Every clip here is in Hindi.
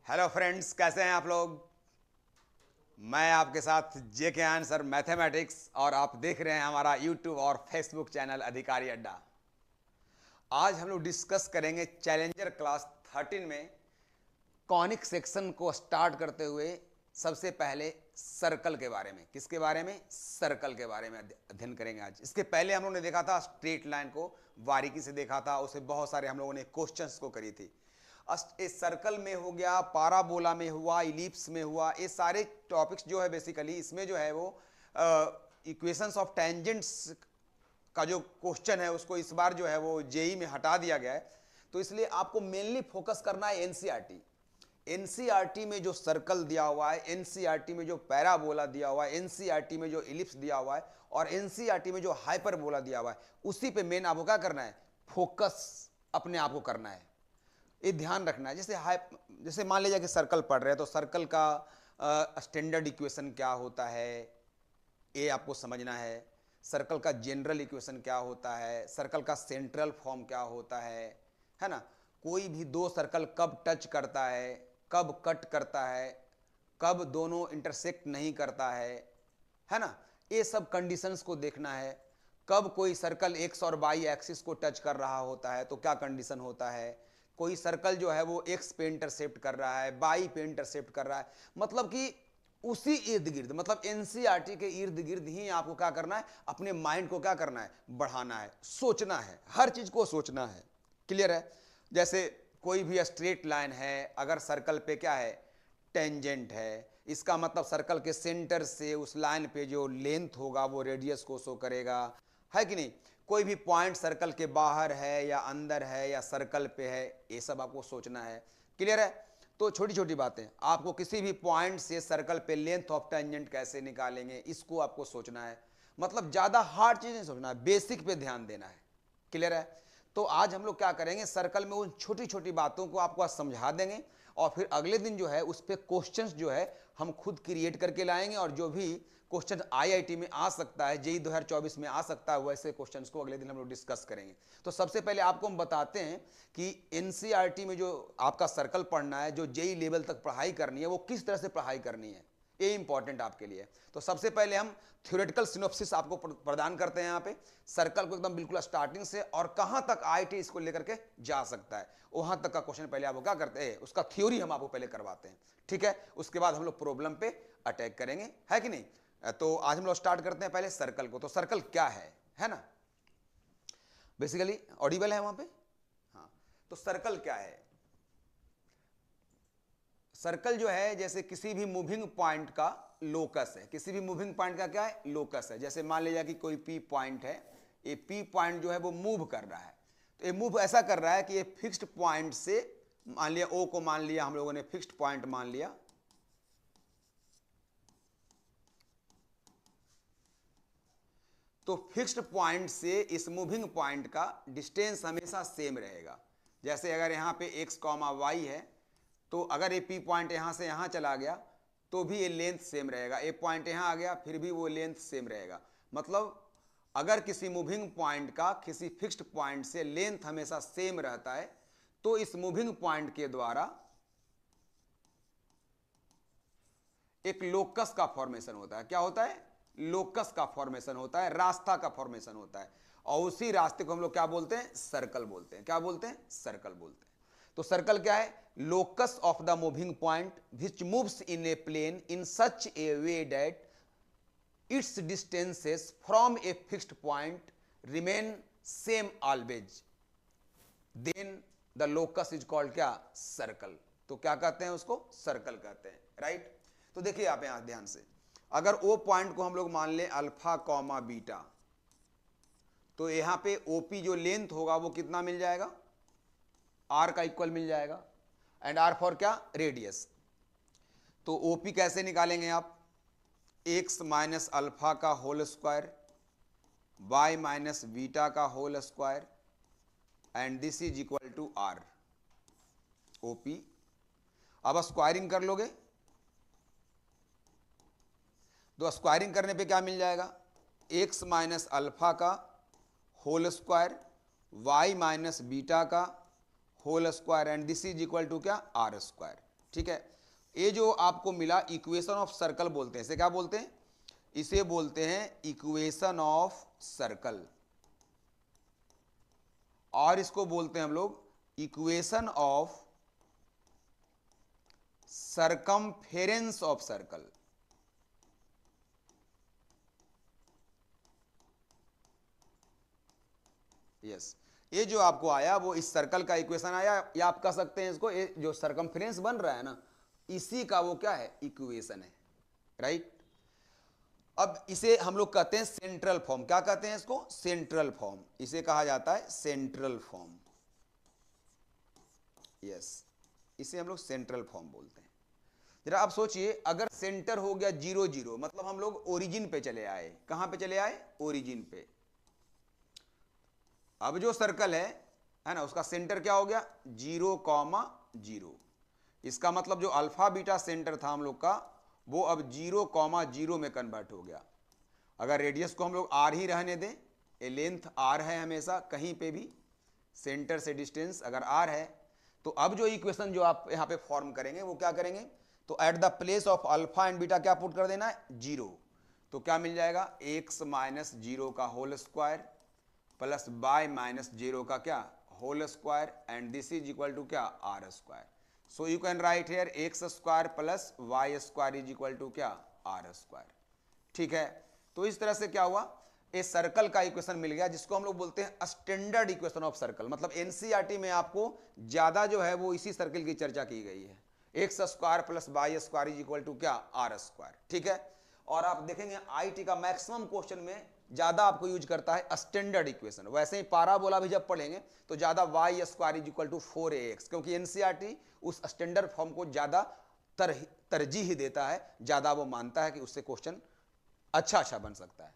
हेलो फ्रेंड्स, कैसे हैं आप लोग। मैं आपके साथ जे के आंसर मैथमेटिक्स और आप देख रहे हैं हमारा यूट्यूब और फेसबुक चैनल अधिकारी अड्डा। आज हम लोग डिस्कस करेंगे चैलेंजर क्लास 13 में कॉनिक सेक्शन को स्टार्ट करते हुए सबसे पहले सर्कल के बारे में। किसके बारे में? सर्कल के बारे में अध्ययन करेंगे आज। इसके पहले हम लोगों ने देखा था स्ट्रेट लाइन को, बारीकी से देखा था, उसे बहुत सारे हम लोगों ने क्वेश्चंस को करी थी। इस सर्कल में हो गया, पाराबोला में हुआ, इलिप्स में हुआ, ये सारे टॉपिक्स जो है बेसिकली इसमें जो है वो इक्वेशंस ऑफ टेंजेंट्स का जो क्वेश्चन है उसको इस बार जो है वो जेई में हटा दिया गया है। तो इसलिए आपको मेनली फोकस करना है एनसीईआरटी। एनसीईआरटी में जो सर्कल दिया हुआ है, एनसीईआरटी में जो पैराबोला दिया हुआ है, एनसीईआरटी में जो इलिप्स दिया हुआ है और एनसीईआरटी में जो हाइपरबोला दिया हुआ है, उसी पे मेन आपको क्या करना है? फोकस अपने आप को करना है, ये ध्यान रखना है। जैसे मान लीजिए कि सर्कल पढ़ रहे हैं तो सर्कल का स्टैंडर्ड इक्वेशन क्या होता है ये आपको समझना है। सर्कल का जनरल इक्वेशन क्या होता है, सर्कल का सेंट्रल फॉर्म क्या होता है ना। कोई भी दो सर्कल कब टच करता है, कब कट करता है, कब दोनों इंटरसेक्ट नहीं करता है ना। ये सब कंडीशंस को देखना है। कब कोई सर्कल एक्स और वाई एक्सिस को टच कर रहा होता है तो क्या कंडीशन होता है। कोई सर्कल जो है वो एक्स पे इंटरसेप्ट कर रहा है, वाई पे इंटरसेप्ट कर रहा है, मतलब कि उसी इर्द गिर्द, मतलब एनसीईआरटी के इर्द गिर्द ही आपको क्या करना है? अपने माइंड को क्या करना है? बढ़ाना है, सोचना है, हर चीज को सोचना है। क्लियर है? जैसे कोई भी स्ट्रेट लाइन है, अगर सर्कल पे क्या है? टेंजेंट है, इसका मतलब सर्कल के सेंटर से उस लाइन पे जो लेंथ होगा वो रेडियस को शो करेगा, है कि नहीं। कोई भी पॉइंट सर्कल के बाहर है या अंदर है या सर्कल पे है, ये सब आपको सोचना है। क्लियर है? तो छोटी छोटी बातें, आपको किसी भी पॉइंट से सर्कल पे लेंथ ऑफ टेंजेंट कैसे निकालेंगे इसको आपको सोचना है। मतलब ज्यादा हार्ड चीज नहीं सोचना है, बेसिक पे ध्यान देना है। क्लियर है? तो आज हम लोग क्या करेंगे, सर्कल में उन छोटी छोटी बातों को आपको आज समझा देंगे और फिर अगले दिन जो है उस पर क्वेश्चंस जो है हम खुद क्रिएट करके लाएंगे और जो भी क्वेश्चन आईआईटी में आ सकता है, जेई 2024 में आ सकता है, वैसे क्वेश्चंस को अगले दिन हम लोग डिस्कस करेंगे। तो सबसे पहले आपको हम बताते हैं कि एनसीईआरटी में जो आपका सर्कल पढ़ना है, जो जेई लेवल तक पढ़ाई करनी है, वो किस तरह से पढ़ाई करनी है, ये इंपॉर्टेंट आपके लिए। तो सबसे पहले हम थ्योरेटिकल सिनॉप्सिस आपको प्रदान करते हैं यहाँ पे, सर्कल को एकदम बिल्कुल स्टार्टिंग से और कहां तक आईआईटी इसको लेकर के जा सकता है वहां तक का क्वेश्चन पहले आपको क्या करते हैं, उसका थ्योरी हम आपको पहले करवाते हैं। ठीक है? उसके बाद हम लोग प्रॉब्लम पे अटैक करेंगे, है कि नहीं। तो आज हम लोग स्टार्ट करते हैं पहले सर्कल को। तो सर्कल क्या है ना। बेसिकली ऑडिबल है वहां पे? हाँ। तो सर्कल क्या है? सर्कल जो है जैसे किसी भी मूविंग पॉइंट का लोकस है। किसी भी मूविंग पॉइंट का क्या है? लोकस है। जैसे मान लीजिए कि कोई पी पॉइंट है, ये पी पॉइंट जो है वो मूव कर रहा है। तो ये मूव ऐसा कर रहा है कि ये फिक्स्ड पॉइंट से, मान लिया ओ को मान लिया हम लोगों ने फिक्स्ड पॉइंट मान लिया, तो फिक्स्ड पॉइंट से इस मूविंग पॉइंट का डिस्टेंस हमेशा सेम रहेगा। जैसे अगर यहाँ पे x, y है, तो अगर ये P पॉइंट यहाँ से यहाँ चला गया तो भी ये लेंथ सेम रहेगा। ए पॉइंट यहाँ आ गया फिर भी वो लेंथ सेम रहेगा। मतलब अगर किसी मूविंग पॉइंट का किसी फिक्स्ड पॉइंट से लेंथ हमेशा सेम रहता है तो इस मूविंग पॉइंट के द्वारा एक लोकस का फॉर्मेशन होता है। क्या होता है? लोकस का फॉर्मेशन होता है, रास्ता का फॉर्मेशन होता है। और उसी रास्ते को हम लोग क्या बोलते हैं? सर्कल बोलते हैं। क्या बोलते हैं? सर्कल बोलते हैं। तो सर्कल क्या है? Locus of the moving point which moves in a plane in such a way that its distances from a fixed point remain same always, then the locus is called क्या? सर्कल। तो क्या कहते हैं उसको? सर्कल कहते हैं। राइट? तो देखिए आप यहां ध्यान से, अगर ओ पॉइंट को हम लोग मान लें अल्फा कॉमा बीटा, तो यहां पे ओपी जो लेंथ होगा वो कितना मिल जाएगा? आर का इक्वल मिल जाएगा। एंड आर फॉर क्या? रेडियस। तो ओपी कैसे निकालेंगे आप? एक्स माइनस अल्फा का whole square, y minus beta का whole square, and this is equal to r, OP. अब स्क्वायरिंग कर लोगे तो स्क्वायरिंग करने पे क्या मिल जाएगा? एक्स माइनस अल्फा का whole square, y minus beta का whole square, and this is equal to क्या? R square. ठीक है, ये जो आपको मिला इक्वेशन ऑफ सर्कल बोलते हैं, इसे क्या बोलते हैं? इसे बोलते हैं इक्वेशन ऑफ सर्कल, और इसको बोलते हैं हम लोग equation of circumference of circle. Yes, ये जो आपको आया वो इस सर्कल का इक्वेशन आया, या आप कह सकते हैं इसको, ये जो सरकमफेरेंस बन रहा है ना, इसी का वो क्या है? इक्वेशन है, राइट। अब इसे हम लोग कहते हैं सेंट्रल फॉर्म। क्या कहते हैं इसको? Central form. इसे कहा जाता है सेंट्रल फॉर्म। यस, इसे हम लोग सेंट्रल फॉर्म बोलते हैं। जरा आप सोचिए, अगर सेंटर हो गया 0 0, मतलब हम लोग ओरिजिन पे चले आए। कहां पे चले आए? ओरिजिन पे। अब जो सर्कल है ना, उसका सेंटर क्या हो गया? 0 0। इसका मतलब जो अल्फा बीटा सेंटर था हम लोग का, वो अब 0 0 में कन्वर्ट हो गया। अगर रेडियस को हम लोग r ही रहने दें, ये लेंथ r है हमेशा, कहीं पे भी सेंटर से डिस्टेंस अगर r है, तो अब जो इक्वेशन जो आप यहां पे फॉर्म करेंगे वो क्या करेंगे? तो at the place of alpha and beta क्या पुट कर देना है? 0। तो क्या मिल जाएगा? x माइनस 0 का whole square plus y minus 0 का क्या? Whole square, and this is equal to क्या? r square. So you can write here x square plus y square is equal to क्या? r square. ठीक है, तो इस तरह से क्या हुआ? इस सर्कल का इक्वेशन मिल गया, जिसको हम लोग बोलते हैं स्टैंडर्ड इक्वेशन ऑफ सर्कल। मतलब एनसीईआरटी में आपको ज्यादा जो है वो इसी सर्कल की चर्चा की गई है। X square plus y square is equal to क्या? R square. ठीक है, और आप देखेंगे आईटी का मैक्सिमम क्वेश्चन में ज्यादा आपको यूज करता है स्टैंडर्ड इक्वेशन। वैसे ही पाराबोला भी जब पढ़ेंगे तो ज्यादा y square is equal to 4ax, क्योंकि एनसीईआरटी उस स्टैंडर्ड फॉर्म को ज्यादा तरजीह देता है, ज्यादा वो मानता है कि उससे क्वेश्चन अच्छा बन सकता है।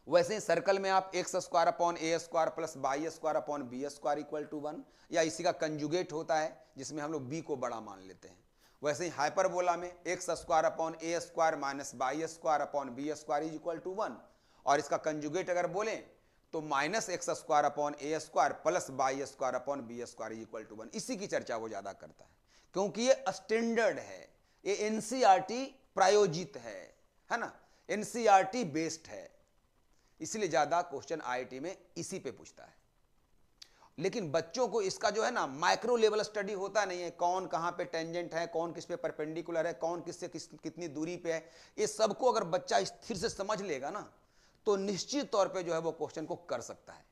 वैसे ही सर्कल में आप x square upon a square plus y square upon b square equal to 1, या इसी का कंजुगेट होता है जिसमें हम लोग बी को बड़ा मान लेते हैं। वैसे ही हाइपरबोला में x square upon a square minus y square upon b square is equal to 1, और इसका कंजुगेट अगर बोलें तो minus x square upon a square plus y square upon b square is equal to 1। इसी की चर्चा वो ज्यादा करता है, क्योंकि ये स्टैंडर्ड है, ये एनसीईआरटी प्रायोजित है ना, एनसीईआरटी बेस्ड है, इसलिए ज्यादा क्वेश्चन आईआईटी में इसी पे पूछता है। लेकिन बच्चों को इसका जो है ना माइक्रो लेवल स्टडी होता नहीं है, कौन कहां पे टेंजेंट है, कौन किस पे परपेंडिकुलर है, कौन किससे कितनी दूरी पे है, ये सबको अगर बच्चा स्थिर से समझ लेगा ना तो निश्चित तौर पे जो है वो क्वेश्चन को कर सकता है,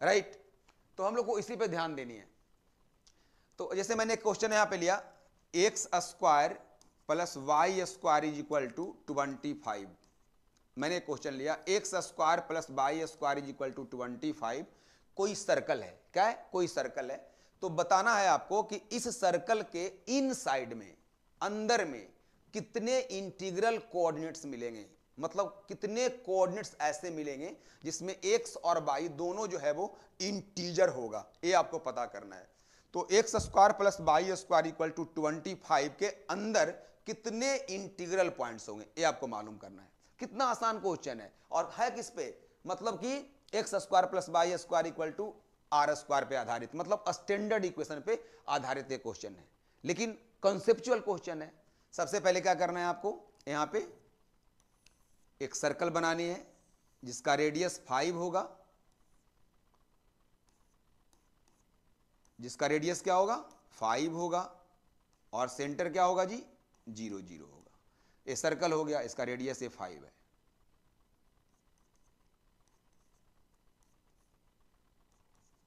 राइट। तो हम लोग को इसी पे ध्यान देनी है। तो जैसे मैंने क्वेश्चन यहां पे लिया, x square plus y square is equal to 25। मैंने क्वेश्चन लिया x square plus y square is equal to 25। कोई सर्कल है, क्या है? कोई सर्कल है। तो बताना है आपको कि इस सर्कल के इन साइड में, अंदर में कितने इंटीग्रल कोऑर्डिनेट्स मिलेंगे, मतलब कितने कोऑर्डिनेट्स ऐसे मिलेंगे जिसमें एक्स और वाई दोनों जो है वो इंटीजर होगा, ये आपको पता करना है। तो x square plus y square equal to 25 के अंदर कितने इंटीग्रल पॉइंट्स होंगे, ये आपको मालूम करना है। कितना आसान क्वेश्चन है, और है किस पे? मतलब कि x square plus y square equal to r square पे आधारित, मतलब स्टैंडर्ड इक्वेशन पे आधारित एक क्वेश्चन है, लेकिन कॉन्सेप्चुअल क्वेश्चन है। सबसे पहले क्या करना है आपको? यहां पे एक सर्कल बनानी है जिसका रेडियस 5 होगा, जिसका रेडियस क्या होगा? 5 होगा, और सेंटर क्या होगा जी? 0 0 होगा। ये सर्कल हो गया, इसका रेडियस ये 5 है।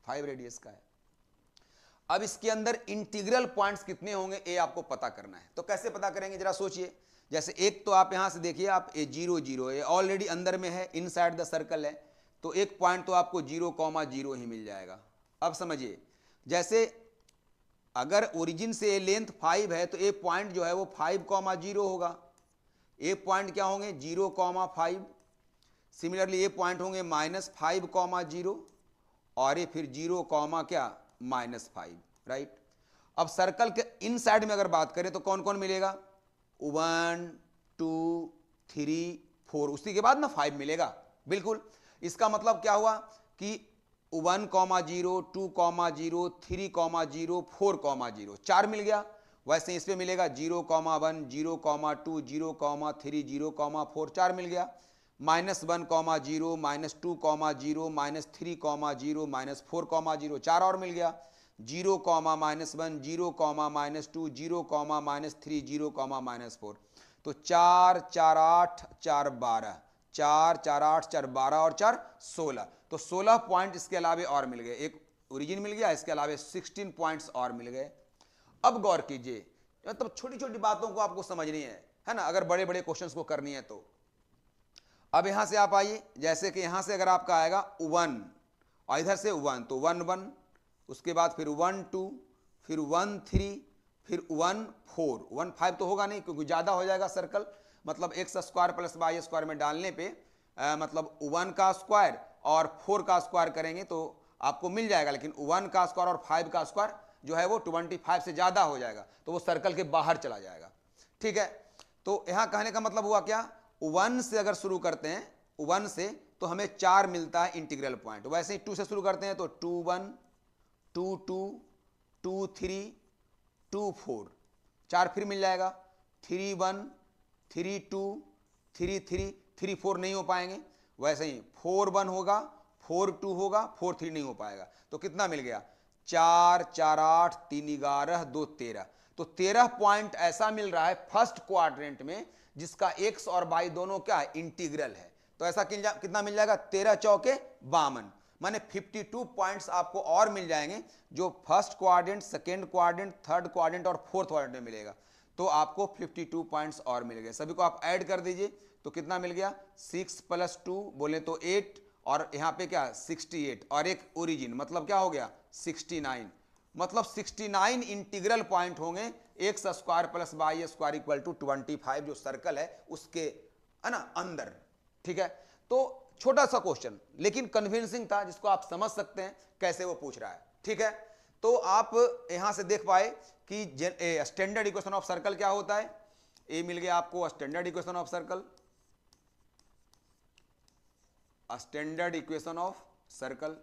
फाइव रेडियस का है। अब इसके अंदर इंटीग्रल पॉइंट्स कितने होंगे ये आपको पता करना है। तो कैसे पता करेंगे जरा सोचिए। जैसे एक तो आप यहां से देखिए, आप ये 0 0 ये ऑलरेडी अंदर में है, इनसाइड द सर्कल है, तो एक पॉइंट तो आपको 0 0 ही मिल जाएगा। अब समझिए, जैसे अगर ओरिजिन से लेंथ 5 है तो एक पॉइंट जो है वो 5 0 होगा। एक पॉइंट क्या होंगे? 0 5। सिमिलरली ये पॉइंट होंगे -5 0, और ये फिर 0 क्या? -5, राइट। अब सर्कल के इन साइड में अगर बात करें तो कौन कौन मिलेगा? 1 2 3 4, उसी के बाद ना 5 मिलेगा। बिल्कुल, इसका मतलब क्या हुआ कि 1 0 2 0 3 0 4 0, 4 मिल गया। वैसे ही इस पे मिलेगा 0,1 0,2 0,3 0,4 4 मिल गया, -1,0 -2,0 -3,0 -4,0 4 और मिल गया, 0, -1 0, -2 0, -3 0, -4। तो 4 4 8 4 12 4 4 8 4 12 और 4 16। तो 16 पॉइंट इसके अलावे और मिल गए, एक ओरिजिन मिल गया, इसके अलावे 16 पॉइंट्स और मिल गए। अब गौर कीजिए, मतलब छोटी छोटी बातों को आपको समझनी है ना, अगर बड़े बड़े क्वेश्चंस को करनी है तो। अब यहां से आप आइए, जैसे कि यहां से अगर आपका आएगा 1 और इधर से 1, तो 1 1, उसके बाद फिर 1 2, फिर 1 3, फिर 1 4, 1 5 तो होगा नहीं क्योंकि ज़्यादा हो जाएगा सर्कल, मतलब x square plus y square में डालने पे मतलब 1 का स्क्वायर और 4 का स्क्वायर करेंगे तो आपको मिल जाएगा, लेकिन 1 का स्क्वायर और 5 का स्क्वायर जो है वो 25 से ज़्यादा हो जाएगा, तो वो सर्कल के बाहर चला जाएगा। ठीक है, तो यहाँ कहने का मतलब हुआ क्या, 1 से अगर शुरू करते हैं, 1 से तो हमें 4 मिलता है इंटीग्रल पॉइंट। वैसे ही 2 से शुरू करते हैं तो 2 1 2 2 2 3 2 4 4 फिर मिल जाएगा, 3 1 3 2 3 3 3 4 नहीं हो पाएंगे। वैसे ही 4 1 होगा, 4 2 होगा, 4 3 नहीं हो पाएगा। तो कितना मिल गया, 4 4 8 3 11 2 13। तो 13 पॉइंट ऐसा मिल रहा है फर्स्ट क्वाड्रेंट में जिसका एक्स और वाई दोनों क्या है, इंटीग्रल है। तो ऐसा कितना मिल जाएगा, 13 चौके 52, माने 52 पॉइंट्स आपको और मिल जाएंगे, जो first quadrant, second quadrant, third quadrant और फोर्थ क्वाड्रेंट में मिलेगा। तो आपको 52 पॉइंट्स और मिल गए। सभी को आप ऐड कर दीजिए तो कितना मिल गया, 6 + 2 बोले तो 8, और यहाँ पे क्या 68 और एक ओरिजिन, मतलब क्या हो गया 69। मतलब 69 इंटीग्रल पॉइंट होंगे x square plus y square equal to 25 जो सर्कल है उसके, है ना, अंदर। ठीक है, तो छोटा सा क्वेश्चन लेकिन कन्विंसिंग था, जिसको आप समझ सकते हैं कैसे वो पूछ रहा है। ठीक है, तो आप यहां से देख पाए कि स्टैंडर्ड इक्वेशन ऑफ सर्कल क्या होता है। ए मिल गया आपको standard equation of circle, standard equation of circle,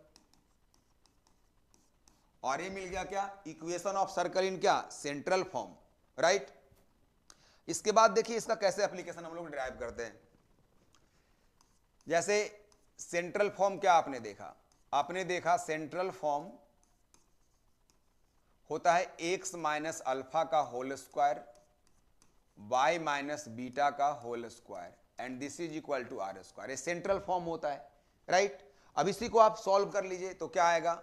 और ये मिल गया क्या, इक्वेशन ऑफ सर्कल इन क्या, सेंट्रल फॉर्म। राइट, इसके बाद देखिए इसका कैसे एप्लीकेशन हम लोग डिराइव करते हैं। जैसे सेंट्रल फॉर्म क्या आपने देखा, आपने देखा सेंट्रल फॉर्म होता है x माइनस अल्फा का whole square, y minus beta का whole square, and this is equal to r square. ये सेंट्रल फॉर्म होता है। राइट, अब इसी को आप सॉल्व कर लीजिए तो क्या आएगा,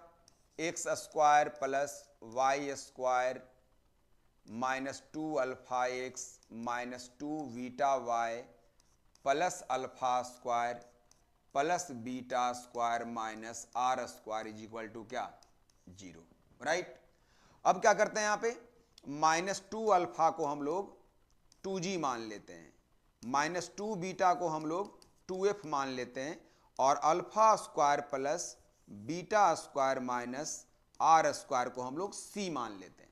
x square plus y square minus 2 alpha x minus 2 beta y plus alpha square plus beta square minus r square is equal to क्या, 0। राइट, अब क्या करते हैं यहाँ पे, -2 अल्फा को हम लोग 2g मान लेते हैं, -2 बीटा को हम लोग 2f मान लेते हैं, और alpha square plus beta square minus r square को हम लोग c मान लेते हैं।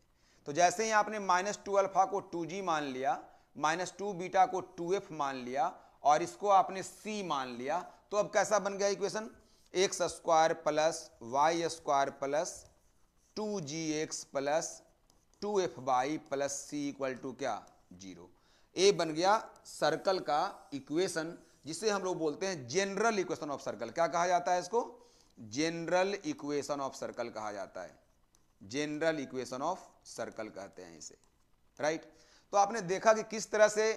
तो जैसे ही आपने -2 अल्फा को 2g मान लिया, -2 बीटा को 2f मान लिया, और इसको आपने c मान लिया, तो अब कैसा बन गया equation, x square plus y square plus 2gx plus 2fy plus c equal to क्या, 0। ए बन गया सर्कल का इक्वेशन, जिसे हम लोग बोलते हैं जनरल इक्वेशन ऑफ सर्कल। क्या कहा जाता है इसको, जनरल इक्वेशन ऑफ सर्कल कहा जाता है, जनरल इक्वेशन ऑफ सर्कल कहते हैं इसे। राइट, तो आपने देखा कि किस तरह से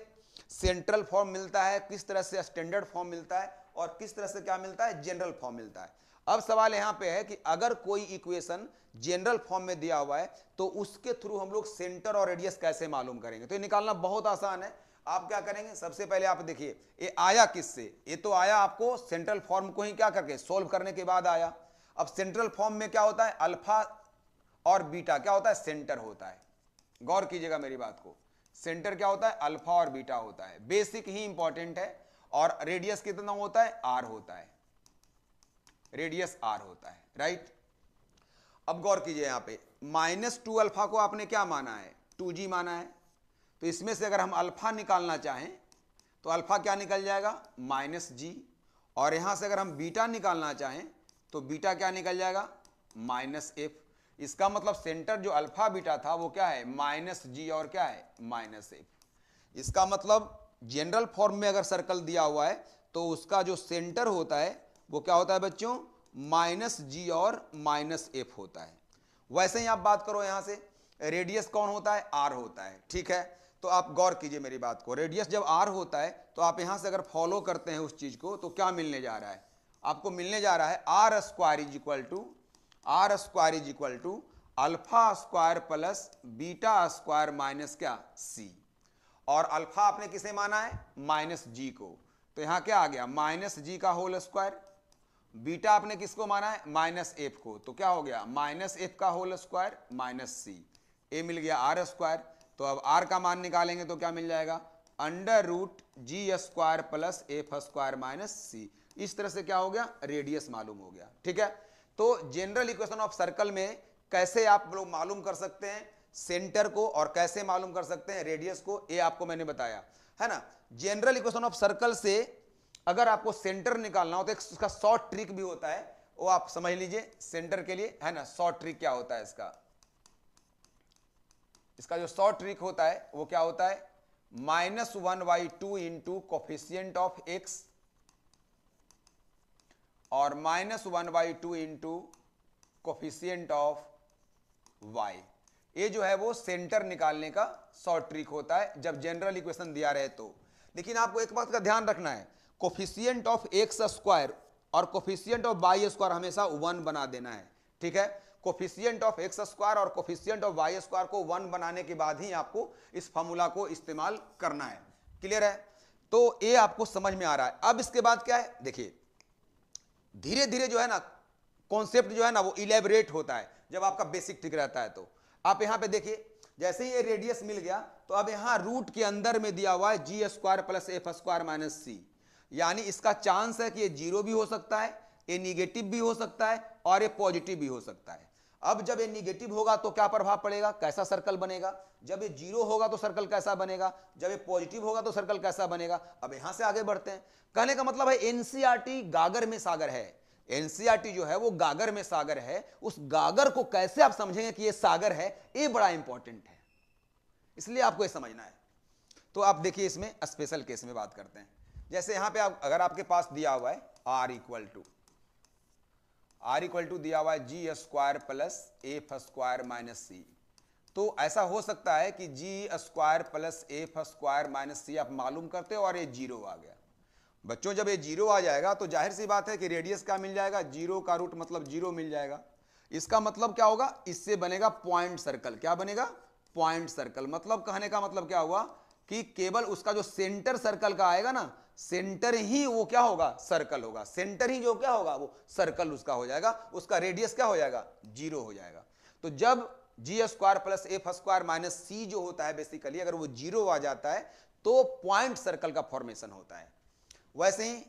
सेंट्रल फॉर्म मिलता है, किस तरह से स्टैंडर्ड फॉर्म मिलता है, और किस तरह से क्या मिलता है, जनरल फॉर्म मिलता है। अब सवाल यहां पे है कि अगर कोई इक्वेशन जनरल फॉर्म में दिया हुआ है तो उसके थ्रू हम लोग सेंटर और रेडियस कैसे मालूम करेंगे। तो ये निकालना बहुत आसान है। आप क्या करेंगे, सबसे पहले आप देखिए ये आया किससे, ये तो आया आपको सेंट्रल फॉर्म को ही क्या करके सोल्व करने के बाद आया। अब सेंट्रल फॉर्म में क्या होता है, अल्फा और बीटा क्या होता है, सेंटर होता है। गौर कीजिएगा मेरी बात को, सेंटर क्या होता है, अल्फा और बीटा होता है, बेसिक ही इंपॉर्टेंट है। और रेडियस कितना होता है, आर होता है, रेडियस आर होता है। राइट, अब गौर कीजिए यहां पे -2 अल्फा को आपने क्या माना है, 2g माना है। तो इसमें से अगर हम अल्फा निकालना चाहें तो अल्फा क्या निकल जाएगा, -g, और यहां से अगर हम बीटा निकालना चाहें तो बीटा क्या निकल जाएगा, -f। इसका मतलब सेंटर जो अल्फा बीटा था वो क्या है, माइनस जी और क्या है, माइनस एफ। इसका मतलब जनरल फॉर्म में अगर सर्कल दिया हुआ है तो उसका जो सेंटर होता है वो क्या होता है बच्चों, माइनस जी और माइनस एफ होता है। वैसे ही आप बात करो यहां से, रेडियस कौन होता है, आर होता है, ठीक है। तो आप गौर कीजिए मेरी बात को, रेडियस जब आर होता है तो आप यहां से अगर फॉलो करते हैं उस चीज को तो क्या मिलने जा रहा है, आपको मिलने जा रहा है R square is equal to alpha square plus beta square minus क्या, सी। और अल्फा आपने किसे माना है, माइनस जी को, तो यहां क्या आ गया, माइनस जी का होल स्क्वायर। बीटा आपने किसको माना है, माइनस एफ को, तो क्या हो गया, माइनस एफ का होल स्क्वायर माइनस सी। ए मिल गया आर स्क्वायर। तो अब आर का मान निकालेंगे तो क्या मिल जाएगा, under root g square plus f square minus c. इस तरह से क्या हो गया, रेडियस मालूम हो गया, ठीक है। तो जनरल इक्वेशन ऑफ सर्कल में कैसे आप लोग मालूम कर सकते हैं सेंटर को और कैसे मालूम कर सकते हैं रेडियस को, ये आपको मैंने बताया है ना। जनरल इक्वेशन ऑफ सर्कल से अगर आपको सेंटर निकालना हो तो एक उसका शॉर्ट ट्रिक भी होता है, वो आप समझ लीजिए सेंटर के लिए, है ना। शॉर्ट ट्रिक क्या होता है इसका जो शॉर्ट ट्रिक होता है वो क्या होता है, -1/2 इंटू कोफिशियंट ऑफ एक्स और -1/2 इंटू कोफिशियंट ऑफ वाई। ये जो है वो सेंटर निकालने का शॉर्ट ट्रिक होता है जब जनरल इक्वेशन दिया रहे तो। लेकिन आपको एक बात का ध्यान रखना है, कोफिशियंट ऑफ एक्स स्क्वायर और कोफिशियंट ऑफ वाई स्क्वायर हमेशा 1 बना देना है, ठीक है। कोफिशियंट ऑफ एक्स स्क्वायर और कोफिशियंट ऑफ वाई स्क्वायर को 1 बनाने के बाद ही आपको इस फॉर्मूला को इस्तेमाल करना है, क्लियर है। तो ये आपको समझ में आ रहा है। अब इसके बाद क्या है, देखिए धीरे धीरे जो है ना कॉन्सेप्ट जो है ना वो इलेबरेट होता है जब आपका बेसिक ठीक रहता है। तो आप यहां पे देखिए, जैसे ही ये रेडियस मिल गया तो अब यहां रूट के अंदर में दिया हुआ है g square plus f square minus c, यानी इसका चांस है कि ये जीरो भी हो सकता है, ये निगेटिव भी हो सकता है और ये पॉजिटिव भी हो सकता है। अब जब ये निगेटिव होगा तो क्या प्रभाव पड़ेगा, कैसा सर्कल बनेगा, जब ये जीरो होगा तो सर्कल कैसा बनेगा, जब ये पॉजिटिव होगा तो सर्कल कैसा बनेगा। अब यहां से आगे बढ़ते हैं, कहने का मतलब है एनसीईआरटी गागर में सागर है। एनसीईआरटी जो है वो गागर में सागर है, उस गागर को कैसे आप समझेंगे कि ये सागर है, ये बड़ा इंपॉर्टेंट है, इसलिए आपको ये समझना है। तो आप देखिए इसमें स्पेशल केस में बात करते हैं। जैसे यहां पे अगर आपके पास दिया हुआ है आर इक्वल टू दिया हुआ है g square plus f square minus c, तो ऐसा हो सकता है कि g square plus f square minus c आप मालूम करते हो और ये जीरो आ गया। बच्चों जब ये जीरो आ जाएगा तो जाहिर सी बात है कि रेडियस क्या मिल जाएगा, जीरो का रूट मतलब जीरो मिल जाएगा। इसका मतलब क्या होगा, इससे बनेगा पॉइंट सर्कल। क्या बनेगा, पॉइंट सर्कल। मतलब कहने का मतलब क्या हुआ कि केवल उसका जो सेंटर सर्कल का आएगा ना, सेंटर ही वो क्या होगा, सर्कल होगा। सेंटर ही जो क्या होगा वो सर्कल उसका हो जाएगा, उसका रेडियस क्या हो जाएगा, जीरो हो जाएगा। तो जब g square plus f square minus c जो होता है बेसिकली अगर वो जीरो आ जाता है तो पॉइंट सर्कल का फॉर्मेशन होता है। वैसे ही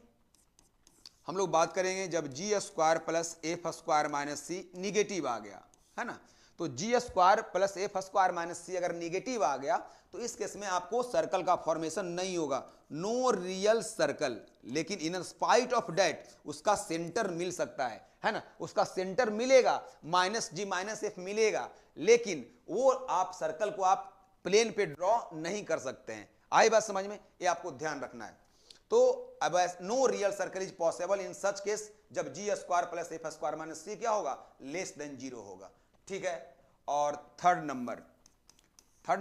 हम लोग बात करेंगे जब g square plus f square minus c negative आ गया, है ना। तो g square plus f square minus c अगर निगेटिव आ गया तो इस केस में आपको सर्कल का फॉर्मेशन नहीं होगा, नो रियल सर्कल। लेकिन इन स्पाइट ऑफ डेट उसका सेंटर मिल सकता है ना, उसका सेंटर मिलेगा, माइनस जी माइनस एफ मिलेगा, लेकिन वो आप सर्कल को आप प्लेन पे ड्रॉ नहीं कर सकते हैं। आई बात समझ में, ये आपको ध्यान रखना है। तो अब no real circle is possible in such case जब g square plus f square minus c क्या होगा, लेस देन जीरो होगा, ठीक है। और थर्ड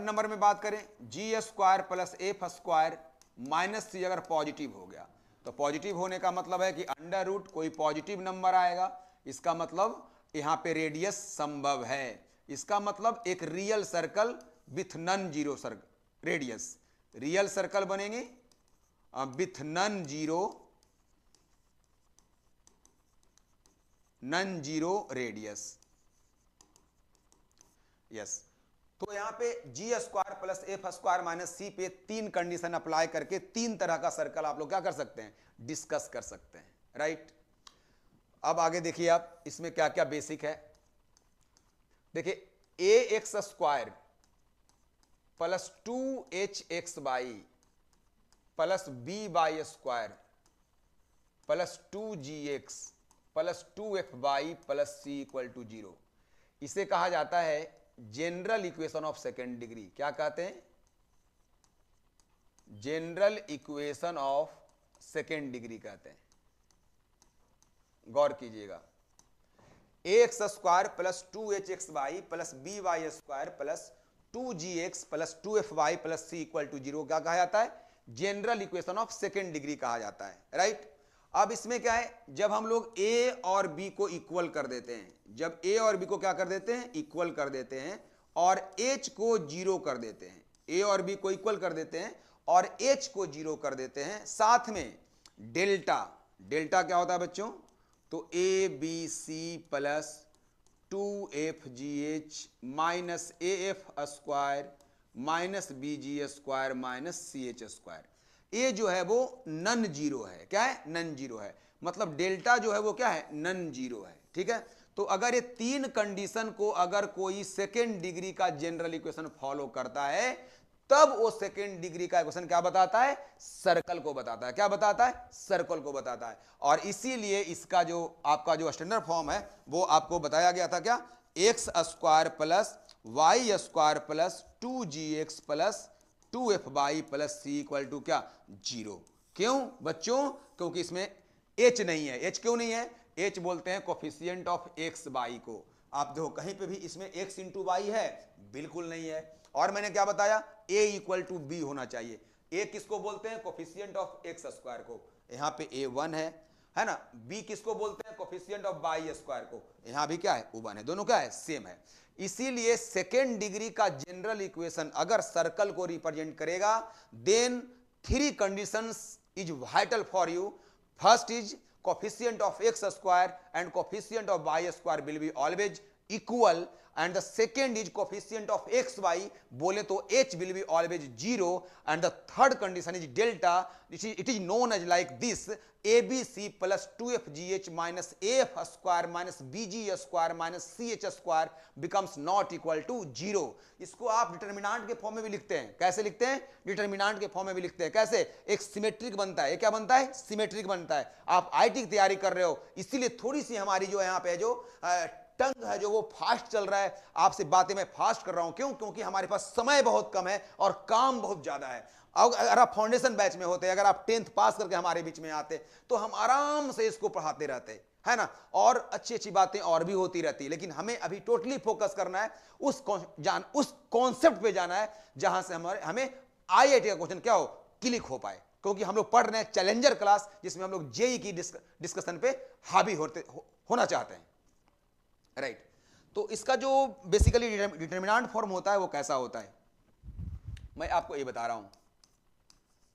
नंबर में बात करें, g square plus f square minus c अगर पॉजिटिव हो गया तो पॉजिटिव होने का मतलब है कि अंडर रूट कोई पॉजिटिव नंबर आएगा, इसका मतलब यहां पे रेडियस संभव है। इसका मतलब एक real circle with non zero circle radius, real circle बनेंगे with non zero radius, yes. तो यहां पे g square plus f square minus c पे 3 कंडीशन अप्लाई करके 3 तरह का सर्कल आप लोग क्या कर सकते हैं, डिस्कस कर सकते हैं, राइट। अब आगे देखिए आप इसमें क्या क्या बेसिक है। देखिए a x square plus 2h by plus b by square plus 2gx plus 2f by plus c equal to 0, इसे कहा जाता है general equation of second degree. क्या कहते हैं? General equation of second degree कहते हैं। गौर कीजिएगा, x square plus 2hxy plus by square plus 2gx plus 2fy plus c equal to 0 क्या कहा जाता है? General equation of second degree कहा जाता है, राइट। अब इसमें क्या है, जब हम लोग a और b को इक्वल कर देते हैं, जब a और b को क्या कर देते हैं? इक्वल कर देते हैं, और h को 0 कर देते हैं, a और b को इक्वल कर देते हैं और h को 0 कर देते हैं, साथ में डेल्टा, डेल्टा क्या होता है बच्चों? तो a b c plus 2fgh minus AF square minus BG square minus CH square, ये जो है वो नन जीरो है। क्या है? नन जीरो है, मतलब डेल्टा जो है वो क्या है? नन जीरो है, ठीक है। तो अगर ये तीन कंडीशन को अगर कोई सेकेंड डिग्री का जनरल इक्वेशन फॉलो करता है, तब वो सेकेंड डिग्री का इक्वेशन क्या बताता है? सर्कल को बताता है। क्या बताता है? सर्कल को बताता है। और इसीलिए इसका जो आपका जो स्टैंडर्ड फॉर्म है वो आपको बताया गया था, क्या? X square plus y square plus 2gx plus 2fy plus c equal to क्या? 0। क्यों बच्चों? क्योंकि इसमें h नहीं है। h क्यों नहीं है? h बोलते हैं कोफिशिएंट ऑफ x y को। आप देखो कहीं पे भी इसमें x इंटू वाई है? बिल्कुल नहीं है। और मैंने क्या बताया? a इक्वल टू b होना चाहिए। a किसको बोलते हैं? कोफिशिएंट ऑफ x स्क्वायर को, यहाँ पे a 1 है ना। b किसको बोलते हैं? कोफिशिएंट ऑफ y स्क्वायर को, यहाँ भी क्या है? 1 है। दोनों क्या है? सेम है। इसीलिए सेकेंड डिग्री का जनरल इक्वेशन अगर सर्कल को रिप्रेजेंट करेगा, then 3 conditions is vital for you. First is coefficient of x square and coefficient of y square will be always equal, and the second is coefficient of xy बोले तो h will be always 0, and the third condition is delta. It is known as like this: abc plus 2fgh minus af square minus bg square minus ch square becomes not equal to 0। इसको आप डिटर्मिनेंट के फॉर्म में भी लिखते हैं। कैसे लिखते हैं? डिटर्मिनेंट के फॉर्म में भी लिखते हैं। कैसे? एक सिमेट्रिक बनता है। क्या बनता है? सिमेट्रिक बनता है। आप आईटी की तैयारी कर रहे हो, इसीलिए थोड़ी सी हमारी जो यहाँ पे जो टंग है जो वो फास्ट चल रहा है। आपसे बातें मैं फास्ट कर रहा हूं, क्यों? क्योंकि हमारे पास समय बहुत कम है और काम बहुत ज्यादा है। अगर आप फाउंडेशन बैच में होते, अगर आप 10th पास करके हमारे बीच में आते, तो हम आराम से इसको पढ़ाते रहते, है ना। और अच्छी अच्छी बातें और भी होती रहती, लेकिन हमें अभी टोटली फोकस करना है उस कॉन्सेप्ट पे जाना है जहां से हमें IIT का क्वेश्चन क्या हो? क्लिक हो पाए। क्योंकि हम लोग पढ़ रहे हैं चैलेंजर क्लास, जिसमें हम लोग जेई की डिस्कशन पे हावी होना चाहते हैं, राइट। तो इसका जो बेसिकली डिटर्मिनेंट फॉर्म होता है वो कैसा होता है, मैं आपको ये बता रहा हूं।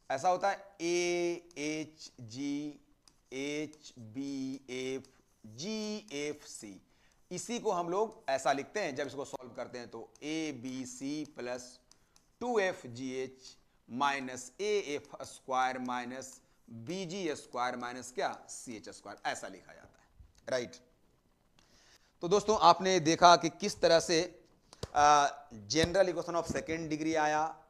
ऐसा होता है AHGHBFGFC। इसी को हम लोग ऐसा लिखते हैं जब इसको सॉल्व करते हैं, तो ABC plus 2FGH minus AF square minus BG square minus क्या? CH स्क्वायर, ऐसा लिखा जाता है, राइट। तो दोस्तों आपने देखा कि किस तरह से general equation of second degree आया,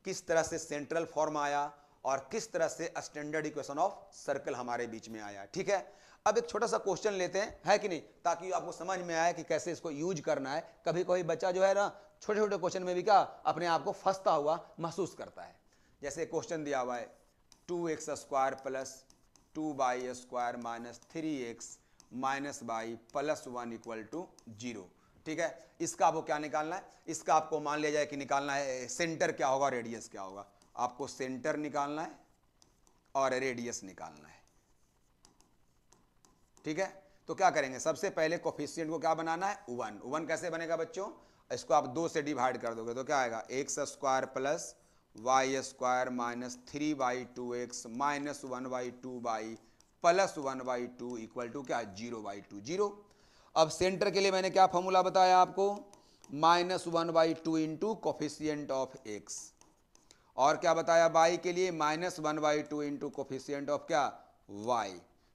किस तरह से सेंट्रल फॉर्म आया, और किस तरह से स्टैंडर्ड इक्वेशन ऑफ सर्कल हमारे बीच में आया, ठीक है। अब एक छोटा सा क्वेश्चन लेते हैं, है कि नहीं, ताकि आपको समझ में आए कि कैसे इसको यूज करना है। कभी कोई बच्चा जो है ना छोटे छोटे क्वेश्चन में भी क्या अपने आप को फंसता हुआ महसूस करता है। जैसे क्वेश्चन दिया हुआ है 2x square plus 2y square minus 3x minus by plus 1 equal to 0, ठीक है। इसका आपको क्या निकालना है? इसका आपको मान लिया जाए कि निकालना है सेंटर क्या होगा, रेडियस क्या होगा। आपको सेंटर निकालना है और रेडियस निकालना है, ठीक है। तो क्या करेंगे? सबसे पहले कोफिशिएंट को क्या बनाना है? 1। 1 कैसे बनेगा बच्चों? इसको आप 2 से डिवाइड कर दोगे तो क्या आएगा? x square plus y square minus 3/2x minus 1/2y plus 1/2 equal to क्या? 0/2 0। अब सेंटर के लिए मैंने क्या फॉर्मूला बताया आपको? Minus 1/2 into coefficient of x, और क्या बताया y के लिए? माइनस 1/2 इंटू कोफिशिएंट ऑफ क्या? y।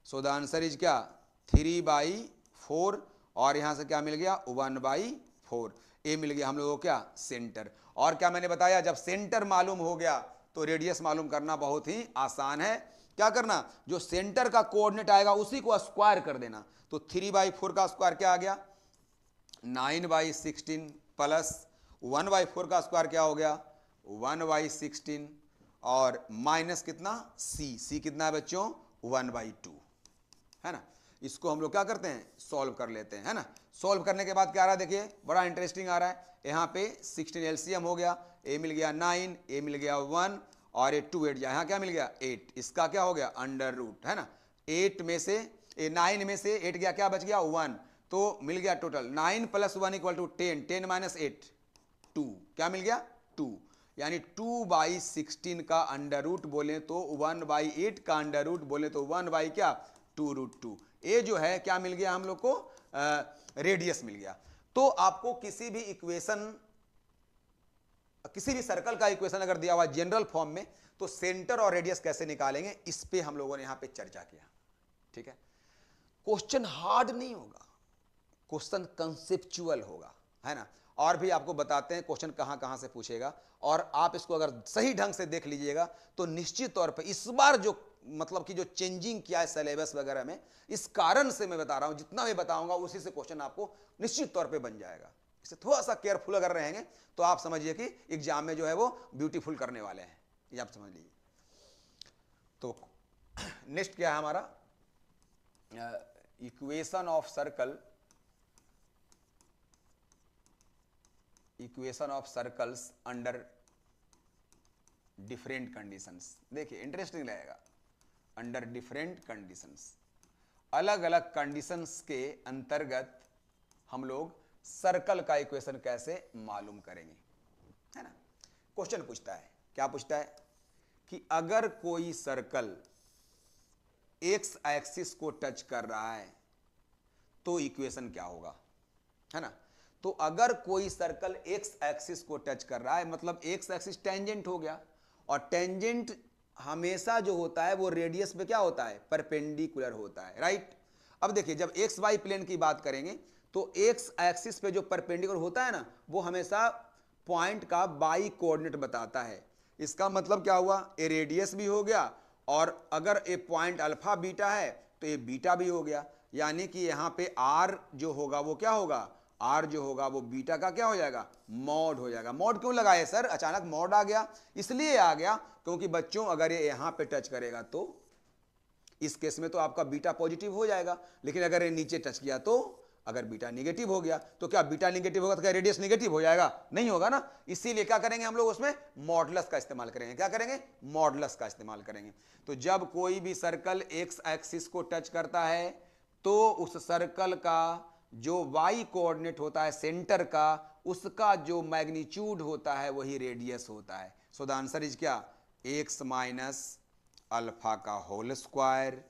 So the answer is क्या? 3/4, और यहां से क्या मिल गया? 1/4। ये मिल गया हम लोगों को क्या? सेंटर। और क्या मैंने बताया? जब सेंटर मालूम हो गया तो रेडियस मालूम करना बहुत ही आसान है। क्या करना? जो सेंटर का कोऑर्डिनेट आएगा उसी को स्क्वायर कर देना। तो 3/4 का स्क्वायर क्या आ गया? 9/16 प्लस 1/4 का स्क्वायर क्या हो गया 1/16 और माइनस कितना c कितना है बच्चों 1/2 है ना। इसको हम लोग क्या करते हैं सॉल्व कर लेते हैं है ना। सॉल्व करने के बाद क्या आ रहा है देखिए बड़ा इंटरेस्टिंग आ रहा है। यहाँ पे 16 एलसीएम हो गया, a मिल गया 9, a मिल गया 1 और ये 2 8 यहाँ क्या मिल गया 8, इसका क्या हो गया अंडर रूट है ना। 8 में से 9 में से 8 गया क्या बच गया 1, तो मिल गया टोटल 9 + 1 = 10, 10 - 8 2, क्या मिल गया 2, यानी 2/16 का अंडर रूट बोले तो 1/8 का अंडर रूट बोले तो 1 क्या 2√2। ये जो है क्या मिल गया हम लोग को रेडियस मिल गया। तो आपको किसी भी इक्वेशन किसी भी सर्कल का इक्वेशन अगर दिया हुआ जनरल फॉर्म में तो सेंटर और रेडियस कैसे निकालेंगे इस पे हम लोगों ने यहां पे चर्चा किया। ठीक है, क्वेश्चन हार्ड नहीं होगा, क्वेश्चन कंसेप्चुअल होगा है ना। और भी आपको बताते हैं क्वेश्चन कहां कहां से पूछेगा और आप इसको अगर सही ढंग से देख लीजिएगा तो निश्चित तौर पे इस बार जो मतलब कि जो चेंजिंग किया है सिलेबस वगैरह में, इस कारण से मैं बता रहा हूं जितना मैं बताऊंगा उसी से क्वेश्चन आपको निश्चित तौर पे बन जाएगा। इससे थोड़ा सा केयरफुल अगर रहेंगे तो आप समझिए कि एग्जाम में जो है वो ब्यूटीफुल करने वाले हैं, ये आप समझ लीजिए। तो नेक्स्ट क्या है हमारा equation of circle, equation of circles under different conditions. देखिए इंटरेस्टिंग रहेगा, अंडर डिफरेंट कंडीशंस, अलग अलग कंडीशंस के अंतर्गत हम लोग सर्कल का इक्वेशन कैसे मालूम करेंगे है ना। क्वेश्चन पूछता है, क्या पूछता है कि अगर कोई सर्कल एक्स एक्सिस को टच कर रहा है तो इक्वेशन क्या होगा है ना। तो अगर कोई सर्कल एक्स एक्सिस को टच कर रहा है मतलब एक्स एक्सिस टेंजेंट हो गया, और टेंजेंट हमेशा जो होता है वो रेडियस पे क्या होता है परपेंडिकुलर होता है, राइट। अब देखिए जब एक्स वाई प्लेन की बात करेंगे तो एक्स एक्सिस पे जो परपेंडिकुलर होता है ना वो हमेशा पॉइंट का बाई कोऑर्डिनेट बताता है। इसका मतलब क्या हुआ, ए रेडियस भी हो गया और अगर ए पॉइंट अल्फा बीटा है तो ये बीटा भी हो गया, यानी कि यहाँ पे आर जो होगा वो क्या होगा, आर जो होगा वो बीटा का क्या हो जाएगा मॉड हो जाएगा। मॉड क्यों लगाए सर, अचानक मॉड आ गया, इसलिए आ गया क्योंकि बच्चों अगर ये यहां पे टच करेगा तो इस केस में तो आपका बीटा पॉजिटिव हो जाएगा, लेकिन अगर ये नीचे टच किया तो अगर बीटा निगेटिव हो गया तो क्या बीटा निगेटिव होगा तो क्या रेडियस निगेटिव हो जाएगा, नहीं होगा ना। इसीलिए क्या करेंगे हम लोग उसमें मॉडुलस का इस्तेमाल करेंगे, क्या करेंगे मॉडुलस का इस्तेमाल करेंगे। तो जब कोई भी सर्कल एक्स एक्सिस को टच करता है तो उस सर्कल का जो वाई कोऑर्डिनेट होता है सेंटर का, उसका जो मैग्नीट्यूड होता है वही रेडियस होता है। सो द आंसर इज क्या एक्स माइनस अल्फा का whole square,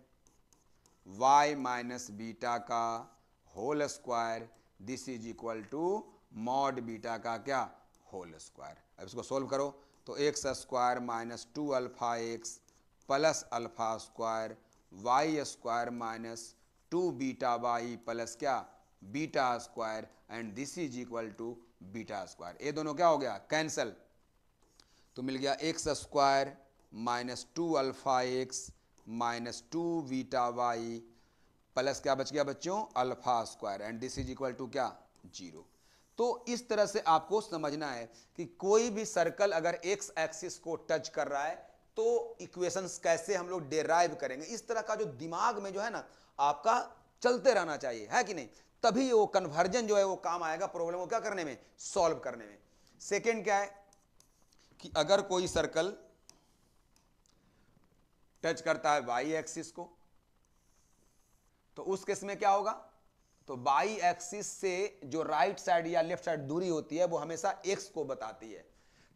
y minus beta का whole square, this is equal to mod beta का क्या होल स्क्वायर। अब इसको सोल्व करो तो x square minus 2 alpha x plus alpha square y square minus 2 beta y plus क्या beta square and this is equal to beta square. ये दोनों क्या हो गया कैंसल, तो मिल गया x square minus 2 alpha x minus 2 beta y plus क्या बच गया बच्चों alpha square and this is equal to क्या 0। तो इस तरह से आपको समझना है कि कोई भी सर्कल अगर एक्स एक्सिस को टच कर रहा है तो इक्वेशंस कैसे हम लोग डेराइव करेंगे, इस तरह का जो दिमाग में जो है ना आपका चलते रहना चाहिए, है कि नहीं, तभी वो कन्वर्जन जो है वो काम आएगा प्रॉब्लम को क्या करने में सॉल्व करने में। सेकेंड क्या है कि अगर कोई सर्कल टच करता है वाई एक्सिस को तो उस केस में क्या होगा, तो बाई एक्सिस से जो राइट साइड या लेफ्ट साइड दूरी होती है वो हमेशा एक्स को बताती है।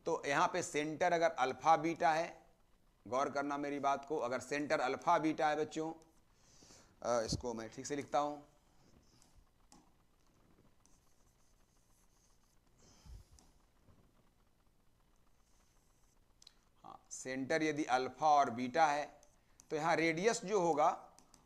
तो यहां पे सेंटर अगर अल्फा बीटा है, गौर करना मेरी बात को, अगर सेंटर अल्फा बीटा है बच्चों, इसको मैं ठीक से लिखता हूं, हाँ सेंटर यदि अल्फा और बीटा है तो यहां रेडियस जो होगा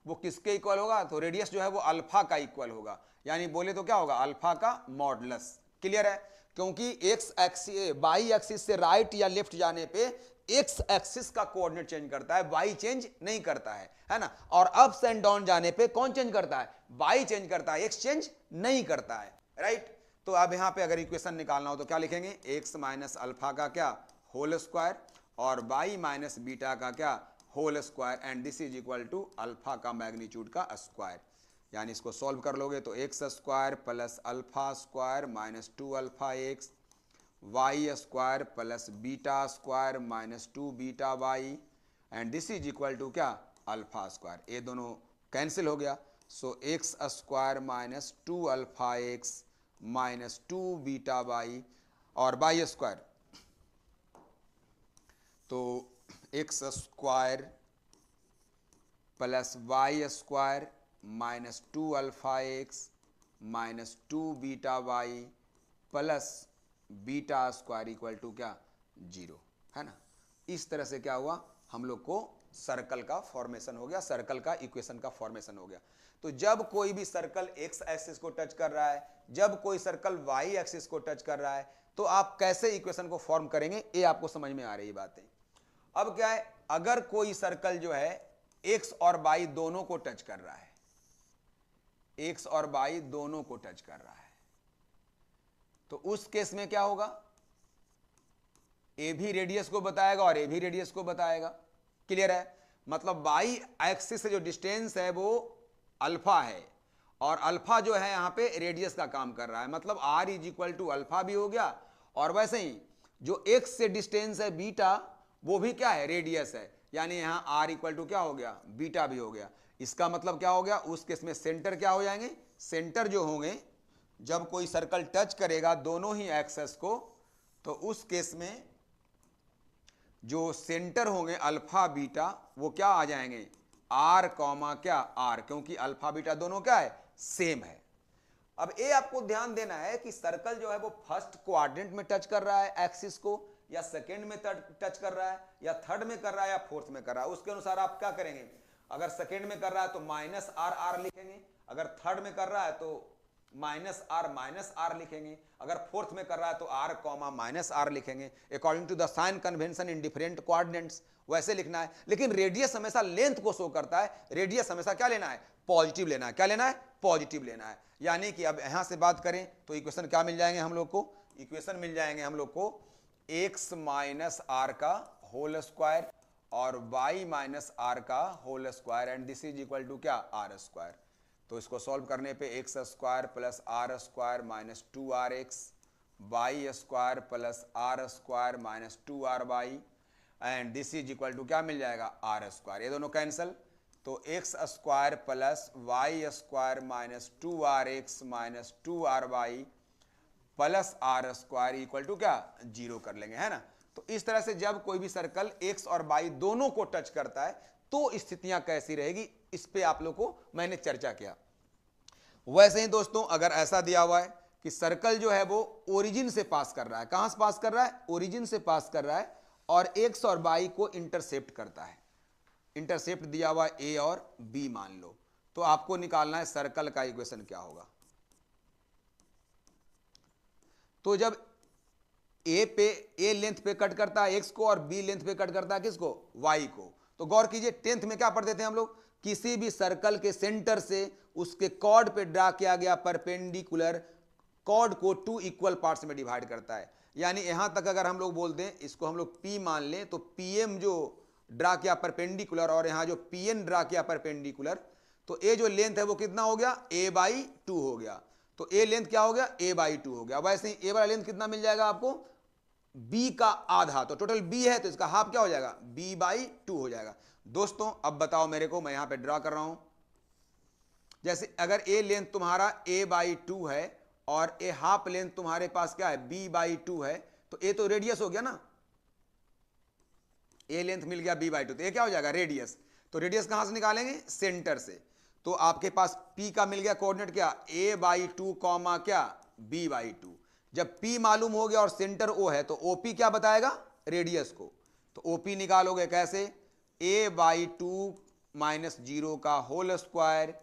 वो किसके इक्वल होगा, तो रेडियस जो है वो अल्फा का इक्वल होगा, यानी बोले तो क्या होगा अल्फा का मॉडुलस। क्लियर है, क्योंकि एक्स एक्सिस बाई एक्सिस से राइट या लेफ्ट जाने पे एक्स एक्सिस का कोऑर्डिनेट चेंज करता है, वाई चेंज नहीं करता है ना। और अप्स एंड डाउन जाने पे कौन चेंज करता है, वाई चेंज करता है, एक्स चेंज नहीं करता है। राइट। तो अब यहाँ पे अगर इक्वेशन निकालना हो तो क्या लिखेंगे, x माइनस अल्फा का क्या होल स्क्वायर और y माइनस बीटा का क्या whole square and this is equal to alpha का मैग्नीट्यूड का स्क्वायर। यानी इसको सॉल्व कर लोगे तो x square plus alpha square minus 2 alpha x, y square plus beta square minus 2 beta y and this is equal to क्या अल्फा स्क्वायर। ये दोनों कैंसिल हो गया, so x square minus 2 alpha x minus 2 beta y और वाई स्क्वायर, तो x square plus y square minus 2 alpha x minus 2 beta y plus beta square equal to क्या 0, है ना। इस तरह से क्या हुआ, हम लोग को सर्कल का फॉर्मेशन हो गया, सर्कल का इक्वेशन का फॉर्मेशन हो गया। तो जब कोई भी सर्कल एक्स एक्सिस को टच कर रहा है, जब कोई सर्कल वाई एक्सिस को टच कर रहा है, तो आप कैसे इक्वेशन को फॉर्म करेंगे, ये आपको समझ में आ रही बातें। अब क्या है, अगर कोई सर्कल जो है एक्स और वाई दोनों को टच कर रहा है, एक्स और वाई दोनों को टच कर रहा है, तो उस केस में क्या होगा, ए भी रेडियस को बताएगा और ए भी रेडियस को बताएगा। क्लियर है, मतलब वाई एक्सिस से जो डिस्टेंस है वो अल्फा है और अल्फा जो है यहां पे रेडियस का काम कर रहा है, मतलब r is equal to alpha भी हो गया और वैसे ही जो एक्स से डिस्टेंस है बीटा वो भी क्या है रेडियस है, यानी यहां आर इक्वल टू क्या हो गया बीटा भी हो गया। इसका मतलब क्या हो गया, उस केस में सेंटर क्या हो जाएंगे, सेंटर जो होंगे जब कोई सर्कल टच करेगा दोनों ही एक्सेस को, तो उस केस में जो सेंटर होंगे अल्फा बीटा वो क्या आ जाएंगे आर कॉमा क्या आर, क्योंकि अल्फा बीटा दोनों क्या है सेम है। अब ये आपको ध्यान देना है कि सर्कल जो है वो फर्स्ट क्वाड्रेंट में टच कर रहा है एक्सिस को, या सेकेंड में टच कर रहा है, या थर्ड में कर रहा है, या फोर्थ में कर रहा है। उसके अनुसार आप क्या करेंगे, अगर सेकेंड में कर रहा है तो माइनस आर लिखेंगे, अगर थर्ड में कर रहा है तो माइनस आर लिखेंगे, अगर फोर्थ में कर रहा है तो आर कॉमा माइनस आर लिखेंगे according to the sign convention in different coordinates, वैसे लिखना है। लेकिन रेडियस हमेशा लेंथ को शो करता है, रेडियस हमेशा क्या लेना है पॉजिटिव लेना है, क्या लेना है पॉजिटिव लेना है। यानी कि अब यहां से बात करें तो इक्वेशन क्या मिल जाएंगे हम लोग को, इक्वेशन मिल जाएंगे हम लोग को एक्स माइनस आर का होल स्क्वायर और y माइनस आर का whole square and this is equal to क्या आर स्क्वायर। तो इसको सॉल्व करने पे x square plus r square minus 2rx, y square plus r square minus 2ry and this is equal to क्या मिल जाएगा आर स्क्वायर। ये दोनों कैंसिल, तो x square plus y square minus 2rx minus 2ry plus r square equal to क्या 0 कर लेंगे, है ना। तो इस तरह से जब कोई भी सर्कल एक्स और वाई दोनों को टच करता है तो स्थितियां कैसी रहेगी, इस पे आप लोग को मैंने चर्चा किया। वैसे ही दोस्तों अगर ऐसा दिया हुआ है कि सर्कल जो है वो ओरिजिन से पास कर रहा है, कहां से पास कर रहा है ओरिजिन से पास कर रहा है और एक्स और वाई को इंटरसेप्ट करता है, इंटरसेप्ट दिया हुआ ए और बी मान लो, तो आपको निकालना है सर्कल का इक्वेशन क्या होगा। तो जब ए लेंथ पे कट करता है एक्स को और बी लेंथ पे कट करता है किसको वाई को, तो गौर कीजिए 10th में क्या पढ़ते थे हम लोग, किसी भी सर्कल के सेंटर से उसके कॉर्ड पे ड्रा किया गया परपेंडिकुलर कॉर्ड को 2 इक्वल पार्ट्स में डिवाइड करता है। यानी यहां तक अगर हम लोग बोल दें, इसको हम लोग पी मान लें, तो पीएम जो ड्रा किया परपेंडिकुलर और यहां जो पीएन ड्रा किया परपेंडिकुलर, तो ए जो लेंथ है वो कितना हो गया a/2 हो गया, तो ए लेंथ क्या हो गया a/2 हो गया। वैसे ही ए वाला लेंथ कितना मिल जाएगा आपको b का आधा, तो टोटल b है तो इसका हाफ क्या हो जाएगा b/2 हो जाएगा। दोस्तों अब बताओ मेरे को, मैं यहां पे ड्रा कर रहा हूं, जैसे अगर ए लेंथ तुम्हारा a/2 है और ए हाफ लेंथ तुम्हारे पास क्या है b/2 है, तो ए तो रेडियस हो गया ना, ए लेंथ मिल गया b/2, तो ये क्या हो जाएगा रेडियस। तो रेडियस कहां से निकालेंगे सेंटर से, तो आपके पास p का मिल गया कोऑर्डिनेट क्या a/2 कॉमा क्या b/2। जब p मालूम हो गया और सेंटर o है तो OP क्या बताएगा रेडियस को, तो OP निकालोगे कैसे a/2 माइनस 0 का होल स्क्वायर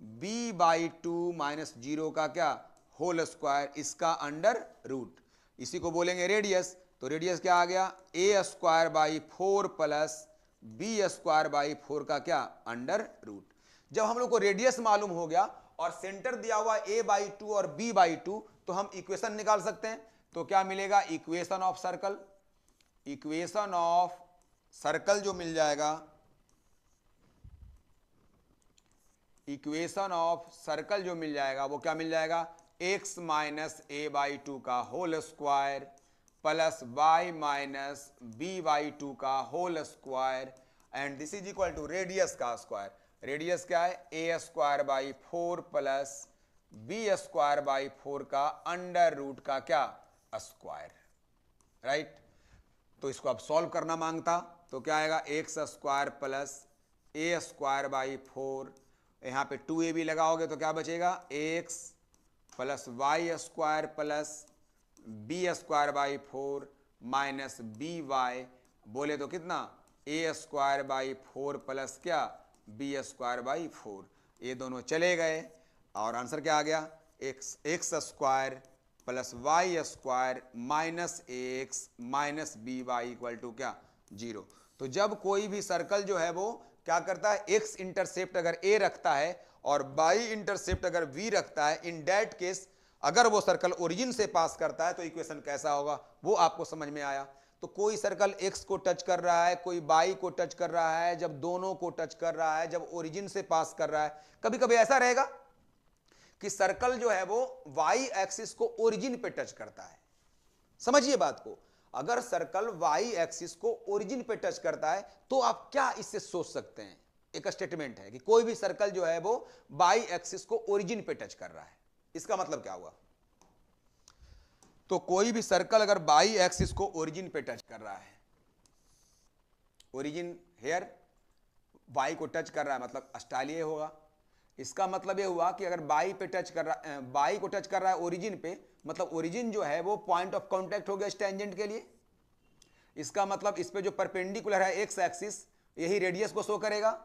b/2 माइनस 0 का क्या होल स्क्वायर, इसका अंडर रूट, इसी को बोलेंगे रेडियस। तो रेडियस क्या आ गया a²/4 प्लस b² बाई 4 का क्या अंडर रूट। जब हम लोग को रेडियस मालूम हो गया और सेंटर दिया हुआ a/2 और b/2, तो हम इक्वेशन निकाल सकते हैं। तो क्या मिलेगा, equation of circle, equation of circle जो मिल जाएगा, इक्वेशन ऑफ सर्कल जो मिल जाएगा वो क्या मिल जाएगा, x माइनस a/2 का whole square plus y minus b/2 का whole square and this is equal to radius का स्क्वायर। रेडियस क्या है, a²/4 प्लस b²/4 का अंडर रूट का क्या स्क्वायर, राइट। तो इसको अब सॉल्व करना मांगता, तो क्या आएगा, x² प्लस a²/4, यहाँ पे 2a भी लगाओगे तो क्या बचेगा, x plus y² plus b²/4 minus by, बोले तो कितना, a²/4 प्लस क्या b²/4, ये दोनों चले गए और आंसर क्या आ गया, x² plus y² minus ax minus by equal to क्या 0। तो जब कोई भी सर्कल जो है वो क्या करता है, x इंटरसेप्ट अगर a रखता है और y इंटरसेप्ट अगर v रखता है, इन दैट केस अगर वो सर्कल ओरिजिन से पास करता है तो इक्वेशन कैसा होगा वो आपको समझ में आया। तो कोई सर्कल x को टच कर रहा है, कोई y को टच कर रहा है, जब दोनों को टच कर रहा है, जब ओरिजिन से पास कर रहा है, कभी कभी ऐसा रहेगा कि सर्कल जो है वो y एक्सिस को ओरिजिन पे टच करता है। समझिए बात को, अगर सर्कल y एक्सिस को ओरिजिन पे टच करता है तो आप क्या इससे सोच सकते हैं, एक स्टेटमेंट है कि कोई भी सर्कल जो है वो y एक्सिस को ओरिजिन पे टच कर रहा है, इसका मतलब क्या हुआ, तो कोई भी सर्कल अगर y एक्सिस को ओरिजिन पे टच कर रहा है, ओरिजिन हेयर y को टच कर रहा है मतलब स्टाइल ये होगा। इसका मतलब ये हुआ कि अगर y पे टच कर रहा है, y को टच कर रहा है ओरिजिन पे, मतलब ओरिजिन जो है वो पॉइंट ऑफ कांटेक्ट हो गया इस टेंजेंट के लिए। इसका मतलब इस पे जो परपेंडिकुलर है एक्स एक्सिस, यही रेडियस को शो करेगा।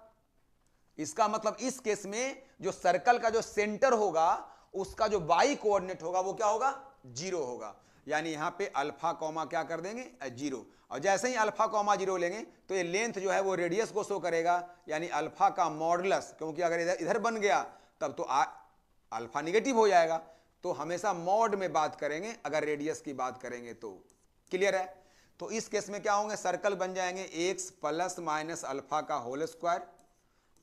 इसका मतलब इस केस में जो सर्कल का जो सेंटर होगा उसका जो y कोऑर्डिनेट होगा वो क्या होगा, 0 होगा। यानी यहां पे अल्फा कॉमा क्या कर देंगे, 0, और जैसे ही अल्फा कॉमा 0 लेंगे तो ये लेंथ जो है वो रेडियस को शो करेगा, यानी अल्फा का मॉडुलस, क्योंकि अगर इधर इधर बन गया तब तो अल्फा निगेटिव हो जाएगा। तो हमेशा मॉड में बात करेंगे अगर रेडियस की बात करेंगे तो, क्लियर है। तो इस केस में क्या होंगे, सर्कल बन जाएंगे x प्लस माइनस अल्फा का whole square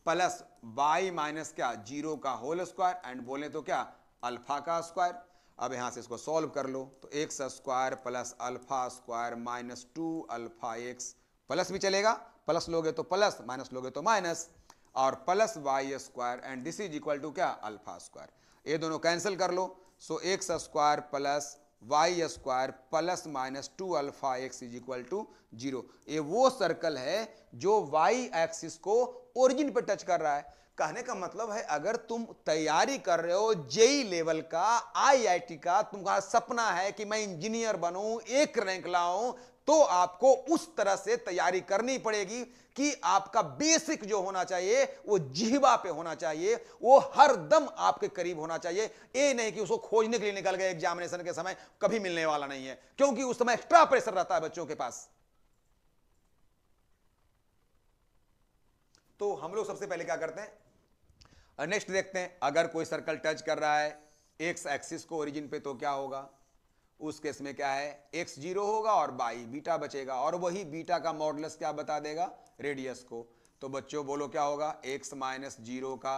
plus y minus क्या 0 का होल स्क्वायर एंड बोले तो क्या अल्फा का स्क्वायर। अब यहां से इसको सॉल्व कर लो तो x² plus alpha square minus 2 alpha x, plus भी चलेगा, प्लस लोगे तो प्लस, माइनस लोगे तो माइनस, और plus y² and this is equal to क्या अल्फा स्क्वायर। ये दोनों कैंसिल कर लो, so x² plus y² plus minus 2 alpha x is equal to 0। ये वो सर्कल है जो y एक्सिस को ओरिजिन पे टच कर रहा है। कहने का मतलब है अगर तुम तैयारी कर रहे हो जेई लेवल का, आईआईटी का, तुम्हारा सपना है कि मैं इंजीनियर बनूं, एक रैंक लाऊं, तो आपको उस तरह से तैयारी करनी पड़ेगी कि आपका बेसिक जो होना चाहिए वो जिह्वा पे होना चाहिए, वो हर दम आपके करीब होना चाहिए। ये नहीं कि उसको खोजने के लिए निकल गए एग्जामिनेशन के समय, कभी मिलने वाला नहीं है, क्योंकि उस समय एक्स्ट्रा प्रेशर रहता है बच्चों के पास। तो हम लोग सबसे पहले क्या करते हैं, नेक्स्ट देखते हैं, अगर कोई सर्कल टच कर रहा है एक्स एक्सिस को ओरिजिन पे तो क्या होगा, उस केस में क्या है, x 0 होगा और y बीटा बचेगा, और वही बीटा का मॉडुलस क्या बता देगा, रेडियस को। तो बच्चों बोलो क्या होगा, x माइनस 0 का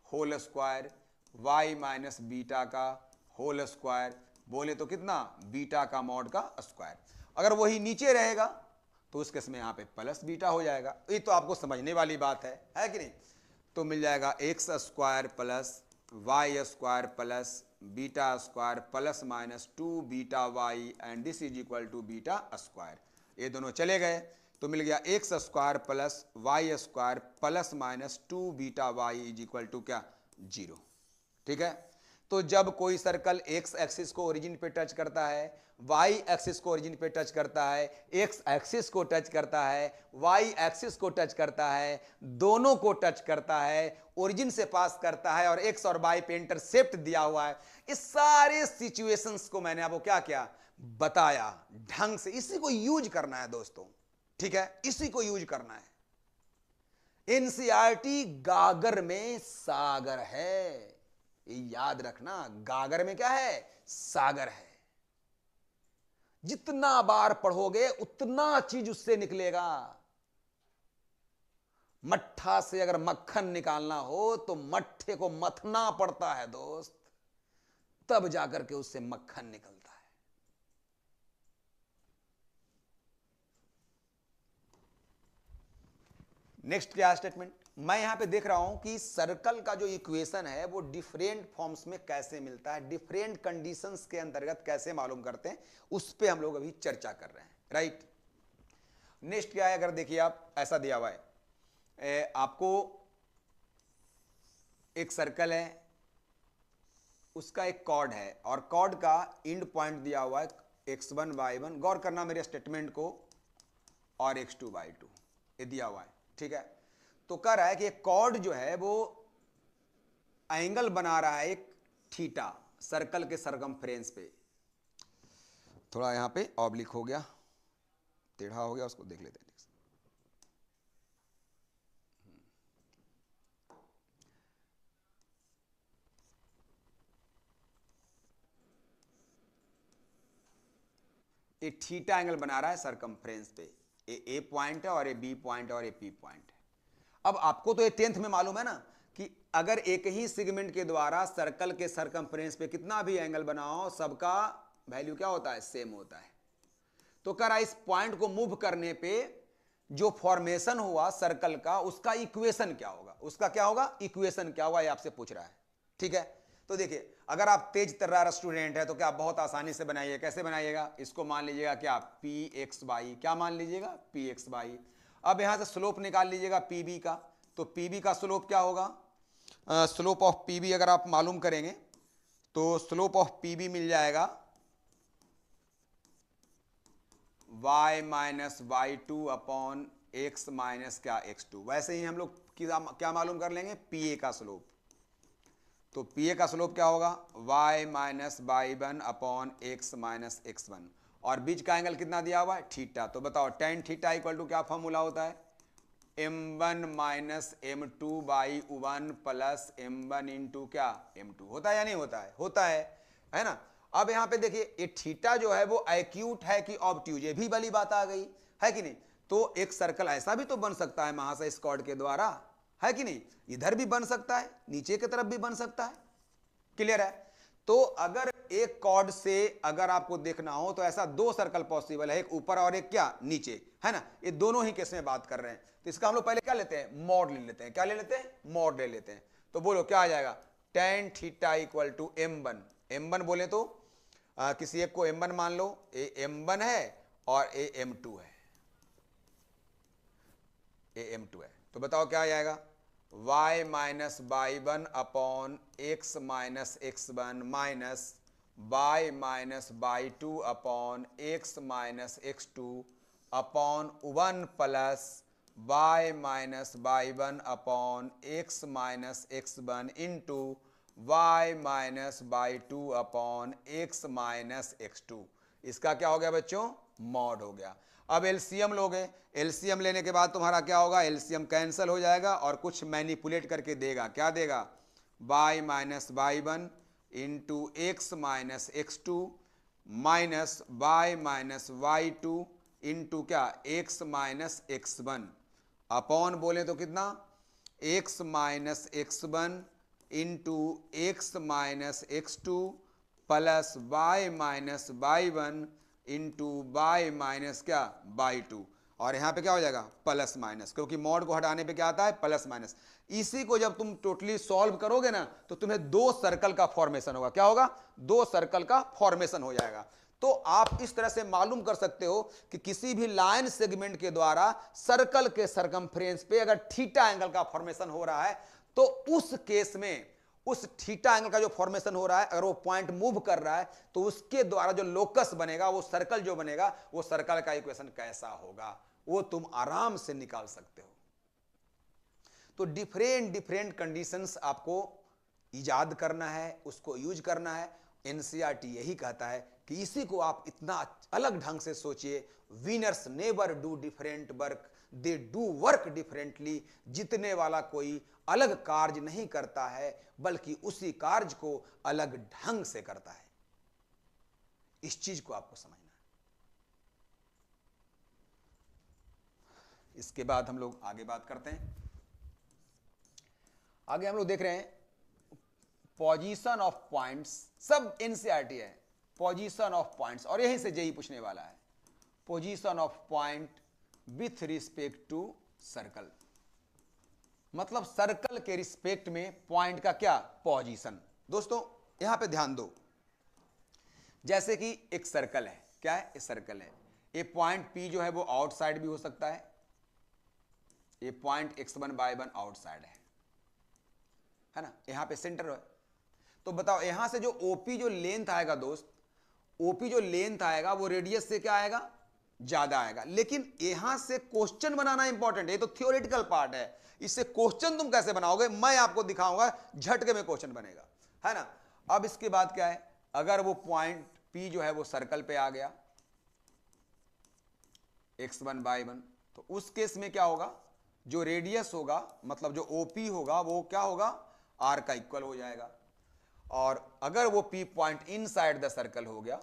whole square y minus beta का होल स्क्वायर, बोले तो कितना बीटा का मॉड का स्क्वायर। अगर वही नीचे रहेगा तो उस केस में यहाँ पे प्लस बीटा हो जाएगा। ये तो आपको समझने वाली बात है कि नहीं। तो मिल जाएगा x² plus y² plus beta square plus minus 2 beta y and this is equal to beta square. ये दोनों चले गए तो मिल गया x² plus y² plus minus 2 beta y is equal to क्या 0। ठीक है। तो जब कोई सर्कल x एक्सिस को ओरिजिन पे टच करता है, y एक्सिस को ओरिजिन पे टच करता है, x एक्सिस को टच करता है, y एक्सिस को टच करता है, दोनों को टच करता है, ओरिजिन से पास करता है और x और y पे इंटरसेप्ट दिया हुआ है, इस सारे सिचुएशंस को मैंने आपको क्या किया बताया ढंग से। इसी को यूज करना है दोस्तों, ठीक है, इसी को यूज करना है। एनसीईआरटी गागर में सागर है, ये याद रखना, गागर में क्या है, सागर है। जितना बार पढ़ोगे उतना चीज उससे निकलेगा। मट्ठा से अगर मक्खन निकालना हो तो मट्ठे को मथना पड़ता है दोस्त, तब जाकर के उससे मक्खन निकलता है। नेक्स्ट क्या स्टेटमेंट, मैं यहां पे देख रहा हूं कि सर्कल का जो इक्वेशन है वो डिफरेंट फॉर्म्स में कैसे मिलता है, डिफरेंट कंडीशंस के अंतर्गत कैसे मालूम करते हैं, उस पे हम लोग अभी चर्चा कर रहे हैं, राइट। नेक्स्ट क्या है, अगर देखिए आप, ऐसा दिया हुआ है आपको एक सर्कल है, उसका एक कॉर्ड है और कॉर्ड का एंड पॉइंट दिया हुआ है x1 y1, गौर करना मेरे स्टेटमेंट को, और x2 y2 ये दिया हुआ है, ठीक है। तो कह रहा है कि एक कॉर्ड जो है वो एंगल बना रहा है एक थीटा सर्कल के सरकमफ्रेंस पे। थोड़ा यहां पे ऑब्लिक हो गया, टेढ़ा हो गया, उसको देख लेते हैं। ये थीटा एंगल बना रहा है सरकमफ्रेंस पे, ए पॉइंट है और ए बी पॉइंट और ए पी पॉइंट है। अब आपको तो ये 10th में मालूम है ना कि अगर एक ही सेगमेंट के द्वारा सर्कल के सरकमफ्रेंस पे कितना भी एंगल बनाओ, सबका वैल्यू क्या होता है, सेम होता है। तो कह रहा है इस पॉइंट को मूव करने पे जो फॉर्मेशन हुआ सर्कल का, उसका इक्वेशन क्या होगा, उसका क्या होगा, इक्वेशन क्या होगा, ये आपसे पूछ रहा है, ठीक है। तो देखिए, अगर आप तेज तर्रार स्टूडेंट है तो क्या बहुत आसानी से बनाइए, कैसे बनाइएगा, इसको मान लीजिएगा क्या, पी एक्स वाई, क्या मान लीजिएगा, पी एक्स वाई। अब यहां से स्लोप निकाल लीजिएगा पी बी का, तो पी बी का स्लोप क्या होगा, स्लोप ऑफ पी बी अगर आप मालूम करेंगे तो स्लोप ऑफ पी बी मिल जाएगा y minus y two upon x minus क्या x2। वैसे ही हम लोग क्या मालूम कर लेंगे, पी ए का स्लोप, तो पी ए का स्लोप क्या होगा, y minus y one upon x minus x one, और बीच का एंगल कितना दिया हुआ है, थीटा। तो बताओ टेन थीटा इक्वल टू क्या फॉर्मूला होता है, m1 minus m2 by 1 plus m1 into क्या, m2। होता है या नहीं होता है, होता है ना। अब यहां पे देखिए ये थीटा जो है वो एक्यूट है कि ऑब्ट्यूज, ये भी वाली बात आ गई है कि नहीं। तो एक सर्कल ऐसा भी तो बन सकता है महाशय इस कॉर्ड के द्वारा, है कि नहीं, इधर भी बन सकता है, नीचे की तरफ भी बन सकता है, क्लियर है। तो अगर एक कॉर्ड से अगर आपको देखना हो तो ऐसा दो सर्कल पॉसिबल है, एक ऊपर और एक क्या, नीचे, है ना। ये दोनों ही केस में बात कर रहे हैं, तो इसका हम लोग पहले क्या लेते हैं, मॉड ले लेते हैं, क्या ले लेते हैं, मॉड ले लेते हैं। तो बोलो क्या आ जाएगा, tan theta equal to m1, m1 बोले तो किसी एक को m1 मान लो, ए m1 है और ए m2 है, ए m2 है। तो बताओ क्या आ जाएगा, y minus y one upon x minus x one minus y minus y two upon x minus x two upon 1 plus y minus y one upon x minus x one into y minus y two upon x minus x two. इसका क्या हो गया बच्चों, मॉड हो गया। अब एलसीएम लोगे, एलसीएम लेने के बाद तुम्हारा क्या होगा, एलसीएम कैंसिल हो जाएगा और कुछ मैनिपुलेट करके देगा, क्या देगा, y minus y one into x minus x two minus y minus y two into क्या, x minus x one upon बोले तो कितना, x minus x one into x minus x two plus y minus y one into y minus क्या, बाई टू। और यहाँ पे क्या हो जाएगा, प्लस माइनस, क्योंकि मॉड को हटाने पे क्या आता है, प्लस माइनस। इसी को जब तुम टोटली सॉल्व करोगे ना तो तुम्हें दो सर्कल का फॉर्मेशन होगा, क्या होगा, दो सर्कल का फॉर्मेशन हो जाएगा। तो आप इस तरह से मालूम कर सकते हो कि किसी भी लाइन सेगमेंट के द्वारा सर्कल के सरकमफ्रेंस पे अगर थीटा एंगल का फॉर्मेशन हो रहा है तो उस केस में उस थीटा एंगल का जो फॉर्मेशन हो रहा है, अगर वो पॉइंट मूव कर रहा है तो उसके द्वारा जो लोकस बनेगा, वो सर्कल जो बनेगा, वो सर्कल का इक्वेशन कैसा होगा, वो तुम आराम से निकाल सकते हो। तो डिफरेंट डिफरेंट कंडीशंस आपको इजाद करना है, उसको यूज करना है, एनसीईआरटी यही कहता है कि इसी को आप इतना अलग ढंग से सोचिए, winners never do different work, they do work differently. जीतने वाला कोई अलग कार्य नहीं करता है, बल्कि उसी कार्य को अलग ढंग से करता है। इस चीज को आपको समझना है। इसके बाद हम लोग आगे बात करते हैं। आगे हम लोग देख रहे हैं पोजीशन ऑफ पॉइंट्स, सब एनसीईआरटी है, पोजीशन ऑफ पॉइंट्स, और यहीं से जेई पूछने वाला है। Position of point with respect to circle, मतलब सर्कल के रिस्पेक्ट में पॉइंट का क्या पोजीशन। दोस्तों यहां पे ध्यान दो, जैसे कि एक सर्कल है, क्या है, एक सर्कल है, ये पॉइंट P जो है वो आउटसाइड भी हो सकता है, ये पॉइंट x1 y1 आउटसाइड है ना, यहां पे सेंटर है। तो बताओ यहां से जो OP जो लेंथ आएगा दोस्त, OP जो लेंथ आएगा वो रेडियस से क्या आएगा, ज्यादा आएगा। लेकिन यहां से क्वेश्चन बनाना इंपॉर्टेंट है, ये तो थियोरेटिकल पार्ट है, इससे क्वेश्चन तुम कैसे बनाओगे मैं आपको दिखाऊंगा, झटके में क्वेश्चन बनेगा, है ना। अब इसके बाद क्या है, अगर वो पॉइंट P जो है वो सर्कल पे आ गया x1 y1, तो उस केस में क्या होगा, जो रेडियस होगा मतलब जो OP होगा वो क्या होगा, R का इक्वल हो जाएगा। और अगर वो P point inside the circle हो गया,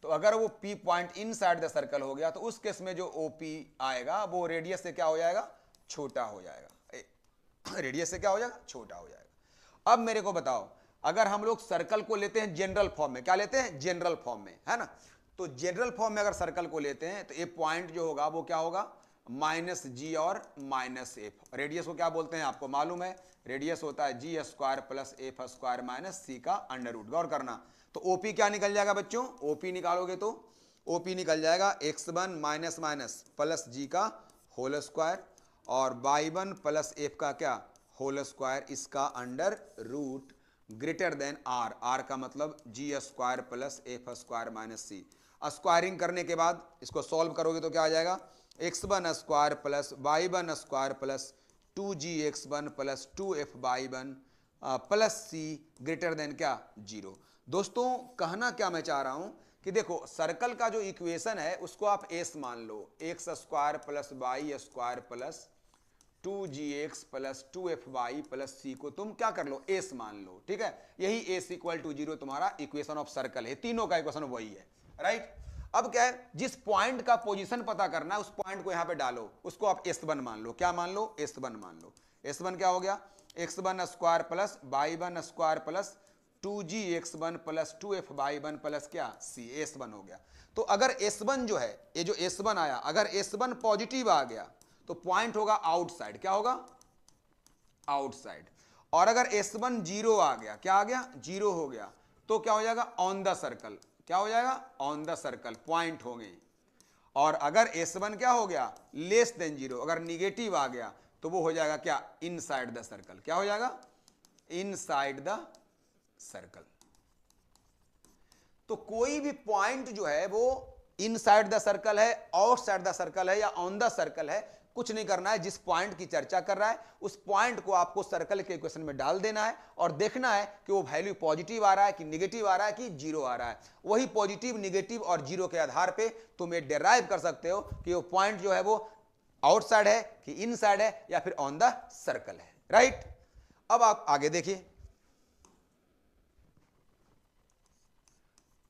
तो अगर वो P point inside the circle हो गया, तो उस केस में जो OP आएगा वो रेडियस से क्या हो जाएगा, छोटा हो जाएगा, रेडियस से क्या हो जाएगा, छोटा हो जाएगा। अब मेरे को बताओ, अगर हम लोग सर्कल को लेते हैं जनरल फॉर्म में, क्या लेते हैं, जनरल फॉर्म में, है ना, तो जनरल फॉर्म में अगर सर्कल को लेते हैं तो ये पॉइंट जो होगा वो क्या होगा, -g और -f। रेडियस को क्या बोलते हैं आपको मालूम है, रेडियस होता है g square plus f square minus c का अंडर रूट। गौर करना, तो OP क्या निकल जाएगा बच्चों, OP निकालोगे तो OP निकल जाएगा x1 minus minus plus g का होल स्क्वायर और y1 प्लस f का क्या, होल स्क्वायर, इसका under root greater than r। r का मतलब g square plus f square minus c। Squaring करने के बाद इसको सॉल्व करोगे तो क्या आ जाएगा, x1 square plus y1 square plus 2gx1 plus 2f(y1) plus c greater than क्या, 0। दोस्तों कहना क्या मैं चाह रहा हूं कि देखो सर्कल का जो इक्वेशन है उसको आप s मान लो, x square plus y square plus 2gx plus 2fy plus c को तुम क्या कर लो, s मान लो, ठीक है। यही s इक्वल टू 0 तुम्हारा इक्वेशन ऑफ सर्कल है, तीनों का इक्वेशन वही है, राइट। अब क्या है, जिस पॉइंट का पोजीशन पता करना है उस पॉइंट को यहां पे डालो, उसको आप s1 मान लो, क्या मान लो, s1 मान लो। s1 क्या हो गया, x1 square plus y1 square plus 2gx1 plus 2f(y1) plus क्या, c, s1 हो गया। तो अगर s1 जो है, ये जो s1 आया, अगर s1 पॉजिटिव आ गया तो पॉइंट होगा आउटसाइड, क्या होगा, आउटसाइड। और अगर s1 जीरो आ गया, क्या आ गया, जीरो हो गया, तो क्या हो जाएगा, ऑन द सर्कल, क्या हो जाएगा, ऑन द सर्कल, पॉइंट होंगे। और अगर s1 क्या हो गया, लेस देन जीरो, अगर निगेटिव आ गया तो वो हो जाएगा क्या, इनसाइड द सर्कल, क्या हो जाएगा, इनसाइड द सर्कल। तो कोई भी पॉइंट जो है वो इनसाइड द सर्कल है, आउटसाइड द सर्कल है या ऑन द सर्कल है, कुछ नहीं करना है। जिस पॉइंट की चर्चा कर रहा है उस पॉइंट को आपको सर्कल के इक्वेशन में डाल देना है और देखना है कि वो वैल्यू पॉजिटिव आ रहा है कि निगेटिव आ रहा है कि जीरो आ रहा है। वही पॉजिटिव, निगेटिव और जीरो के आधार पे तुम ये डिराइव कर सकते हो कि वो पॉइंट जो है वो आउटसाइड है कि इनसाइड है या फिर ऑन द सर्कल है, राइट। अब आप आगे देखिए,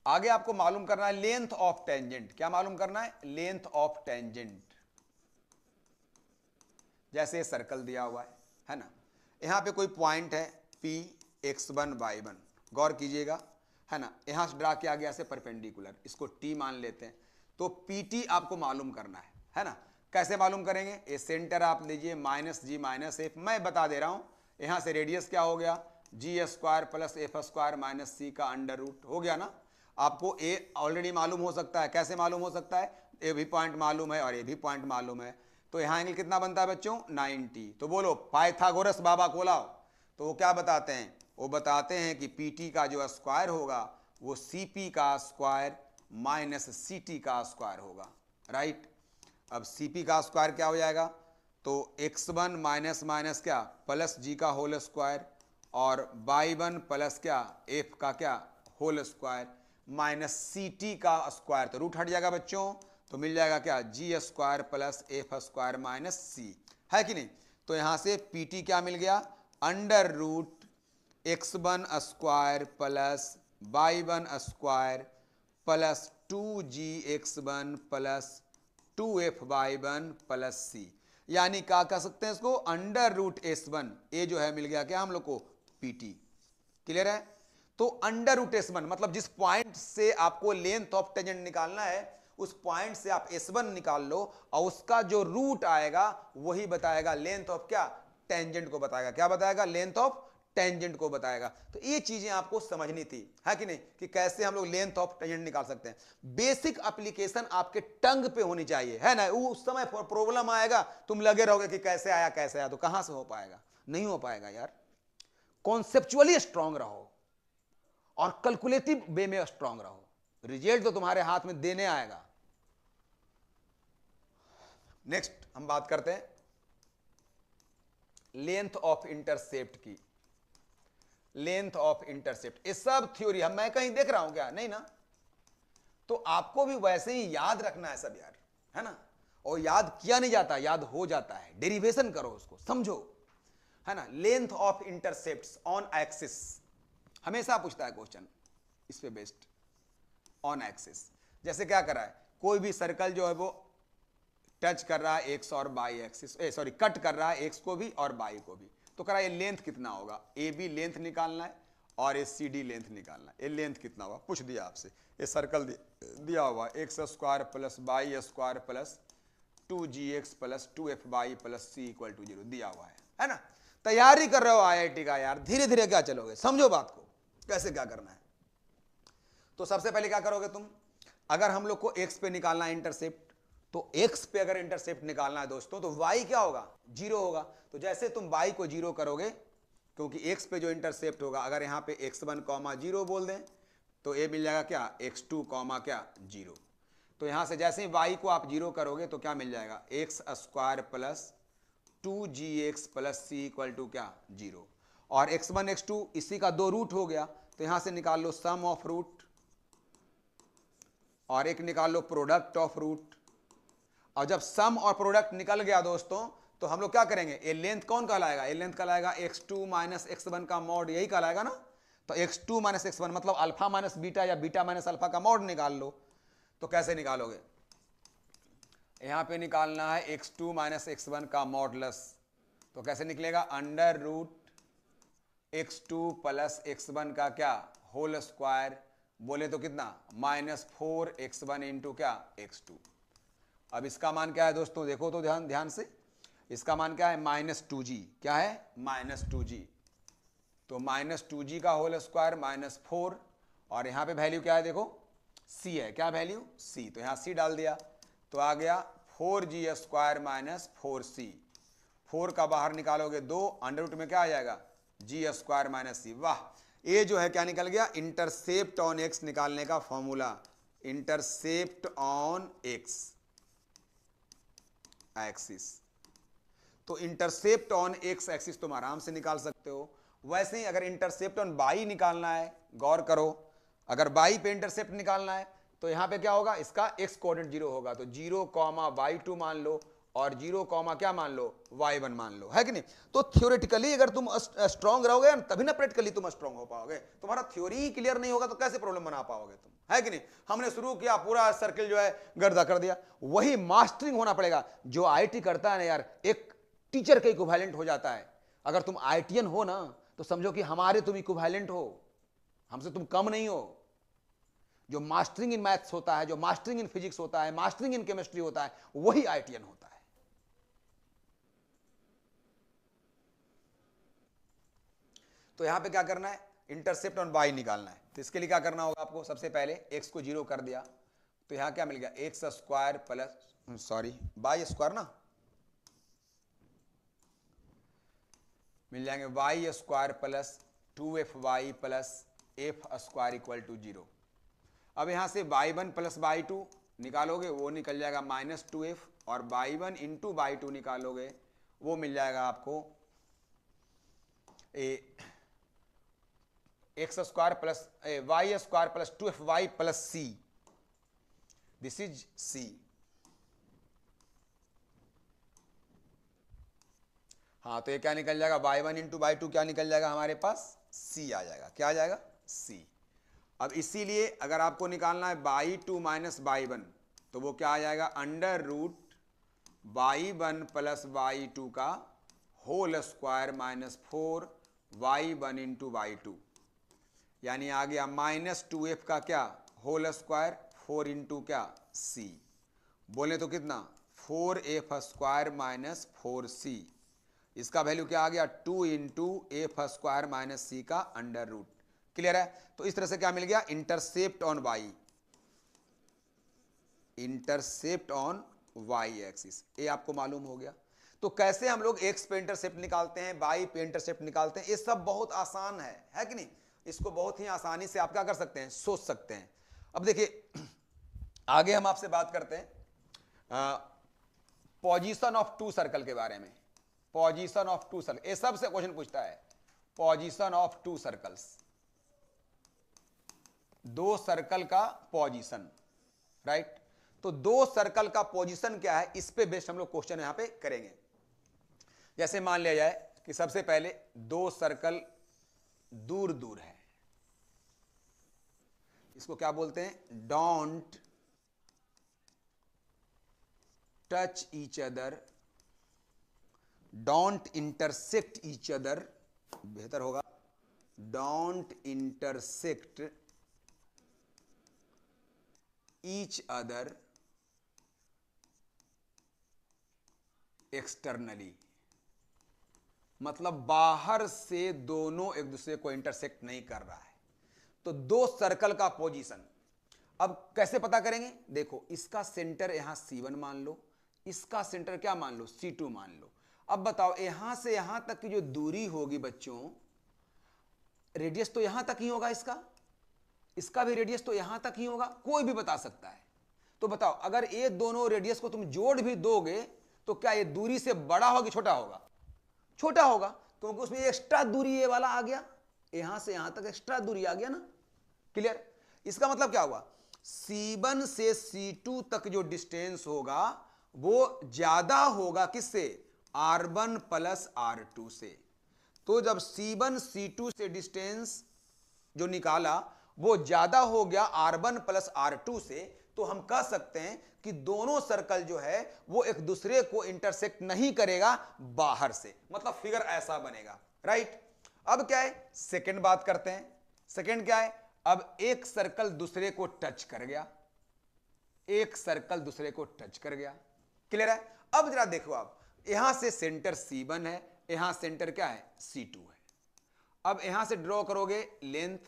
आगे आपको मालूम करना है लेंथ ऑफ टेंजेंट। क्या मालूम करना है, लेंथ ऑफ टेंजेंट। जैसे सर्कल दिया हुआ है ना, यहां पे कोई पॉइंट है P x1 y1, गौर कीजिएगा, है ना, यहां से ड्रा किया गया से परपेंडिकुलर, इसको T मान लेते हैं। तो PT आपको मालूम करना है ना। कैसे मालूम करेंगे, ये सेंटर आप लीजिए -g -f, मैं बता दे रहा हूं। यहां से रेडियस क्या हो गया, g square plus f square minus c का अंडर रूट, हो गया ना। आपको ए ऑलरेडी मालूम हो सकता है, कैसे मालूम हो सकता है, ए भी पॉइंट मालूम है और ए भी पॉइंट मालूम है, तो यहां एंगल कितना बनता है बच्चों, 90। तो बोलो पाइथागोरस बाबा को लाओ, तो वो क्या बताते हैं, वो बताते हैं कि PT का जो स्क्वायर होगा वो CP का स्क्वायर माइनस CT का स्क्वायर होगा, राइट। अब CP का स्क्वायर क्या हो जाएगा, तो x1 माइनस माइनस क्या, प्लस g का होल स्क्वायर और बाई वन प्लस क्या एफ का क्या whole square minus c t का स्क्वायर, तो रूट हट जाएगा बच्चों, तो मिल जाएगा क्या g square plus f square minus c, है कि नहीं। तो यहां से पी टी क्या मिल गया under root x one square plus by one square plus 2gx1 plus 2f/1 plus c, यानी क्या कह सकते हैं इसको अंडर रूट s1, ए जो है मिल गया क्या हम लोग को pt, क्लियर है। तो अंडर रूट s1 मतलब जिस पॉइंट से आपको लेंथ ऑफ टेंजेंट निकालना है उस पॉइंट से आप s1 निकाल लो और उसका जो रूट आएगा वही बताएगा लेंथ ऑफ क्या टेंजेंट को बताएगा, क्या बताएगा लेंथ ऑफ टेंजेंट को बताएगा। तो ये चीजें आपको समझनी थी, है कि नहीं, कि कैसे हम लोग लेंथ ऑफ टेंजेंट निकाल सकते हैं। बेसिक एप्लीकेशन आपके टंग पे होनी चाहिए, है ना। उस समय प्रॉब्लम आएगा तुम लगे रहोगे कि कैसे आया कैसे आया, तो कहां से हो पाएगा, नहीं हो पाएगा यार। कॉन्सेप्चुअली स्ट्रांग रहो और कैलकुलेटिव वे में स्ट्रांग रहो, रिजल्ट तो तुम्हारे हाथ में देने आएगा। नेक्स्ट हम बात करते हैं लेंथ ऑफ इंटरसेप्ट की। लेंथ ऑफ इंटरसेप्ट ये सब थ्योरी हम मैं कहीं देख रहा हूं क्या, नहीं ना। तो आपको भी वैसे ही याद रखना है सब यार, है ना। और याद किया नहीं जाता, याद हो जाता है, डेरिवेशन करो उसको, समझो, है ना। Length of intercepts on axis हमेशा पूछता है क्वेश्चन इस पे बेस्ड, ऑन एक्सिस। जैसे क्या कर रहा है, कोई भी सर्कल जो है वो टच कर रहा है एक्स और बाई एक्सिस, सॉरी कट कर रहा है एक्स को भी और बाई को भी, तो कह रहा है ये लेंथ कितना होगा, ए बी लेंथ निकालना है और ये सी डी लेंथ निकालना है, ये लेंथ कितना होगा पूछ दिया आपसे। ये सर्कल दिया हुआ x square plus y square plus 2gx plus 2f/y plus c equal to 0 दिया हुआ है ना। तैयारी कर रहे हो आईआईटी का यार, धीरे धीरे क्या चलोगे, समझो बात को कैसे क्या करना है। तो सबसे पहले क्या करोगे तुम, अगर हम लोग को एक्स पे निकालना है इंटरसेप्ट, तो x पे अगर इंटरसेप्ट निकालना है दोस्तों तो y क्या होगा, 0 होगा। तो जैसे तुम y को 0 करोगे, क्योंकि x पे जो इंटरसेप्ट होगा, अगर यहां पे x1 0 बोल दें तो ये मिल जाएगा क्या x2 क्या 0। तो यहां से जैसे ही y को आप 0 करोगे तो क्या मिल जाएगा x square plus 2gx plus c equal to क्या 0, और x1 x2 इसी का 2 रूट हो गया, तो यहां से निकाल लो सम ऑफ रूट और एक निकाल लो प्रोडक्ट ऑफ रूट। और जब सम और प्रोडक्ट निकल गया दोस्तों तो हम लोग क्या करेंगे, ये लेंथ कौन कहलाएगा, ये लेंथ कहलाएगा x2 माइनस x1 का मॉड, यही कहलाएगा ना। तो x2 माइनस x1 मतलब अल्फा माइनस बीटा या बीटा माइनस अल्फा का मॉड निकाल लो। तो कैसे निकालोगे, यहां पे निकालना है x2 माइनस x1 का मॉडलस, तो कैसे निकलेगा under root x2 plus x1 का क्या होल स्क्वायर, बोले तो कितना -4x1 इंटू क्या x2। अब इसका मान क्या है दोस्तों, देखो तो ध्यान से, इसका मान क्या है -2g, क्या है -2g। तो -2g का होल स्क्वायर -4, और यहां पे वैल्यू क्या है देखो c है, क्या वैल्यू c, तो यहां c डाल दिया तो आ गया 4g स्क्वायर माइनस 4c। 4 का बाहर निकालोगे 2, अंडर रूट में क्या आ जाएगा g स्क्वायर माइनस c। वाह, ये जो है क्या निकल गया इंटरसेप्ट ऑन x निकालने का formula, intercept on x axis. तो इंटरसेप्ट ऑन एक्स एक्सिस तुम आराम से निकाल सकते हो। वैसे ही अगर इंटरसेप्ट ऑन बाई निकालना है, गौर करो, अगर बाई पे इंटरसेप्ट निकालना है तो यहां पे क्या होगा, इसका एक्स कोऑर्डिनेट 0 होगा, तो 0, y2 मान लो और 0, क्या मान लो y1 मान लो, है कि नहीं। तो थ्योरेटिकली अगर तुम स्ट्रांग रहोगे तभी ना प्रैक्टिकली तुम स्ट्रांग हो पाओगे। तुम्हारा थ्योरी ही क्लियर नहीं होगा तो कैसे प्रॉब्लम बना पाओगे तुम, है कि नहीं। हमने शुरू किया पूरा सर्किल जो है गर्दा कर दिया, वही मास्टरिंग होना पड़ेगा। जो आईटी करता है ना यार, एक टीचर के इक्विवेलेंट हो जाता है। अगर तुम आईटीएन हो ना तो समझो कि हमारे तुम इक्विवेलेंट हो, हमसे तुम कम नहीं हो। जो मास्टरिंग इन मैथ्स होता है, जो मास्टरिंग इन फिजिक्स होता है, मास्टरिंग इन केमिस्ट्री होता है, वही आईटीएन होता है। तो यहां पे क्या करना है, इंटरसेप्ट ऑन वाई निकालना है। तो इसके लिए क्या करना होगा आपको, सबसे पहले एक्स को 0 कर दिया तो यहां क्या मिल गया x square plus y square ना, मिल जाएंगे y square plus 2f/y plus f square equal to 0। अब यहां से y1 प्लस y2 निकालोगे वो निकल जाएगा -2f, और y1 इंटू y2 निकालोगे वो मिल जाएगा आपको x square plus y square plus 2FY plus c, this is c. हाँ तो ये क्या निकल जाएगा, y1 इंटू y2 क्या निकल जाएगा हमारे पास, c आ जाएगा। क्या आ जाएगा, c। अब इसीलिए अगर आपको निकालना है y2 माइनस y1 तो वो क्या आ जाएगा, under root y1 plus y2 का whole square minus 4y1 into y2, यानी आ गया माइनस 2f का क्या होल स्क्वायर 4 इंटू क्या c, बोले तो कितना 4f स्क्वायर माइनस 4c, इसका वैल्यू क्या आ गया 2 इंटू एफ स्क्वायर माइनस सी का अंडर रूट। क्लियर है। तो इस तरह से क्या मिल गया, intercept on y, intercept on y axis, ये आपको मालूम हो गया। तो कैसे हम लोग एक्स पे इंटरसेप्ट निकालते हैं, वाई पे इंटरसेप्ट निकालते हैं, ये सब बहुत आसान है कि नहीं। इसको बहुत ही आसानी से आप क्या कर सकते हैं, सोच सकते हैं। अब देखिए आगे हम आपसे बात करते हैं पोजीशन ऑफ टू सर्कल के बारे में। पोजीशन ऑफ टू सर्कल, ये सबसे क्वेश्चन पूछता है, पोजीशन ऑफ टू सर्कल्स, दो सर्कल का पोजीशन, राइट। तो दो सर्कल का पोजीशन क्या है, इस पे बेस्ड हम लोग क्वेश्चन यहां पे करेंगे। जैसे मान लिया जाए कि सबसे पहले दो सर्कल दूर दूर है, इसको क्या बोलते हैं, don't touch each other, don't intersect each other, बेहतर होगा don't intersect each other externally, मतलब बाहर से दोनों एक दूसरे को इंटरसेक्ट नहीं कर रहा है। तो दो सर्कल का पोजीशन अब कैसे पता करेंगे, देखो इसका सेंटर यहां C1 मान लो, इसका सेंटर क्या मान लो, C2 मान लो। अब बताओ यहां से यहां तक की जो दूरी होगी बच्चों, रेडियस तो यहां तक ही होगा, इसका भी रेडियस तो यहां तक ही होगा, कोई भी बता सकता है। तो बताओ अगर ये दोनों रेडियस को तुम जोड़ भी दोगे तो क्या ये दूरी से बड़ा होगा कि छोटा होगा, छोटा होगा, क्योंकि उसमें एक्स्ट्रा दूरी ये वाला आ गया, यहां से यहां तक एक्स्ट्रा दूरी आ गया ना। क्लियर। इसका मतलब क्या हुआ, C1 से C2 तक जो डिस्टेंस होगा वो ज्यादा होगा किससे, R1 प्लस R2 से। तो जब C1 C2 से डिस्टेंस जो निकाला वो ज्यादा हो गया R1 प्लस R2 से, तो हम कह सकते हैं कि दोनों सर्कल जो है वो एक दूसरे को इंटरसेक्ट नहीं करेगा बाहर से, मतलब फिगर ऐसा बनेगा, राइट। अब क्या है, सेकंड बात करते हैं। सेकंड क्या है, अब एक सर्कल दूसरे को टच कर गया, एक सर्कल दूसरे को टच कर गया। क्लियर है। अब जरा देखो, आप यहां से सेंटर C1 है, यहां सेंटर क्या है, C2 है। अब यहां से ड्रॉ करोगे लेंथ,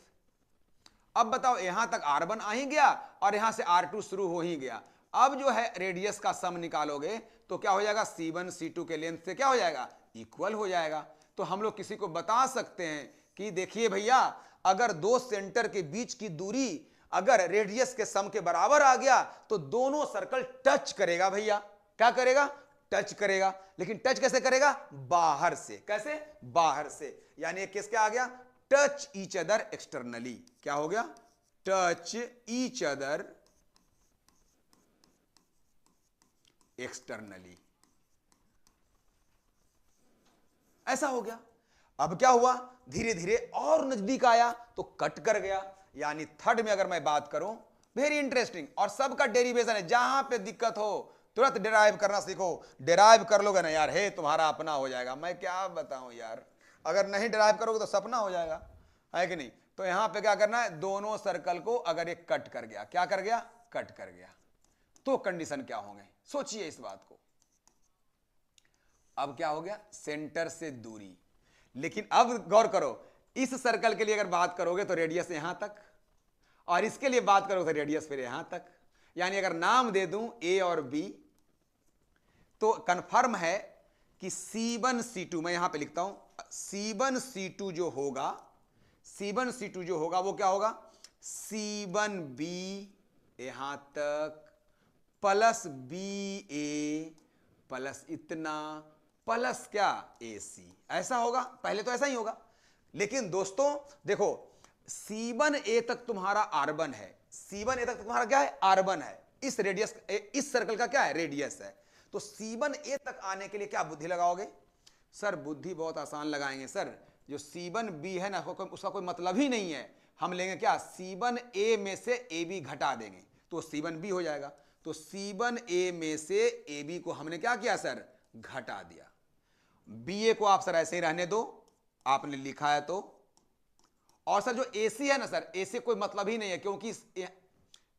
अब बताओ यहां तक R1 आ ही गया और यहां से R2 शुरू हो ही गया। अब जो है रेडियस का सम निकालोगे तो क्या हो जाएगा, C1 C2 के लेंथ से क्या हो जाएगा, इक्वल हो जाएगा। तो हम लोग किसी को बता सकते हैं कि देखिए भैया, अगर दो सेंटर के बीच की दूरी अगर रेडियस के सम के बराबर आ गया तो दोनों सर्कल टच करेगा भैया। क्या करेगा, टच करेगा। लेकिन टच कैसे करेगा, बाहर से। कैसे, बाहर से। यानी किसके आ गया, टच ईच अदर एक्सटर्नली। क्या हो गया, टच ईच अदर एक्सटर्नली, ऐसा हो गया। अब क्या हुआ, धीरे धीरे और नजदीक आया तो कट कर गया। यानी थर्ड में अगर मैं बात करूं, वेरी इंटरेस्टिंग, और सबका डेरिवेशन है, जहां पे दिक्कत हो तुरंत डिराइव करना सीखो। डिराइव कर लोगे ना यार, हे तुम्हारा अपना हो जाएगा। मैं क्या बताऊं यार, अगर नहीं डिराइव करोगे तो सपना हो जाएगा, है कि नहीं। तो यहां पे क्या करना है, दोनों सर्कल को अगर एक कट कर गया, क्या कर गया, कट कर गया, तो कंडीशन क्या होंगे, सोचिए इस बात को। अब क्या हो गया, सेंटर से दूरी। लेकिन अब गौर करो, इस सर्कल के लिए अगर बात करोगे तो रेडियस यहां तक, और इसके लिए बात करोगे तो रेडियस फिर यहां तक। यानी अगर नाम दे दूं ए और बी तो कंफर्म है कि C1 C2, मैं यहां पे लिखता हूं, C1 C2 जो होगा, C1 C2 जो होगा वो क्या होगा, C1B यहां तक प्लस BA प्लस इतना प्लस क्या AC, ऐसा होगा। पहले तो ऐसा ही होगा। लेकिन दोस्तों देखो, C1A तक तुम्हारा R1 है, C1A तक तुम्हारा क्या है, R1 है, इस रेडियस, इस सर्कल का क्या है, रेडियस है। तो C1A तक आने के लिए क्या बुद्धि लगाओगे? सर बुद्धि बहुत आसान लगाएंगे सर, जो C1B है ना उसका कोई मतलब ही नहीं है, हम लेंगे क्या, C1A में से AB घटा देंगे तो C1B हो जाएगा। तो C1A में से AB को हमने क्या किया सर, घटा दिया। BA को आप सर ऐसे ही रहने दो, आपने लिखा है तो। और सर जो AC है ना सर, AC कोई मतलब ही नहीं है, क्योंकि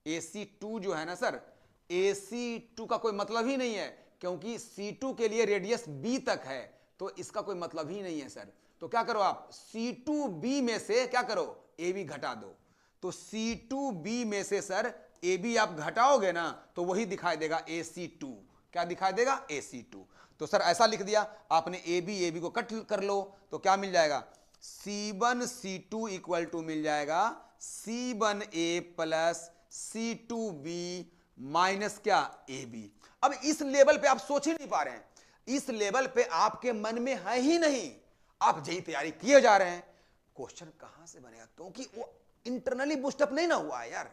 AC2 जो है ना सर, AC2 का कोई मतलब ही नहीं है, क्योंकि C2 के लिए रेडियस B तक है, तो इसका कोई मतलब ही नहीं है सर। तो क्या करो आप, C2B में से क्या करो, AB घटा दो। तो C2B में से सर AB आप घटाओगे ना तो वही दिखाई देगा AC2। क्या दिखाई देगा, AC2। तो सर ऐसा लिख दिया आपने, AB को कट कर लो तो क्या मिल जाएगा, C1C2 इक्वल टू मिल जाएगा C1A प्लस C2B माइनस क्या, AB। अब इस लेवल पे आप सोच ही नहीं पा रहे हैं, इस लेवल पे आपके मन में है ही नहीं, आप यही तैयारी किए जा रहे हैं। क्वेश्चन कहां से बनेगा, क्योंकि वो इंटरनली बूस्टअप नहीं ना हुआ है यार।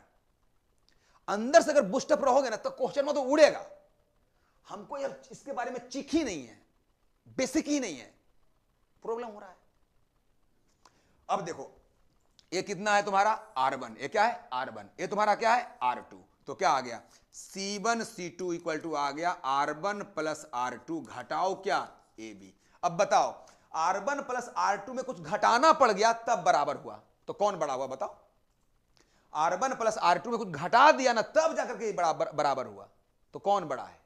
अंदर से अगर बूस्टअप रहोगे ना तो क्वेश्चन में तो उड़ेगा। हमको यार इसके बारे में चिक ही नहीं है, बेसिक ही नहीं है, प्रॉब्लम हो रहा है। अब देखो ये कितना है तुम्हारा R1, ये क्या है R1, ये तुम्हारा क्या है R2। तो क्या आ गया, C1C2 इक्वल टू आ गया R1 प्लस R2 घटाओ क्या, AB। अब बताओ R1 प्लस R2 में कुछ घटाना पड़ गया तब बराबर हुआ, तो कौन बड़ा हुआ बताओ, R1 प्लस R2 में कुछ घटा दिया ना तब जाकर के बराबर हुआ, तो कौन बड़ा है,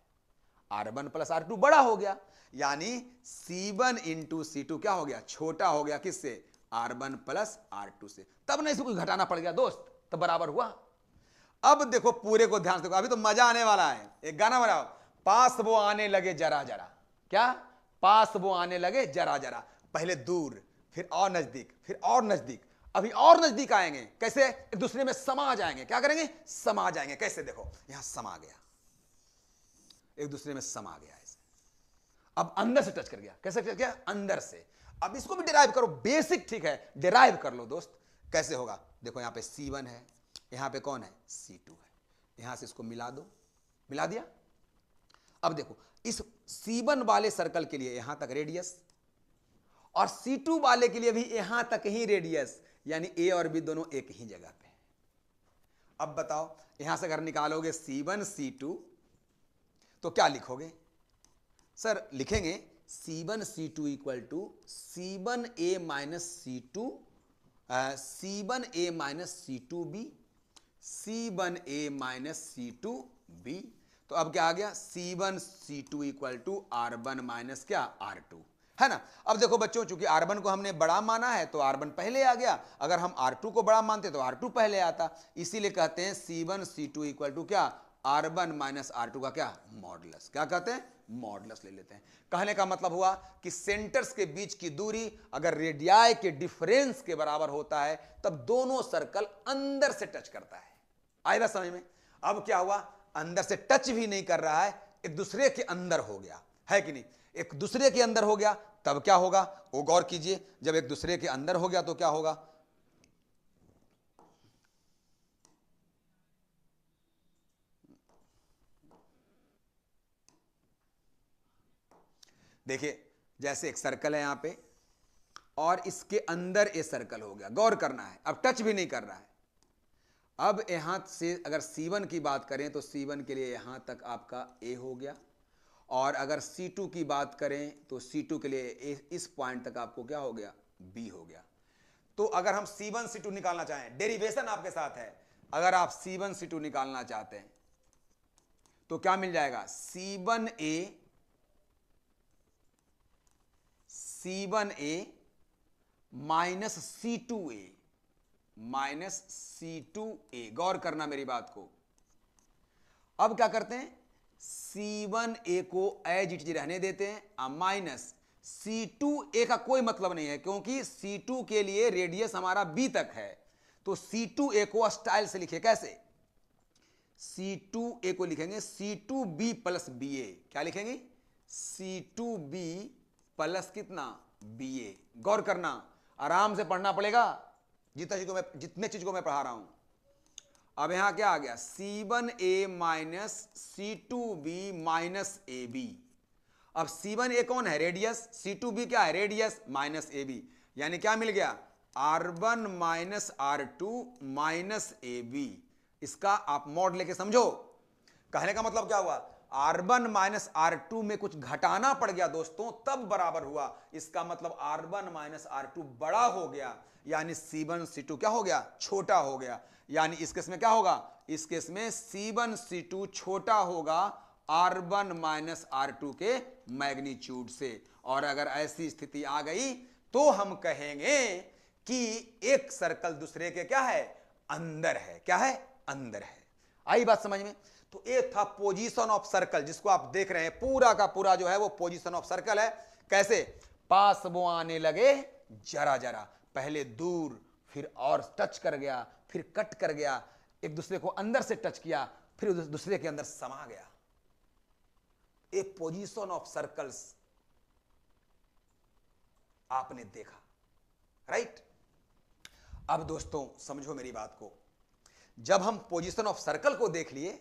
R1 प्लस R2 बड़ा हो गया, यानी C1 इंटू C2 क्या हो गया, छोटा हो गया किससे, R1 प्लस R2 से, तब ना इसको कुछ घटाना पड़ गया दोस्त, तब बराबर हुआ। अब देखो पूरे को ध्यान से देखो, अभी तो मजा आने वाला है। एक गाना बनाओ, पास वो आने लगे जरा जरा, क्या, पास वो आने लगे जरा जरा, पहले दूर फिर और नजदीक फिर और नजदीक, अभी और नजदीक आएंगे, कैसे, एक दूसरे में समा जाएंगे, क्या करेंगे, समा जाएंगे, कैसे, देखो यहां समा गया, एक दूसरे में समा गया ऐसे, अब अंदर से टच कर गया, कैसे टच गया, अंदर से। अब इसको भी डिराइव करो, बेसिक ठीक है, डिराइव कर लो दोस्त, कैसे होगा, देखो यहां पे C1 है, यहां पे कौन है, C2 है, यहां से इसको मिला दो, मिला दिया। अब देखो इस C1 वाले सर्कल के लिए यहां तक रेडियस, और C2 वाले के लिए भी यहां तक ही रेडियस, यानी A और B दोनों एक ही जगह पे। अब बताओ यहां से अगर निकालोगे C1 C2 तो क्या लिखोगे, सर लिखेंगे C1 C2 equal to C1A minus C2, C1A minus C2B, C1A minus C2B। तो अब क्या आ गया, C1 C2 equal to R1 minus क्या, R2, है ना। अब देखो बच्चों, चूंकि R1 को हमने बड़ा माना है तो R1 पहले आ गया, अगर हम R2 को बड़ा मानते तो R2 पहले आता, इसीलिए कहते हैं C1 C2 इक्वल टू क्या, R1 माइनस R2 का क्या, मॉडुलस। क्या कहते हैं, मॉडुलस ले लेते हैं। कहने का मतलब हुआ कि सेंटर्स के बीच की दूरी अगर रेडियाई के डिफरेंस के बराबर होता है तब दोनों सर्कल अंदर से टच करता है। आएगा समझ में। अब क्या हुआ, अंदर से टच भी नहीं कर रहा है, एक दूसरे के अंदर हो गया, है कि नहीं, एक दूसरे के अंदर हो गया, तब क्या होगा वो गौर कीजिए, जब एक दूसरे के अंदर हो गया तो क्या होगा, देखिए जैसे एक सर्कल है यहां पे और इसके अंदर ये सर्कल हो गया, गौर करना है, अब टच भी नहीं कर रहा है। अब यहां से अगर C1 की बात करें तो C1 के लिए यहां तक आपका A हो गया, और अगर C2 की बात करें तो C2 के लिए इस पॉइंट तक आपको क्या हो गया, B हो गया। तो अगर हम C1 C2 निकालना चाहें, डेरिवेशन आपके साथ है, अगर आप C1 C2 निकालना चाहते हैं तो क्या मिल जाएगा, C1A minus C2A minus C2A। गौर करना मेरी बात को। अब क्या करते हैं, C1A को एज इट इज रहने देते हैं, माइनस C2A का कोई मतलब नहीं है क्योंकि C2 के लिए रेडियस हमारा B तक है, तो C2A को स्टाइल से लिखे, कैसे, C2A को लिखेंगे C2B प्लस BA। क्या लिखेंगे, C2B प्लस कितना, BA। गौर करना, आराम से पढ़ना पड़ेगा, जितने चीज को मैं पढ़ा रहा हूं। अब यहां क्या आ गया, C1A minus C2B minus AB। अब C1A कौन है, रेडियस, C2B क्या है, रेडियस, माइनस AB, यानी क्या मिल गया, R1 minus R2 minus AB। इसका आप मॉड लेके समझो। कहने का मतलब क्या हुआ, R1 माइनस R2 में कुछ घटाना पड़ गया दोस्तों, तब बराबर हुआ। इसका मतलब R1 माइनस R2 बड़ा हो गया, यानी C1 C2 क्या हो गया, छोटा हो गया। यानी इस केस में क्या होगा, इस केस में C1 C2 छोटा होगा R1 माइनस R2 के मैग्नीट्यूड से। और अगर ऐसी स्थिति आ गई तो हम कहेंगे कि एक सर्कल दूसरे के क्या है, अंदर है। क्या है, अंदर है। आई बात समझ में। तो ये था पोजीशन ऑफ सर्कल, जिसको आप देख रहे हैं पूरा का पूरा जो है वो पोजीशन ऑफ सर्कल है। कैसे, पास वो आने लगे जरा जरा, पहले दूर, फिर और टच कर गया, फिर कट कर गया, एक दूसरे को अंदर से टच किया, फिर दूसरे के अंदर समा गया। ए पोजीशन ऑफ सर्कल्स आपने देखा, राइट। अब दोस्तों समझो मेरी बात को, जब हम पोजीशन ऑफ सर्कल को देख लिए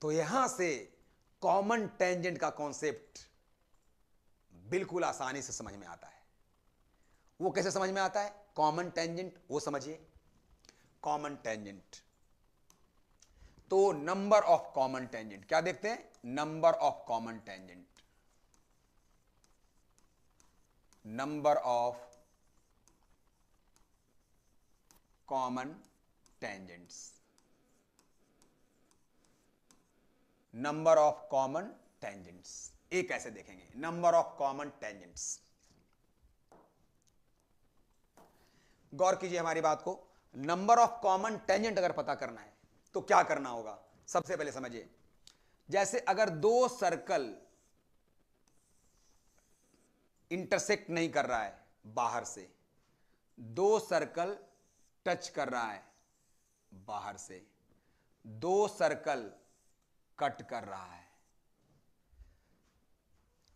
तो यहां से कॉमन टेंजेंट का कॉन्सेप्ट बिल्कुल आसानी से समझ में आता है। वो कैसे समझ में आता है, कॉमन टेंजेंट, वो समझिए। कॉमन टेंजेंट तो नंबर ऑफ कॉमन टेंजेंट, क्या देखते हैं, number of common tangent, number of common tangents, number of common tangents. एक कैसे देखेंगे, नंबर ऑफ कॉमन टेंजेंट्स। गौर कीजिए हमारी बात को, नंबर ऑफ कॉमन टेंजेंट अगर पता करना है तो क्या करना होगा, सबसे पहले समझिए। जैसे अगर दो सर्कल इंटरसेक्ट नहीं कर रहा है बाहर से, दो सर्कल टच कर रहा है बाहर से, दो सर्कल कट कर रहा है,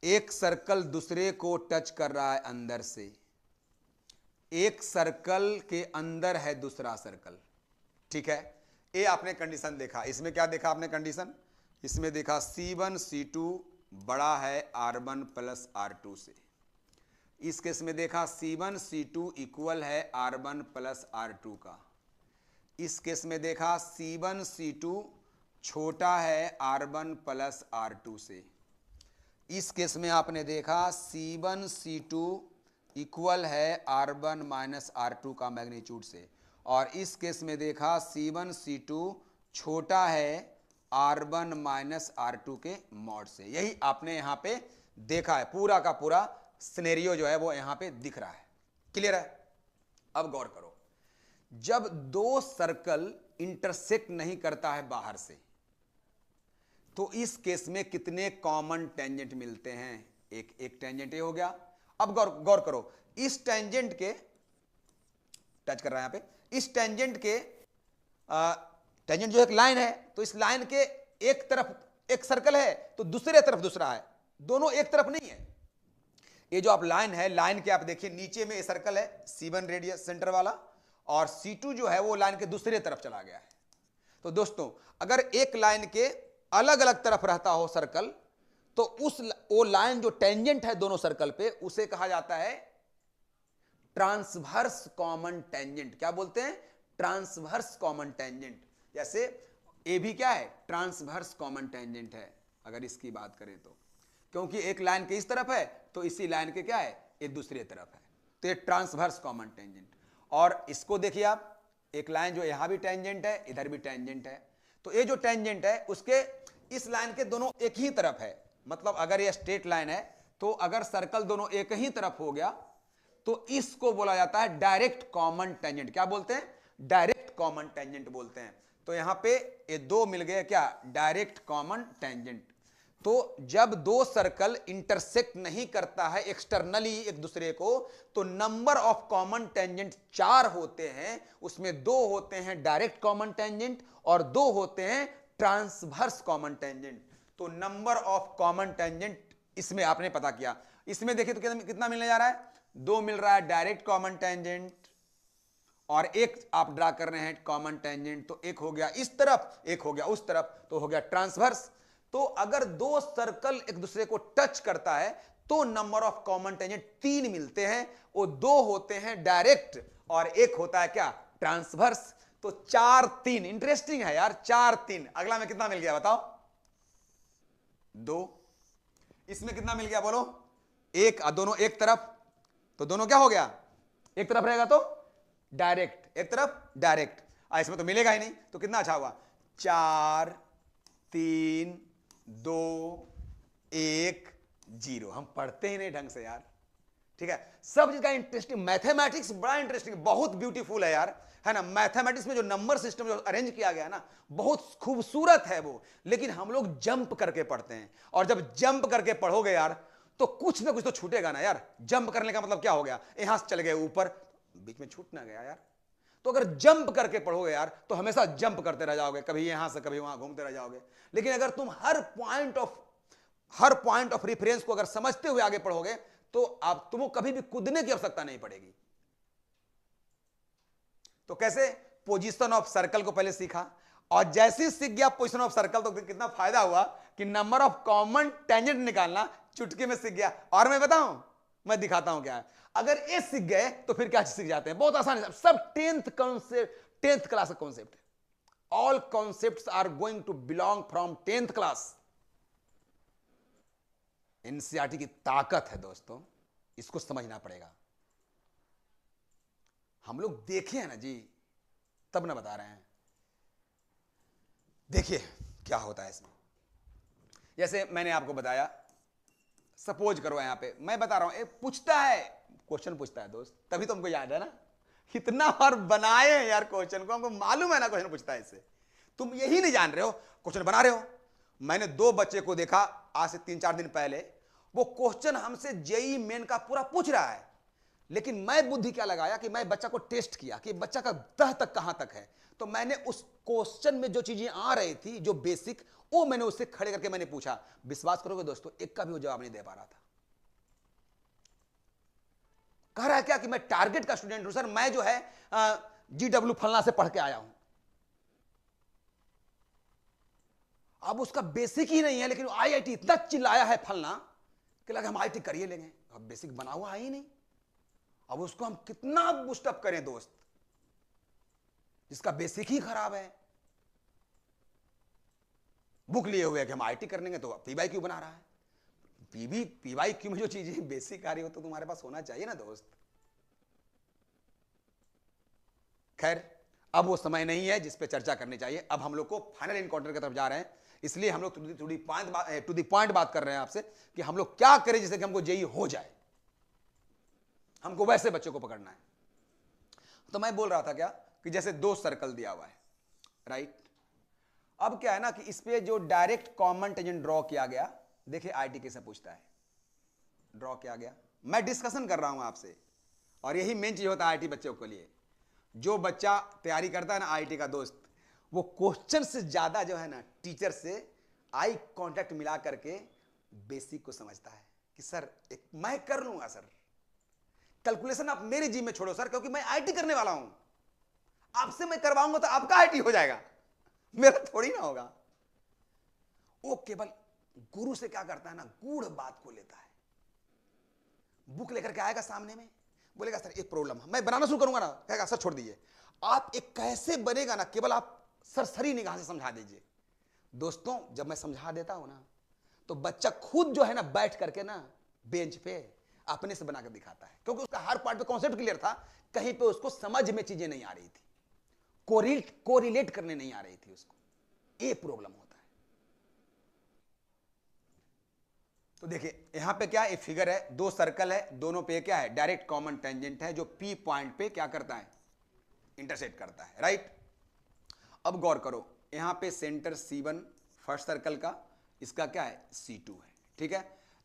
एक सर्कल दूसरे को टच कर रहा है अंदर से, एक सर्कल के अंदर है दूसरा सर्कल, ठीक है। ये आपने कंडीशन देखा। इसमें क्या देखा आपने कंडीशन, इसमें देखा C1 C2 बड़ा है R1 प्लस R2 से। इस केस में देखा C1 C2 इक्वल है R1 प्लस R2 का। इस केस में देखा C1 C2 छोटा है R1 प्लस R2 से। इस केस में आपने देखा C1 C2 इक्वल है R1 माइनस R2 का मैग्नीट्यूड से। और इस केस में देखा C1 C2 छोटा है R1 माइनस R2 के मॉड से। यही आपने यहां पे देखा है, पूरा का पूरा सिनेरियो जो है वो यहां पे दिख रहा है। क्लियर है। अब गौर करो, जब दो सर्कल इंटरसेक्ट नहीं करता है बाहर से तो इस केस में कितने कॉमन टेंजेंट मिलते हैं, एक टेंजेंट ये हो गया। अब गौर करो, इस टेंजेंट के टच कर रहा है यहां पे, इस टेंजेंट के टेंजेंट जो एक लाइन है, तो इस लाइन के एक तरफ एक सर्कल है तो दूसरे तरफ दूसरा है, दोनों एक तरफ नहीं है। ये जो आप लाइन है, लाइन के आप देखिए नीचे में ये सर्कल है C1 रेडियस सेंटर वाला, और C2 जो है वो लाइन के दूसरे तरफ चला गया है। तो दोस्तों अगर एक लाइन के अलग अलग तरफ रहता हो सर्कल, तो वो लाइन जो टेंजेंट है दोनों सर्कल पे, उसे कहा जाता है ट्रांसवर्स कॉमन टेंजेंट। क्या बोलते हैं, ट्रांसवर्स कॉमन टेंजेंट। जैसे ए भी क्या है, ट्रांसवर्स कॉमन टेंजेंट है अगर इसकी बात करें तो, क्योंकि एक लाइन के इस तरफ है तो इसी लाइन के क्या है, ये दूसरी तरफ है, तो ये ट्रांसवर्स कॉमन टेंजेंट। और इसको देखिए आप, एक लाइन जो यहां भी टेंजेंट है इधर भी टेंजेंट है, तो ये जो टेंजेंट है उसके इस लाइन के दोनों एक ही तरफ है। मतलब अगर ये स्ट्रेट लाइन है तो अगर सर्कल दोनों एक ही तरफ हो गया तो इसको बोला जाता है डायरेक्ट कॉमन टेंजेंट। क्या बोलते हैं, डायरेक्ट कॉमन टेंजेंट बोलते हैं। तो यहां पे ये दो मिल गए क्या, डायरेक्ट कॉमन टेंजेंट। तो जब दो सर्कल इंटरसेक्ट नहीं करता है एक्सटर्नली एक दूसरे को, तो नंबर ऑफ कॉमन टेंजेंट 4 होते हैं। उसमें 2 होते हैं डायरेक्ट कॉमन टेंजेंट और 2 होते हैं ट्रांसवर्स कॉमन टेंजेंट। तो नंबर ऑफ कॉमन टेंजेंट इसमें आपने पता किया। इसमें देखिए तो कितना मिलने जा रहा है, 2 मिल रहा है डायरेक्ट कॉमन टेंजेंट और एक आप ड्रा कर रहे हैं कॉमन टेंजेंट, तो एक हो गया इस तरफ, एक हो गया उस तरफ, तो हो गया ट्रांसवर्स। तो अगर दो सर्कल एक दूसरे को टच करता है तो नंबर ऑफ कॉमन टेंजेंट 3 मिलते हैं, वो 2 होते हैं डायरेक्ट और एक होता है क्या, ट्रांसवर्स। तो 4 3, इंटरेस्टिंग है यार, 4 3। अगला में कितना मिल गया बताओ, 2। इसमें कितना मिल गया बोलो, 1। दोनों एक तरफ, तो दोनों क्या हो गया, एक तरफ रहेगा तो डायरेक्ट, एक तरफ डायरेक्ट। इसमें तो मिलेगा ही नहीं, तो कितना अच्छा हुआ, 4 3 2 1 0। हम पढ़ते ही नहीं ढंग से यार, ठीक है। सब चीज का इंटरेस्टिंग, मैथमेटिक्स बड़ा इंटरेस्टिंग, बहुत ब्यूटीफुल है यार, है ना। मैथमेटिक्स में जो नंबर सिस्टम जो अरेंज किया गया ना, बहुत खूबसूरत है वो, लेकिन हम लोग जंप करके पढ़ते हैं। और जब जंप करके पढ़ोगे यार, तो कुछ ना कुछ तो छूटेगा ना यार। जंप करने का मतलब क्या हो गया, यहां से चले गए ऊपर, बीच में छूट ना गया यार। तो अगर जंप करके पढ़ोगे यार, तो हमेशा जंप करते रह जाओगे, कभी यहां से कभी वहां घूमते रह जाओगे। लेकिन अगर तुम हर पॉइंट ऑफ रेफरेंस को अगर समझते हुए आगे पढ़ोगे, तो आप तुमको कभी भी कूदने की आवश्यकता नहीं पड़ेगी। तो कैसे, पोजीशन ऑफ सर्कल को पहले सीखा, और जैसे ही सीख गया पोजीशन ऑफ सर्कल, तो कितना फायदा हुआ कि नंबर ऑफ कॉमन टेंजेंट निकालना चुटकी में सीख गया। और मैं बताऊं, मैं दिखाता हूं क्या है। अगर ये सीख गए तो फिर क्या सीख जाते हैं, बहुत आसान है। सब 10th कॉन्सेप्ट, 10th क्लास का कॉन्सेप्ट है। All concepts are going to belong from 10th class. NCERT की ताकत है दोस्तों, इसको समझना पड़ेगा। हम लोग देखे हैं ना जी, तब ना बता रहे हैं। देखिए क्या होता है इसमें। जैसे मैंने आपको बताया, सपोज करो यहां पे मैं बता रहा हूं, पूछता है, क्वेश्चन पूछता है दोस्त, तभी तो हमको याद है ना, इतना बार बनाए हैं यार क्वेश्चन को, हमको मालूम है ना क्वेश्चन पूछता है इससे। तुम यही नहीं जान रहे हो, क्वेश्चन बना रहे हो। मैंने 2 बच्चे को देखा आज से 3-4 दिन पहले, वो क्वेश्चन हमसे जेईई मेन का पूरा पूछ रहा है, लेकिन मैं बुद्धि क्या लगाया कि मैं बच्चा को टेस्ट किया कि बच्चा का तह तक कहां तक है। तो मैंने उस क्वेश्चन में जो चीजें आ रही थी, जो बेसिक, वो मैंने उससे खड़े करके मैंने पूछा। विश्वास करोगे दोस्तों, एक का भी वो जवाब नहीं दे पा रहा था। कह रहा है क्या कि मैं टारगेट का स्टूडेंट हूं सर, मैं जो है GW फलना से पढ़ के आया हूं। अब उसका बेसिक ही नहीं है, लेकिन IIT इतना चिल्लाया है फलना कि लगा हम IIT करिए लेंगे। अब बेसिक बना हुआ है ही नहीं, अब उसको हम कितना बूस्टअप करें दोस्त, जिसका बेसिक ही खराब है। बुक लिए हुए कि हम IIT कर लेंगे, तो PYQ बना रहा है। PYQ में जो चीजें बेसिक आ रही हो, तो तुम्हारे पास होना चाहिए ना दोस्त। खैर, अब वो समय नहीं है जिस पे चर्चा करनी चाहिए। अब हम लोग को फाइनल एनकाउंटर की तरफ जा रहे हैं, इसलिए हम लोग टू दी पॉइंट बात कर रहे हैं आपसे कि हम लोग क्या करें जिससे कि हमको जेईई हो जाए। हमको वैसे बच्चों को पकड़ना है। तो मैं बोल रहा था क्या कि जैसे 2 सर्कल दिया हुआ है, राइट। अब क्या है ना कि इस पे जो डायरेक्ट कॉमन टेंजेंट ड्रॉ किया गया, देखिए IIT कैसे पूछता है, ड्रॉ किया गया। मैं डिस्कशन कर रहा हूं आपसे, और यही मेन चीज होता है IIT बच्चों के लिए। जो बच्चा तैयारी करता है ना IIT का दोस्त, वो क्वेश्चन से ज्यादा जो है ना टीचर से आई कांटेक्ट मिला करके बेसिक को समझता है कि सर मैं कर लूंगा सर, कैलकुलेशन आप मेरे जिम में छोड़ो सर, क्योंकि मैं IIT करने वाला हूं। आपसे मैं करवाऊंगा तो आपका IIT हो जाएगा, मेरा थोड़ी ना होगा। वो केवल गुरु से क्या करता है ना, गूढ़ बात को लेता है। बुक लेकर के आएगा सामने में, बोलेगा सर एक प्रॉब्लम है, मैं बनाना शुरू करूंगा ना, कहेगा सर छोड़ दीजिए। आप एक कैसे बनेगा ना, केवल आप सरसरी निगाह से समझा दीजिए। दोस्तों जब मैं समझा देता हूं ना, तो बच्चा खुद जो है ना बैठ करके ना बेंच पे अपने से बनाकर दिखाता है, क्योंकि उसका हर पार्ट पे कॉन्सेप्ट क्लियर था। कहीं पे उसको समझ में चीजें नहीं आ रही थी, कोरिलेट करने नहीं आ रही थी उसको। ये प्रॉब्लम होता है। तो देखिए यहां पे क्या, एक फिगर है, 2 सर्कल है, दोनों पे क्या है, डायरेक्ट कॉमन टेंजेंट है, जो P पॉइंट पे क्या करता है, इंटरसेक्ट करता है, राइट। अब गौर करो, यहां पे सेंटर C1 फर्स्ट सर्कल का, इसका क्या है C2 है, ठीक है।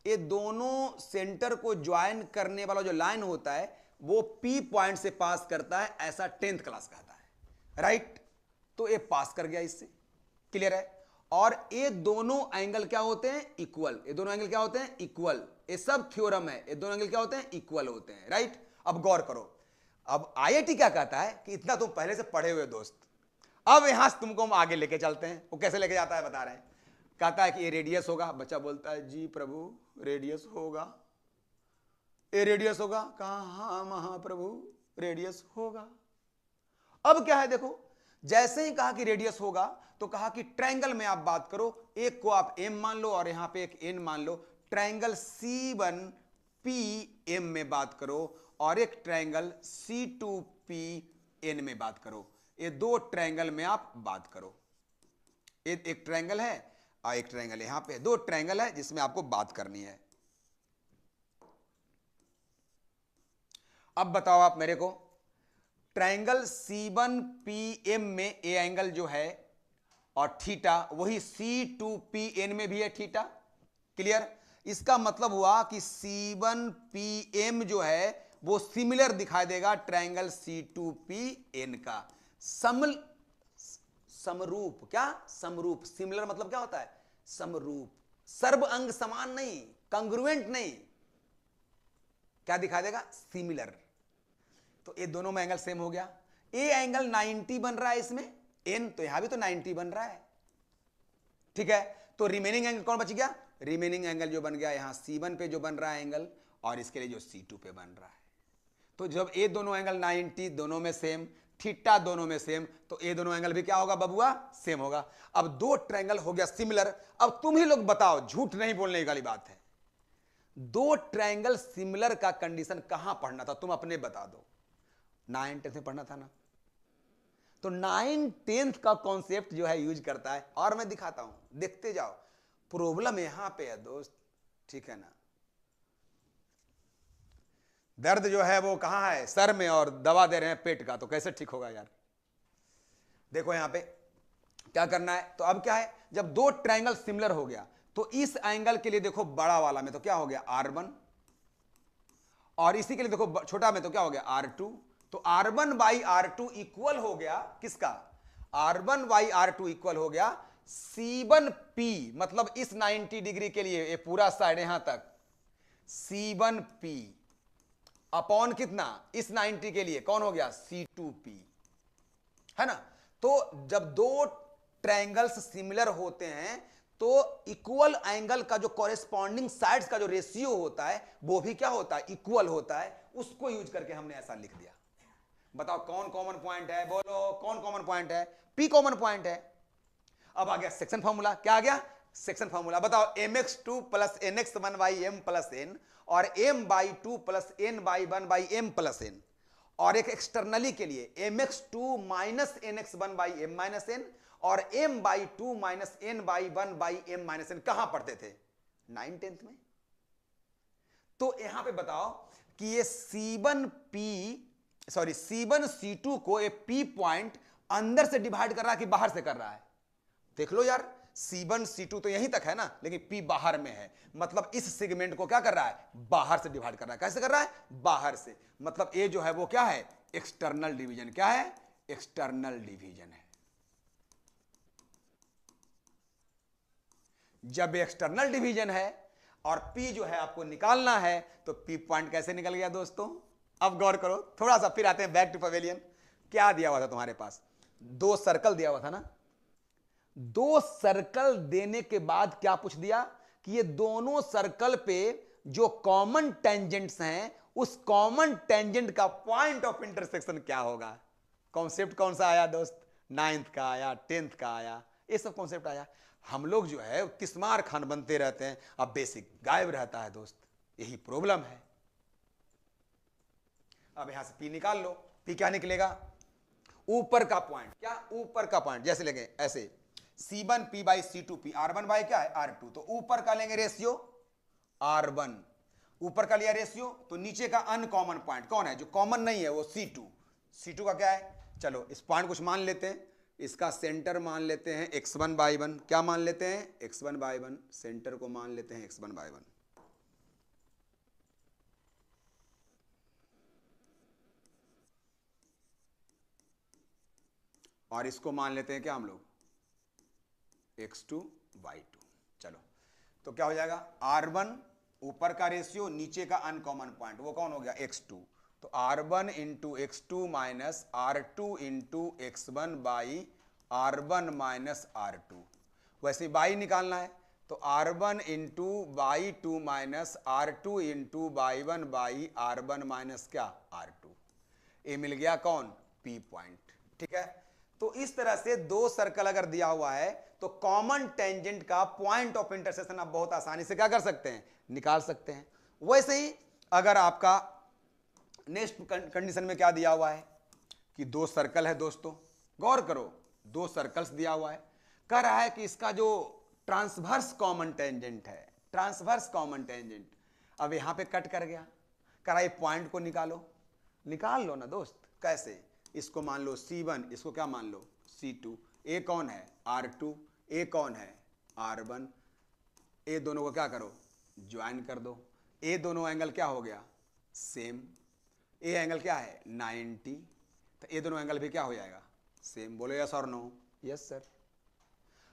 ये दोनों सेंटर को ज्वाइन करने वाला जो लाइन होता है, वो P पॉइंट से पास करता है, ऐसा 10th क्लास कहता है, राइट। तो ये पास कर गया, इससे क्लियर है। और ये दोनों एंगल क्या होते हैं, इक्वल। ये दोनों एंगल क्या होते हैं, इक्वल। ये सब थ्योरम है, ये दोनों एंगल क्या होते हैं, इक्वल होते हैं, राइट। अब गौर करो, अब आईआईटी क्या कहता है कि इतना तुम पहले से पढ़े हुए दोस्त, अब यहां से तुमको हम आगे लेके चलते हैं। वो कैसे लेके जाता है बता रहे हैं। कहता है कि ये रेडियस होगा। बच्चा बोलता है जी प्रभु रेडियस होगा, ये रेडियस होगा। कहा हाँ महाप्रभु रेडियस होगा। अब क्या है देखो, जैसे ही कहा कि रेडियस होगा तो कहा कि ट्रायंगल में आप बात करो, एक को आप एम मान लो और यहां पे एक एन मान लो। ट्रायंगल C1PM में बात करो और एक ट्रायंगल C2PN में बात करो। ये दो ट्रायंगल में आप बात करो। एक ट्रायंगल है और एक ट्रायंगल यहां पे, दो ट्रायंगल है जिसमें आपको बात करनी है। अब बताओ आप मेरे को, ट्रायंगल C1PM में ए एंगल जो है और थीटा वही C2PN में भी है थीटा। क्लियर? इसका मतलब हुआ कि C1PM जो है वो सिमिलर दिखाई देगा ट्रायंगल C2PN का। समरूप। क्या समरूप? सिमिलर मतलब क्या होता है? समरूप। सर्व अंग समान नहीं, कंग्रुएंट नहीं, क्या दिखाई देगा? सिमिलर। तो ये दोनों में एंगल सेम हो गया। ए एंगल 90 बन रहा है इसमें, एन तो यहां भी तो 90 बन रहा है। ठीक है, तो रिमेनिंग एंगल कौन बच गया? रिमेनिंग एंगल जो बन गया यहां C1 पे जो बन रहा है एंगल, और इसके लिए जो C2 पे बन रहा है। तो जब ये दोनों एंगल 90 दोनों में सेम, थीटा दोनों में सेम, तो ये दोनों एंगल भी क्या होगा बबुआ? सेम होगा। अब दो ट्रायंगल हो गया सिमिलर। अब तुम ही लोग बताओ, झूठ नहीं बोलने वाली बात है, दो ट्रायंगल सिमिलर का कंडीशन कहां पढ़ना था? तुम अपने बता दो। 9-10 में पढ़ना था ना? तो 9-10 का कॉन्सेप्ट जो है यूज करता है, और मैं दिखाता हूं, देखते जाओ। प्रॉब्लम यहां पे है दोस्त, ठीक है ना? दर्द जो है वो कहां है? सर में, और दवा दे रहे हैं पेट का, तो कैसे ठीक होगा यार? देखो यहां पे क्या करना है। तो अब क्या है, जब दो ट्रायंगल सिमिलर हो गया तो इस एंगल के लिए देखो बड़ा वाला में तो क्या हो गया? R1, और इसी के लिए देखो छोटा में तो क्या हो गया? R2। तो R1 बाई R2 इक्वल हो गया किसका? R1 बाई R2 इक्वल हो गया C1P, मतलब इस 90 डिग्री के लिए ये पूरा साइड यहां तक C1P अपॉन कितना? इस 90 के लिए कौन हो गया? C2P, है ना? तो जब दो ट्रायंगल्स सिमिलर होते हैं तो इक्वल एंगल का जो कॉरेस्पॉन्डिंग साइड्स का जो रेशियो होता है वो भी क्या होता है? इक्वल होता है। उसको यूज करके हमने ऐसा लिख दिया। बताओ कौन कॉमन पॉइंट है? बोलो कौन कॉमन पॉइंट है? P कॉमन पॉइंट है। अब आ गया सेक्शन फॉर्मूला। क्या आ गया? Section formula. बताओ mx2 plus nx1 by m plus n और m/2 plus n/1 by m plus n, और एक एक्सटर्नली के लिए mx2 minus nx1 by m minus n और m/2 minus n/1 by m minus n। कहां पढ़ते थे? 9-10 में। तो यहां पे बताओ कि ये C1C2 को ये P पॉइंट अंदर से डिवाइड कर रहा है कि बाहर से कर रहा है? देख लो यार, C1C2 तो यहीं तक है ना, लेकिन P बाहर में है। मतलब इस सेगमेंट को क्या कर रहा है? बाहर से डिवाइड कर रहा है। कैसे कर रहा है? बाहर से। मतलब ये जो है वो क्या है? External division. क्या है? एक्सटर्नल डिवीजन है। जब एक्सटर्नल डिवीजन है और P जो है आपको निकालना है, तो P पॉइंट कैसे निकल गया दोस्तों? अब गौर करो थोड़ा सा, फिर आते हैं बैक टू पवेलियन। क्या दिया हुआ था तुम्हारे पास? दो सर्कल दिया हुआ था ना? दो सर्कल देने के बाद क्या पूछ दिया कि ये दोनों सर्कल पे जो कॉमन टेंजेंट्स हैं उस कॉमन टेंजेंट का पॉइंट ऑफ इंटरसेक्शन क्या होगा? कॉन्सेप्ट कौन सा आया दोस्त? 9th का आया, 10th का आया, ये सब कॉन्सेप्ट आया। हम लोग जो है किस्मार खान बनते रहते हैं, अब बेसिक गायब रहता है दोस्त, यही प्रॉब्लम है। अब यहां से P निकाल लो। P क्या निकलेगा? ऊपर का पॉइंट। क्या? ऊपर का पॉइंट। जैसे लेंगे ऐसे C1P by C2P, R1 by क्या है? R2। तो ऊपर का लेंगे रेशियो R1, ऊपर का लिया रेशियो, तो नीचे का अनकॉमन पॉइंट कौन है? जो कॉमन नहीं है वो C2। C2 का क्या है? चलो इस पॉइंट कुछ मान लेते हैं, इसका सेंटर मान लेते हैं x1/1। क्या मान लेते हैं? x1/1। सेंटर को मान लेते हैं x1/1। और इसको मान लेते हैं क्या हम लोग? x2/2। चलो तो क्या हो जाएगा? R1 ऊपर का रेशियो, नीचे का अनकॉमन पॉइंट, वो कौन हो गया? x2। तो R1 into x2 minus R2 into x1 by R1 minus R2। वैसे बाई निकालना है तो R1 into by 2 minus R2 into by 1 by R1 minus क्या R2। ये मिल गया कौन, P पॉइंट। ठीक है, तो इस तरह से दो सर्कल अगर दिया हुआ है तो कॉमन टेंजेंट का पॉइंट ऑफ इंटरसेक्शन आप बहुत आसानी से क्या कर सकते हैं, निकाल सकते हैं। वैसे ही अगर आपका नेक्स्ट कंडीशन में क्या दिया हुआ है कि दो सर्कल है दोस्तों, गौर करो, दो सर्कल्स दिया हुआ है, कह रहा है कि इसका जो ट्रांसवर्स कॉमन टेंजेंट है, ट्रांसवर्स कॉमन टेंजेंट, अब यहां पे कट कर गया, कह रहा है पॉइंट को निकालो, निकाल लो ना दोस्त। कैसे, इसको मान लो C1, इसको क्या मान लो C2, ए कौन है R2, ए कौन है R1, ए दोनों को क्या करो ज्वाइन कर दो, ए दोनों एंगल क्या हो गया सेम, ए एंगल क्या है 90, तो ए दोनों एंगल भी क्या हो जाएगा सेम। बोलो यस और नो, यस सर।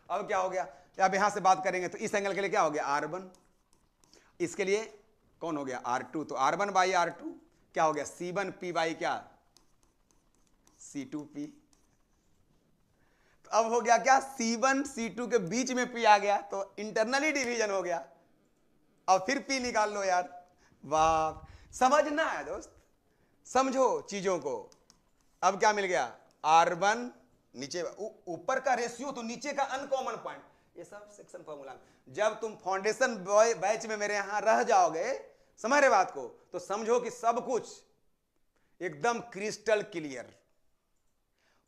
अब क्या हो गया, अब यहां से बात करेंगे तो इस एंगल के लिए क्या हो गया R1, इसके लिए कौन हो गया R2, तो R1 बाई R2 क्या हो गया C1P बाई क्या C2P। तो अब हो गया क्या C1 C2 के बीच में P आ गया तो इंटरनली डिवीजन हो गया। अब फिर P निकाल लो यार, वाह, समझना है दोस्त, समझो चीजों को। अब क्या मिल गया R1 नीचे ऊपर का रेशियो तो नीचे का अनकॉमन पॉइंट, ये सब सेक्शन फॉर्मूला। जब तुम फाउंडेशन बैच में मेरे यहां रह जाओगे, समझ रहे बात को, तो समझो कि सब कुछ एकदम क्रिस्टल क्लियर।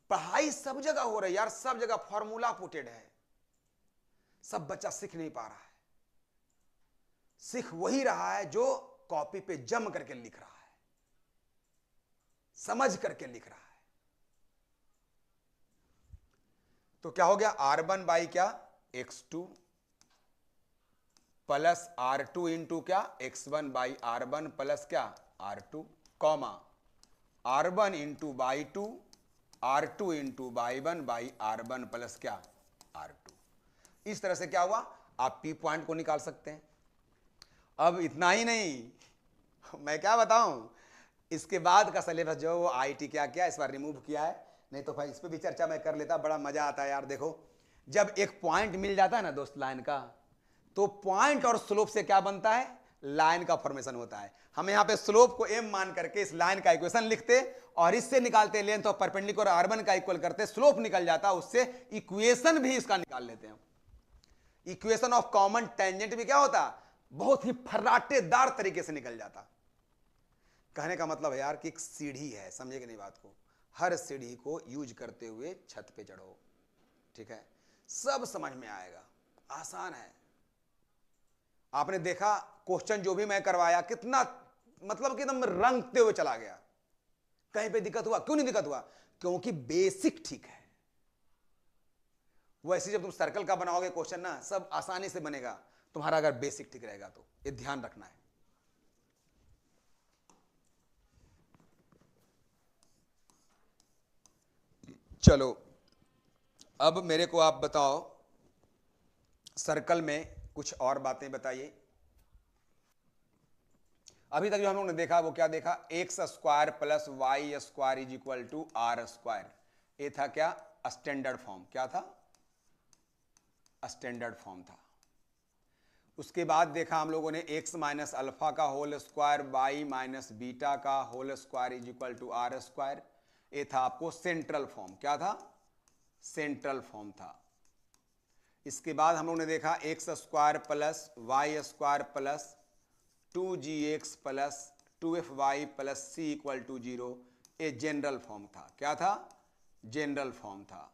पढ़ाई सब जगह हो रही है यार, सब जगह फॉर्मूला पुटेड है, सब बच्चा सीख नहीं पा रहा है। सीख वही रहा है जो कॉपी पे जम करके लिख रहा है, समझ करके लिख रहा है। तो क्या हो गया R1 बाई क्या x2 प्लस R2 इंटू क्या x1 बाई R1 प्लस क्या R2, comma R1 into by 2 R2 into by 1 by R1 plus क्या R2। इस तरह से क्या हुआ, आप P पॉइंट को निकाल सकते हैं। अब इतना ही नहीं, मैं क्या बताऊं, इसके बाद का सिलेबस जो वो IT क्या क्या इस बार रिमूव किया है, नहीं तो भाई इस पर भी चर्चा मैं कर लेता, बड़ा मजा आता है यार। देखो जब एक पॉइंट मिल जाता है ना दोस्त लाइन का, तो पॉइंट और स्लोप से क्या बनता है, लाइन का फॉर्मेशन होता है। हम यहाँ पे स्लोप को m मान करके इस लाइन का इक्वेशन लिखते और इससे निकालते लेंथ और परपेंडिकुलर R1 का इक्वल करते, स्लोप निकल जाता, उससे इक्वेशन भी इसका निकाल लेते हैं। इक्वेशन ऑफ कॉमन टेंजेंट भी क्या होता, बहुत ही फर्राटेदार तरीके से निकल जाता। कहने का मतलब है यार कि एक सीढ़ी है, समझेगा नहीं बात को, हर सीढ़ी को यूज करते हुए छत पे चढ़ो, ठीक है, सब समझ में आएगा, आसान है। आपने देखा क्वेश्चन जो भी मैं करवाया कितना मतलब कि एकदम रंगते हुए चला गया। कहीं पे दिक्कत हुआ, क्यों नहीं दिक्कत हुआ, क्योंकि बेसिक ठीक है। वैसे जब तुम सर्कल का बनाओगे क्वेश्चन ना, सब आसानी से बनेगा तुम्हारा, अगर बेसिक ठीक रहेगा तो, ये ध्यान रखना है। चलो अब मेरे को आप बताओ, सर्कल में कुछ और बातें बताइए। अभी तक जो हम लोगों ने देखा वो क्या देखा, x square plus y square is equal to r square. ये था क्या स्टैंडर्ड फॉर्म, क्या था स्टैंडर्ड फॉर्म था। उसके बाद देखा हम लोगों ने एक्स माइनस अल्फा का whole square y minus beta का whole square is equal to r square. ये था आपको सेंट्रल फॉर्म, क्या था सेंट्रल फॉर्म था। इसके बाद हम लोगों ने देखा x square plus y square plus 2gx plus 2fy plus c equal to 0, a general form था, क्या था जनरल फॉर्म था,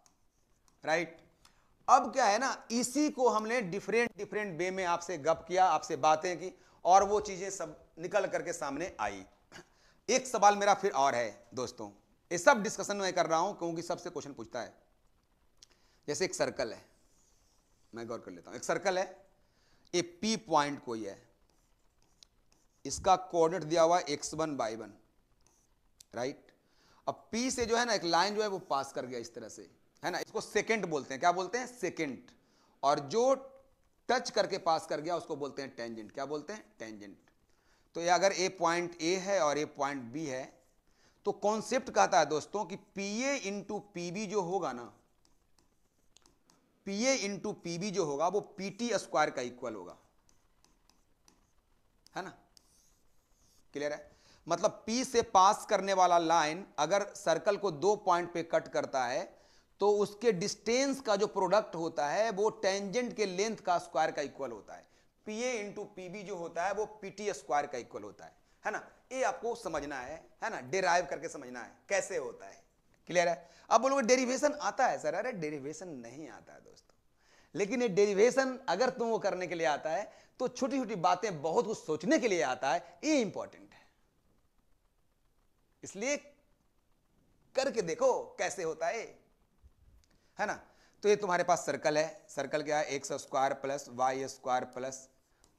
राइट। अब क्या है ना, इसी को हमने डिफरेंट वे में आपसे गप किया, आपसे बातें की, और वो चीजें सब निकल करके सामने आई। एक सवाल मेरा फिर और है दोस्तों, ये सब डिस्कशन मैं कर रहा हूं क्योंकि सबसे क्वेश्चन पूछता है। जैसे एक सर्कल है, मैं गौर कर लेता हूं, एक सर्कल है, ये पी पॉइंट कोई है, इसका कोऑर्डिनेट दिया हुआ x1 y1, राइट। अब P से जो है ना एक लाइन जो है वो पास कर गया इस तरह से, है ना, इसको सेकेंड बोलते हैं, क्या बोलते हैं सेकेंड। और जो टच करके पास कर गया उसको बोलते हैं टेंजेंट, क्या बोलते हैं टेंजेंट। तो ये अगर ए पॉइंट ए है और ए पॉइंट बी है, तो कॉन्सेप्ट कहता है दोस्तों कि पीए इंटू पीबी जो होगा ना, पीए इंटू पीबी जो होगा वो पीटी स्क्वायर का इक्वल होगा, है ना, क्लियर है। मतलब पी से पास करने वाला लाइन अगर सर्कल को 2 पॉइंट पे कट करता है तो उसके डिस्टेंस का जो प्रोडक्ट होता है वो टेंजेंट के लेंथ का स्क्वायर का इक्वल होता है। पीए इंटू पीबी जो होता है वो पीटी स्क्वायर का इक्वल होता है ना। ये आपको समझना है ना, डिराइव करके समझना है कैसे होता है, क्लियर है। अब बोलोगे डेरिवेशन आता है सर, अरे डेरिवेशन नहीं आता है दोस्तों, लेकिन ये डेरिवेशन अगर तुम वो करने के लिए आता है तो छोटी छोटी बातें बहुत कुछ सोचने के लिए आता है, ये इंपॉर्टेंट है, इसलिए करके देखो कैसे होता है ना। तो ये तुम्हारे पास सर्कल है, सर्कल क्या है, x square plus y square plus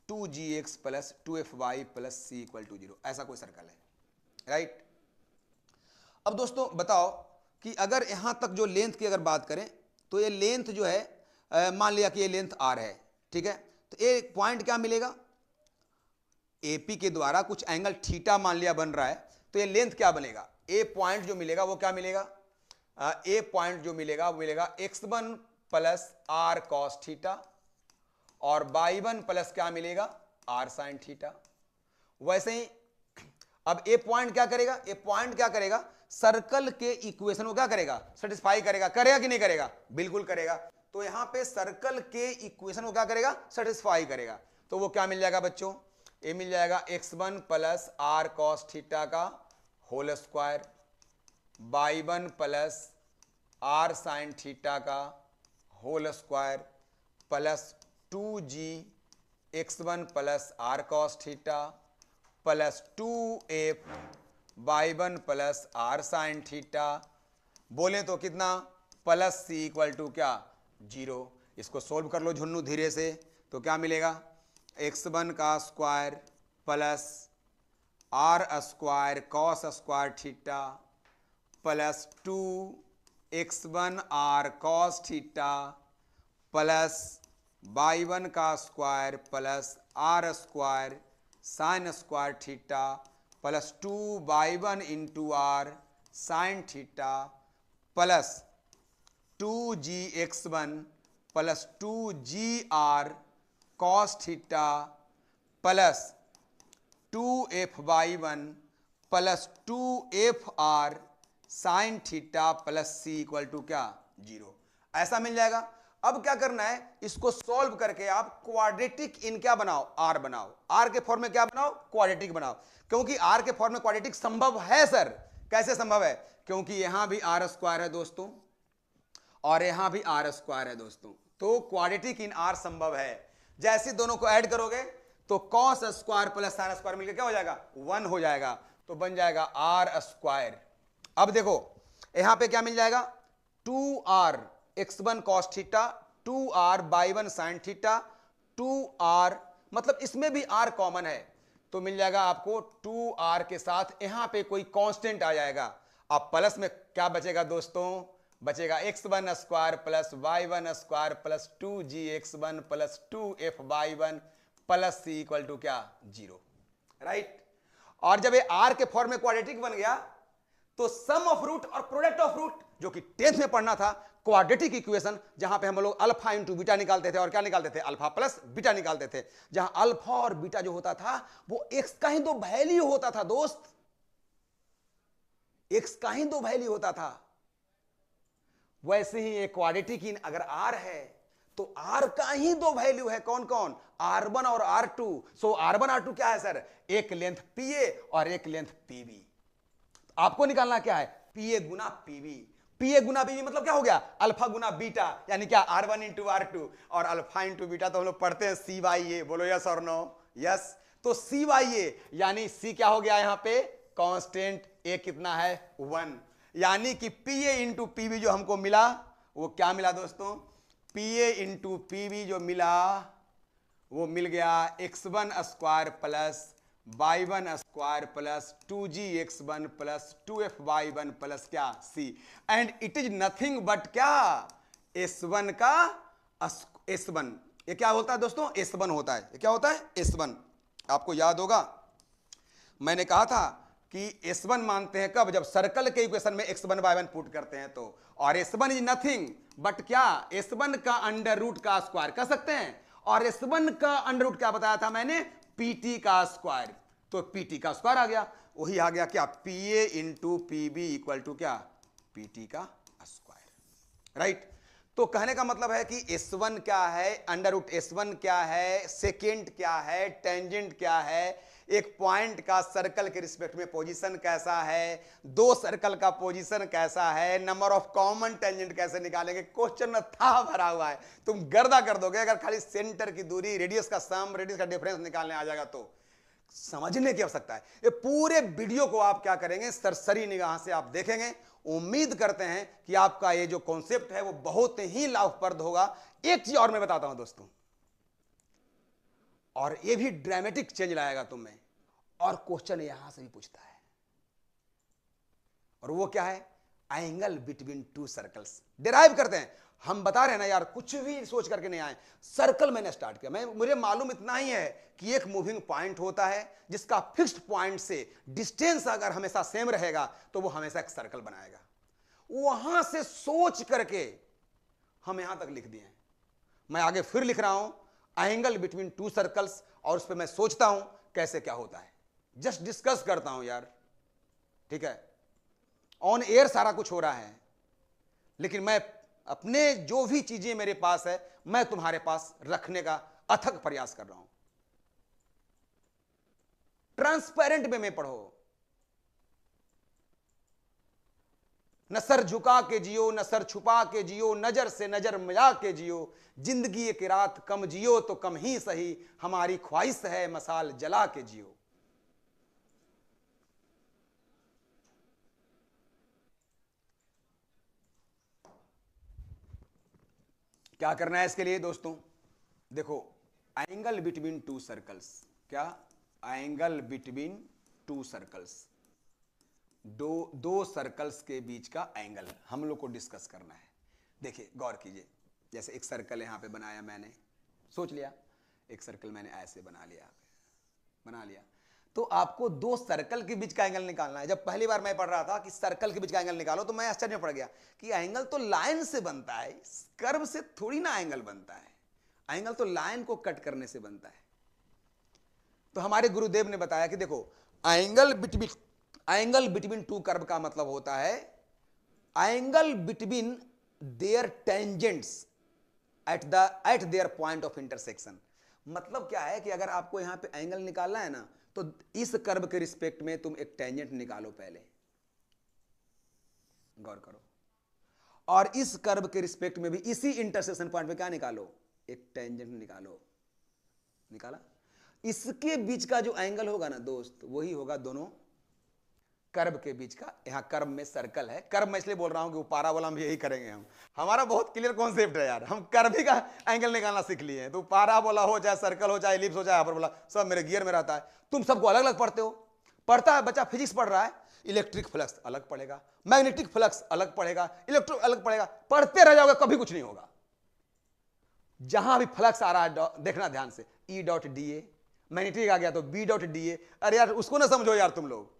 2gx plus 2fy plus c equal to 0, ऐसा कोई सर्कल है, राइट। अब दोस्तों बताओ कि अगर यहां तक जो लेंथ की अगर बात करें तो ये लेंथ जो है मान लिया कि ये लेंथ r है, ठीक है। तो ये पॉइंट क्या मिलेगा, एपी के द्वारा कुछ एंगल थीटा मान लिया बन रहा है, तो ये लेंथ क्या बनेगा, ए पॉइंट जो मिलेगा वो क्या मिलेगा, ए पॉइंट जो मिलेगा वो मिलेगा x1 plus r cos theta और y1 प्लस क्या मिलेगा आर साइन थीटा। वैसे ही अब ए पॉइंट क्या करेगा, ए पॉइंट क्या करेगा, सर्कल के इक्वेशन को क्या करेगा, सेटिस्फाई करेगा, करेगा कि नहीं करेगा, बिल्कुल करेगा। तो यहां पे सर्कल के इक्वेशन को क्या करेगा, सेटिस्फाई करेगा। तो वो क्या मिल जाएगा बच्चों, ये मिल जाएगा x1 plus r cos theta का whole square, y1 plus r sine theta का whole square plus 2g x1 plus r cos theta plus 2f y1 plus r sine theta, बोले तो कितना प्लस सी इक्वल टू क्या 0। इसको सोल्व कर लो झुन्नू धीरे से, तो क्या मिलेगा, x1 का square plus r square cos square theta plus 2x1 r cos theta plus y1 का square plus r square sine square theta plus 2y1 into r sine theta plus 2gx1 plus 2gr cos theta plus 2fy1 plus 2fr sine theta plus c equal to क्या 0, ऐसा मिल जाएगा। अब क्या करना है, इसको सॉल्व करके आप क्वाड्रेटिक इन क्या बनाओ, आर बनाओ, आर के फॉर्म में क्या बनाओ, क्वाड्रेटिक बनाओ, क्योंकि आर के फॉर्म में क्वाड्रेटिक संभव है सर। कैसे संभव है, क्योंकि यहां भी आर स्क्वायर है दोस्तों और यहां भी आर स्क्वायर है दोस्तों, तो क्वाड्रेटिक इन आर संभव है। जैसे दोनों को ऐड करोगे तो cos square plus sine square मिलकर क्या हो जाएगा 1 हो जाएगा, तो बन जाएगा आर स्क्वायर। अब देखो यहां पे क्या मिल जाएगा, 2r x1 cos theta 2r y1 sin theta 2r, मतलब इसमें भी r कॉमन है, तो मिल जाएगा आपको 2r के साथ यहां पे कोई कांस्टेंट आ जाएगा। अब प्लस में क्या बचेगा दोस्तों, बचेगा x1 square plus y1 square plus 2gx1 plus 2fy1 plus c equal to क्या 0, राइट। और जब ये r के फॉर्म में क्वाड्रेटिक बन गया तो सम ऑफ रूट और प्रोडक्ट ऑफ रूट, जो कि 10th में पढ़ना था, क्वाड्रेटिक इक्वेशन, जहां पे हम लोग अल्फा इंटू बीटा निकालते थे और क्या निकालते थे, अल्फा प्लस बीटा निकालते थे, जहां अल्फा और बीटा जो होता था वो एक्स का ही 2 वैल्यू होता था दोस्त, एक्स का ही 2 वैल्यू होता था। वैसे ही एक क्वाड्रेटिक इन अगर आर है तो आर का ही 2 वैल्यू है, कौन कौन, R1 और R2। सो R1 R2 क्या है सर, एक लेंथ PA और एक लेंथ PB। आपको निकालना क्या है, PA गुना PB, PA गुना PB मतलब क्या हो गया, अल्फा गुना बीटा, यानी क्या R1 इंटू R2, और अल्फा इंटू बीटा तो हम लोग पढ़ते हैं CYA, बोलो यस और नो, यस। तो CYA यानी C क्या हो गया, यहां पे कांस्टेंट, A कितना है 1, यानी कि PA इंटू PB जो हमको मिला वो क्या मिला दोस्तों, PA इंटू PB जो मिला वो मिल गया x1 square plus y1 square plus 2gx1 plus 2fy1 plus क्या c, and it is nothing but क्या s1 का s1। ये क्या होता है दोस्तों, s1 होता है। ये क्या होता है, s1। आपको याद होगा मैंने कहा था कि S1 मानते हैं कब, जब सर्कल के इक्वेशन में x1 y1 पुट करते हैं तो, और S1 इज नथिंग बट क्या, S1 का अंडर रूट का स्क्वायर कर सकते हैं, और S1 का अंडर रूट क्या बताया था मैंने, PT का स्क्वायर, तो PT का स्क्वायर आ गया, वही आ गया क्या, PA into PB equal to क्या, PT का स्क्वायर, राइट। तो कहने का मतलब है कि S1 क्या है, अंडर रूट S1 क्या है, सेकेंड क्या है, टेंजेंट क्या है, एक पॉइंट का सर्कल के रिस्पेक्ट में पोजीशन कैसा है, दो सर्कल का पोजीशन कैसा है, नंबर ऑफ कॉमन टेंजेंट कैसे निकालेंगे, क्वेश्चन में था भरा हुआ है, तुम गर्दा कर दोगे अगर खाली सेंटर की दूरी, रेडियस का सम, रेडियस का डिफरेंस निकालने आ जाएगा तो। समझने की आवश्यकता है, ये पूरे वीडियो को आप क्या करेंगे, सरसरी निगाह से आप देखेंगे। उम्मीद करते हैं कि आपका ये जो कॉन्सेप्ट है वो बहुत ही लाभप्रद होगा। एक चीज और मैं बताता हूं दोस्तों, और ये भी ड्रामेटिक चेंज लाएगा तुम में, और क्वेश्चन यहां से भी पूछता है, और वो क्या है, angle between two circles derive करते हैं। हम बता रहे हैं ना यार, कुछ भी सोच करके नहीं आए, सर्कल मैंने स्टार्ट किया, मुझे मालूम इतना ही है कि एक मूविंग पॉइंट होता है जिसका फिक्स्ड पॉइंट से डिस्टेंस अगर हमेशा सेम रहेगा तो वो हमेशा एक सर्कल बनाएगा। वहां से सोच करके हम यहां तक लिख दिए हैं। मैं आगे फिर लिख रहा हूं, एंगल बिटवीन टू सर्कल्स, और उस पर मैं सोचता हूं कैसे क्या होता है, जस्ट डिस्कस करता हूं यार, ठीक है। ऑन एयर सारा कुछ हो रहा है, लेकिन मैं अपने जो भी चीजें मेरे पास है मैं तुम्हारे पास रखने का अथक प्रयास कर रहा हूं। ट्रांसपेरेंट में पढ़ो, न सर झुका के जियो, न सर छुपा के जियो, नजर से नजर मिला के जियो, जिंदगी एक रात कम जियो तो कम ही सही, हमारी ख्वाहिश है मसाल जला के जियो। क्या करना है इसके लिए दोस्तों, देखो, एंगल बिटवीन टू सर्कल्स, क्या, एंगल बिटवीन टू सर्कल्स, दो सर्कल्स के बीच का एंगल हम लोग को डिस्कस करना है। देखिए गौर कीजिए, जैसे एक सर्कल यहां पे बनाया मैंने, सोच लिया एक सर्कल मैंने ऐसे बना लिया, तो आपको दो सर्कल के बीच का एंगल निकालना है। जब पहली बार मैं पढ़ रहा था कि सर्कल के बीच का एंगल निकालो तो मैं आश्चर्य में पड़ गया कि एंगल तो लाइन से बनता है, कर्व से थोड़ी ना एंगल बनता है, एंगल तो लाइन को कट करने से बनता है। तो हमारे गुरुदेव ने बताया कि देखो, एंगल बिटवीन टू कर्व का मतलब होता है angle between their tangents at their point of intersection. मतलब क्या है कि अगर आपको यहां पे एंगल निकालना है ना, तो इस कर्व के रिस्पेक्ट में तुम एक टेंजेंट निकालो पहले, गौर करो, और इस कर्व के रिस्पेक्ट में भी इसी इंटरसेक्शन पॉइंट पे क्या निकालो, एक टेंजेंट निकालो, निकाला, इसके बीच का जो एंगल होगा ना दोस्त, वही होगा दोनों कर्व के बीच का। यहां कर्व में सर्कल है, कर्व मैं इसलिए बोल रहा हूं कि वो पाराबोला में यही करेंगे हम, हमारा बहुत क्लियर कॉन्सेप्ट है यार, हम कर्व ही का एंगल निकालना सीख लिए हैं। तो पाराबोला हो चाहे सर्कल हो चाहे एलिप्स हो चाहे हाइपरबोला, सब मेरे गियर में रहता है। तुम सबको अलग अलग पढ़ते हो, पढ़ता है बच्चा फिजिक्स पढ़ रहा है, इलेक्ट्रिक फ्लक्स अलग पढ़ेगा, मैग्नेटिक फ्लक्स अलग पढ़ेगा, इलेक्ट्रो अलग पढ़ेगा, पढ़ते रह जाओगे कभी कुछ नहीं होगा। जहां भी फ्लक्स आ रहा है देखना ध्यान से, e dot d a, magnetic आ गया तो बी डॉट डी ए, अरे यार उसको ना समझो यार, तुम लोग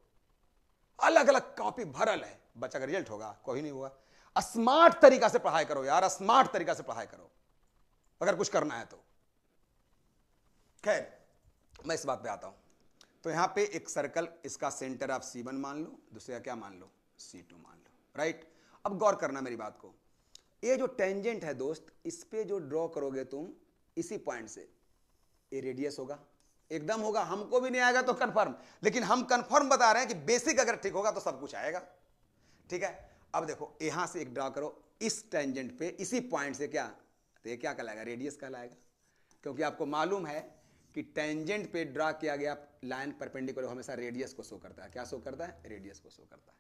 अलग अलग कॉपी भरल है, बच्चा का रिजल्ट होगा कोई नहीं होगा। स्मार्ट तरीका से पढ़ाई करो यार, स्मार्ट तरीका से पढ़ाई करो अगर कुछ करना है तो। खैर मैं इस बात पे आता हूं, तो यहां पे एक सर्कल, इसका सेंटर आप C1 मान लो, दूसरे का क्या मान लो, C2 मान लो, राइट। अब गौर करना मेरी बात को, ये जो टेंजेंट है दोस्त, इस पे जो ड्रॉ करोगे तुम इसी पॉइंट से, ये रेडियस होगा, एकदम होगा, हमको भी नहीं आएगा तो कंफर्म, लेकिन हम कंफर्म बता रहे हैं कि बेसिक अगर ठीक होगा तो सब कुछ आएगा, ठीक है। अब देखो यहां से एक ड्रॉ करो इस टेंजेंट पे, इसी पॉइंट से, क्या, तो ये क्या कहलाएगा, रेडियस कहलाएगा, क्योंकि आपको मालूम है कि टेंजेंट पे ड्रॉ किया गया लाइन परपेंडिकुलर हमेशा रेडियस को शो करता है। क्या शो करता है, रेडियस को शो करता है।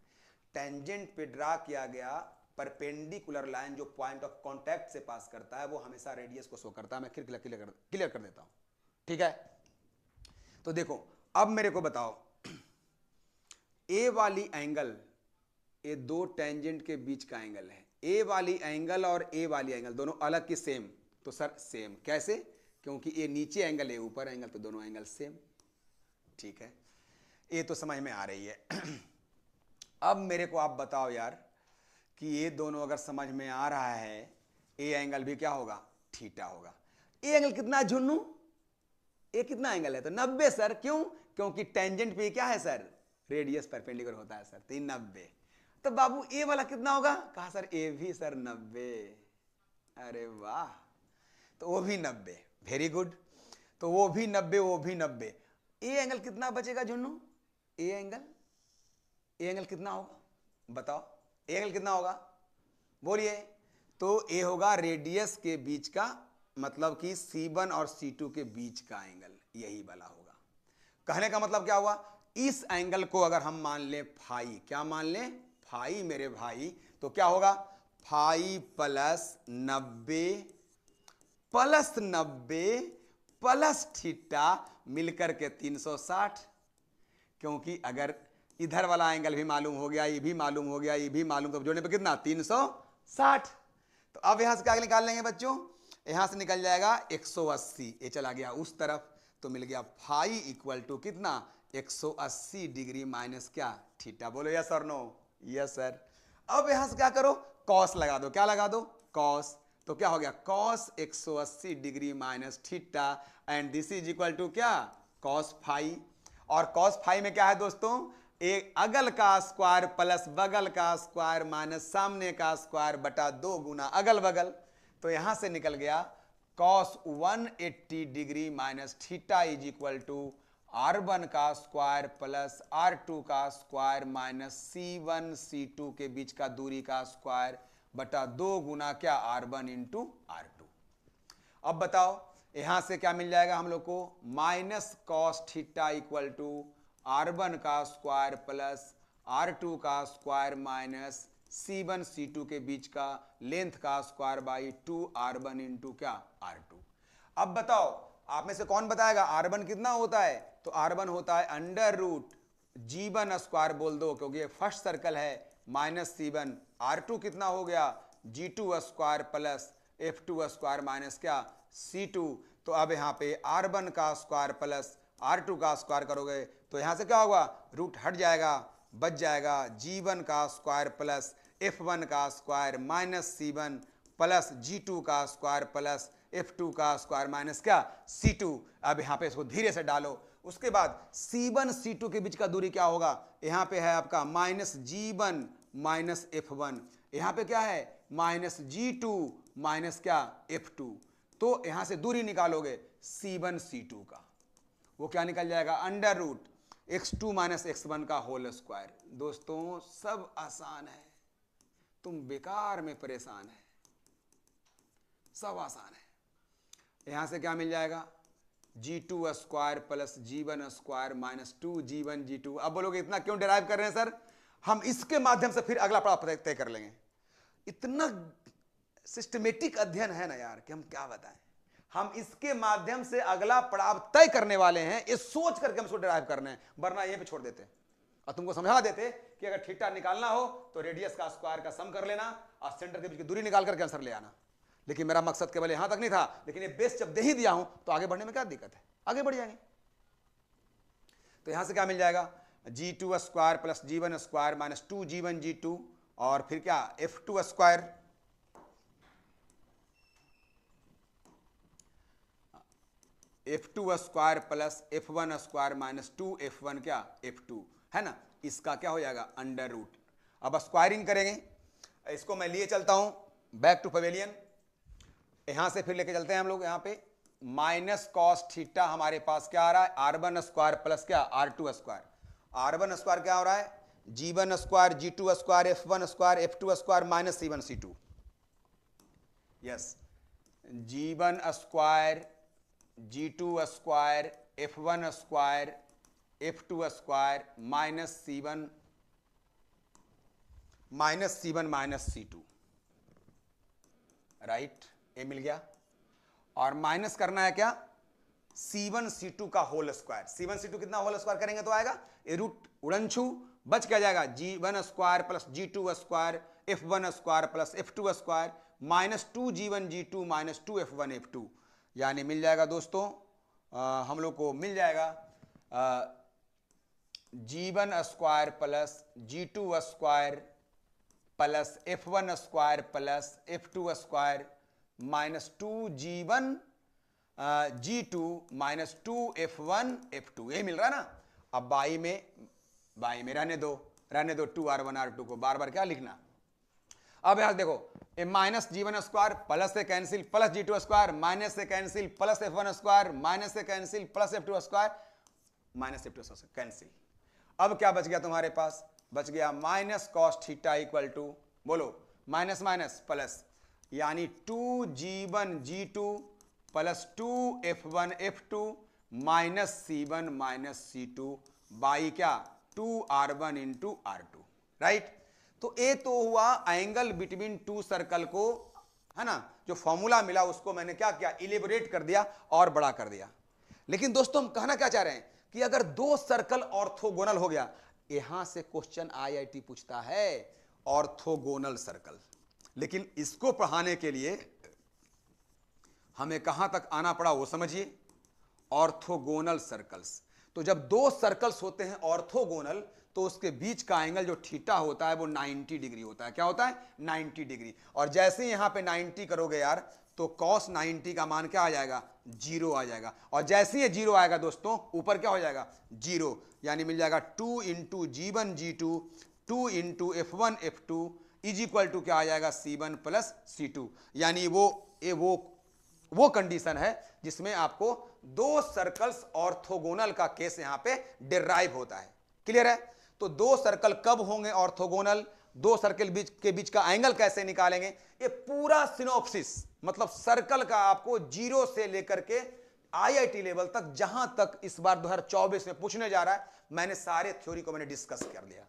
टेंजेंट पे ड्रॉ किया गया परपेंडिकुलर लाइन जो पॉइंट ऑफ कॉन्टैक्ट से पास करता है वो हमेशा रेडियस को शो करता है। मैं क्लियर कर देता हूं, ठीक है। तो देखो अब मेरे को बताओ, ए वाली एंगल, ये दो टेंजेंट के बीच का एंगल है, ए वाली एंगल और ए वाली एंगल दोनों अलग की सेम, तो सर सेम कैसे, क्योंकि ये नीचे एंगल है ऊपर एंगल, तो दोनों एंगल सेम, ठीक है। ये तो समझ में आ रही है। अब मेरे को आप बताओ यार कि ये दोनों अगर समझ में आ रहा है, ए एंगल भी क्या होगा, थीटा होगा। ए एंगल कितना झुन्नू, ये कितना एंगल है, तो 90 सर। क्यों, क्योंकि टेंजेंट पे क्या है सर, रेडियस परपेंडिकुलर होता है सर, तो 90। तो बाबू ए वाला कितना होगा, कहा सर ए भी सर 90। अरे वाह, तो वो भी 90, वेरी गुड। तो वो भी 90, वो भी 90। ए एंगल कितना बचेगा झुन्नू, ए एंगल कितना होगा बताओ, ए एंगल कितना होगा बोलिए। तो ए होगा रेडियस के बीच का, मतलब कि C1 और C2 के बीच का एंगल, यही वाला होगा। कहने का मतलब क्या हुआ, इस एंगल को अगर हम मान लें फाई, क्या मान लें, फाई मेरे भाई, तो क्या होगा, फाई प्लस 90 प्लस थीटा मिलकर के 360। क्योंकि अगर इधर वाला एंगल भी मालूम हो गया, ये भी मालूम हो गया, ये भी मालूम, तो जोड़ने पे कितना 360। तो अब यहां से क्या निकाल लेंगे बच्चों, यहां से निकल जाएगा 180, ये चला गया उस तरफ, तो मिल गया फाई इक्वल टू कितना 180 डिग्री माइनस क्या थीटा। बोलो यस और नो, यस सर। अब यहां से क्या करो, कॉस लगा दो, क्या लगा दो, कॉस। तो क्या हो गया, cos 180 degree minus theta, and this is equal to क्या, कॉस फाई। और कॉस फाई में क्या है दोस्तों, एक अगल का स्क्वायर प्लस बगल का स्क्वायर माइनस सामने का स्क्वायर बटा 2 गुना अगल बगल। तो यहां से निकल गया cos 180 degree minus theta is equal to R1 का स्क्वायर प्लस R2 का स्क्वायर माइनस C1 C2 के बीच का दूरी का स्क्वायर बटा 2 गुना क्या R1 इंटू R2। अब बताओ यहां से क्या मिल जाएगा हम लोग को, minus cos theta equal to R1 का स्क्वायर प्लस R2 का स्क्वायर माइनस C1 C2 के बीच का लेंथ का स्क्वायर बाई 2R1 इंटू क्या R2। अब बताओ आप में से कौन बताएगा R1 कितना होता है, तो R1 होता है अंडर रूट G1 स्क्वायर बोल दो, क्योंकि ये फर्स्ट सर्कल है, माइनस C1। R2 कितना हो गया, G2 square plus F2 square minus क्या C2। तो अब यहाँ पे R1 का स्क्वायर प्लस R2 का स्क्वायर करोगे तो यहाँ से क्या होगा, रूट हट जाएगा, बच जाएगा G1 का स्क्वायर प्लस F1 का square minus C1 plus G2 का स्क्वायर प्लस F2 का स्क्वायर माइनस क्या C2। अब यहाँ पे इसको धीरे से डालो, उसके बाद C1 C2 के बीच का दूरी क्या होगा, यहाँ पे है आपका माइनस G1 माइनस F1, यहाँ पे क्या है माइनस G2 माइनस क्या F2। तो यहाँ से दूरी निकालोगे C1 C2 का, वो क्या निकल जाएगा, under root x2 minus x1 का होल स्क्वायर। दोस्तों सब आसान है, तुम बेकार में परेशान है, सब आसान है। यहां से क्या मिल जाएगा, G2 square plus G1 square minus 2G1 G2। अब बोलोगे इतना क्यों डिराइव कर रहे हैं सर, हम इसके माध्यम से फिर अगला पड़ाव तय कर लेंगे। इतना सिस्टमेटिक अध्ययन है ना यार कि हम क्या बताएं, हम इसके माध्यम से अगला पड़ाव तय करने वाले हैं, ये सोच करके हम इसको डिराइव करने हैं, वरना यहीं पे छोड़ देते और तुमको समझा देते कि अगर थीटा निकालना हो तो रेडियस का स्क्वायर का सम कर लेना और सेंटर के बीच की दूरी निकाल करके आंसर ले आना। लेकिन मेरा मकसद केवल यहां तक नहीं था, लेकिन ये बेस जब दे ही दिया हूं तो आगे बढ़ने में क्या दिक्कत है, आगे बढ़ जाएंगे। तो यहां से क्या मिल जाएगा, G2 square plus G1 square minus 2G1 G2 और फिर क्या F2 square, F2 square plus F1 square minus 2F1 क्या F2 है ना, इसका क्या हो जाएगा अंडर रूट। अब स्क्वायरिंग करेंगे, इसको मैं लिए चलता हूं बैक टू पवेलियन, यहां से फिर लेके चलते हैं हम लोग। यहां पे माइनस कॉस थीटा हमारे पास क्या आ रहा है, R1 स्क्वायर प्लस क्या R2 स्क्वायर। R1 स्क्वायर क्या हो रहा है, G1 square G2 square F1 square F2 square minus C1 C2। Yes, G1 square G2 square F1 square F2 square minus C1 minus C2, right, ये मिल गया। और माइनस करना है क्या, C1 C2 का होल स्क्वायर। C1 C2 कितना होल स्क्वायर करेंगे तो आएगा, ये रूट उड़नछू बच क्या जाएगा, G1 square plus G2 square F1 square plus F2 square minus 2G1 G2 minus 2F1 F2, यानी मिल जाएगा दोस्तों हम लोग को मिल जाएगा G1 square plus G2 square plus F1 square plus F2 square minus 2G1 G2 minus 2F1 F2, ये मिल रहा है ना। अब बाई में रहने दो 2R1 R2 को बार बार क्या लिखना। अब यार देखो, ये माइनस G1 स्क्वायर प्लस से cancel plus G2 square minus से cancel plus F1 square minus से cancel plus F2 square minus F2 square cancel. अब क्या बच गया तुम्हारे पास, बच गया minus cos theta equal to, बोलो माइनस माइनस प्लस, यानी 2G1 G2 plus 2F1 F2 minus C1 minus C2 by क्या 2R1 इंटू R2, राइट। तो ये तो हुआ एंगल बिटवीन टू सर्कल को, है ना, जो फॉर्मूला मिला उसको मैंने क्या किया, इलेबोरेट कर दिया और बड़ा कर दिया। लेकिन दोस्तों हम कहना क्या चाह रहे हैं कि अगर दो सर्कल ऑर्थोगोनल हो गया, यहां से क्वेश्चन आईआईटी पूछता है ऑर्थोगोनल सर्कल। लेकिन इसको पढ़ाने के लिए हमें कहां तक आना पड़ा वो समझिए, ऑर्थोगोनल सर्कल्स। तो जब दो सर्कल्स होते हैं ऑर्थोगोनल, तो उसके बीच का एंगल जो थीटा होता है वो 90 डिग्री होता है। क्या होता है, 90 डिग्री। और जैसे ही यहां पे 90 करोगे यार, तो cos 90 का मान क्या आ जाएगा, 0 आ जाएगा। और जैसे ही 0 आएगा दोस्तों, ऊपर क्या हो जाएगा, 0, यानी मिल जाएगा 2 into G1 G2 2 into F1 F2 is equal to क्या आ जाएगा, C1 प्लस C2। यानी वो कंडीशन है जिसमें आपको दो सर्कल्स ऑर्थोगोनल का केस यहां पे डिराइव होता है। क्लियर है। तो दो सर्कल कब होंगे ऑर्थोगोनल, दो सर्कल के बीच का एंगल कैसे निकालेंगे, ये पूरा सिनॉप्सिस, मतलब सर्कल का आपको जीरो से लेकर के आईआईटी लेवल तक, जहां तक इस बार 2024 में पूछने जा रहा है, मैंने सारे थ्योरी को मैंने डिस्कस कर लिया।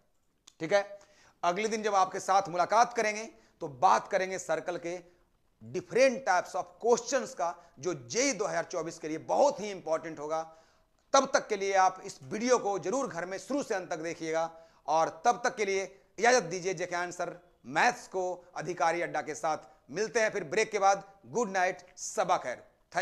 ठीक है। अगले दिन जब आपके साथ मुलाकात करेंगे तो बात करेंगे सर्कल के डिफरेंट टाइप्स ऑफ क्वेश्चंस का, जो जेईई 2024 के लिए बहुत ही इंपॉर्टेंट होगा। तब तक के लिए आप इस वीडियो को जरूर घर में शुरू से अंत तक देखिएगा। और तब तक के लिए इजाजत दीजिए जेके आंसर मैथ्स को अधिकारी अड्डा के साथ। मिलते हैं फिर ब्रेक के बाद। गुड नाइट, सबा खैर।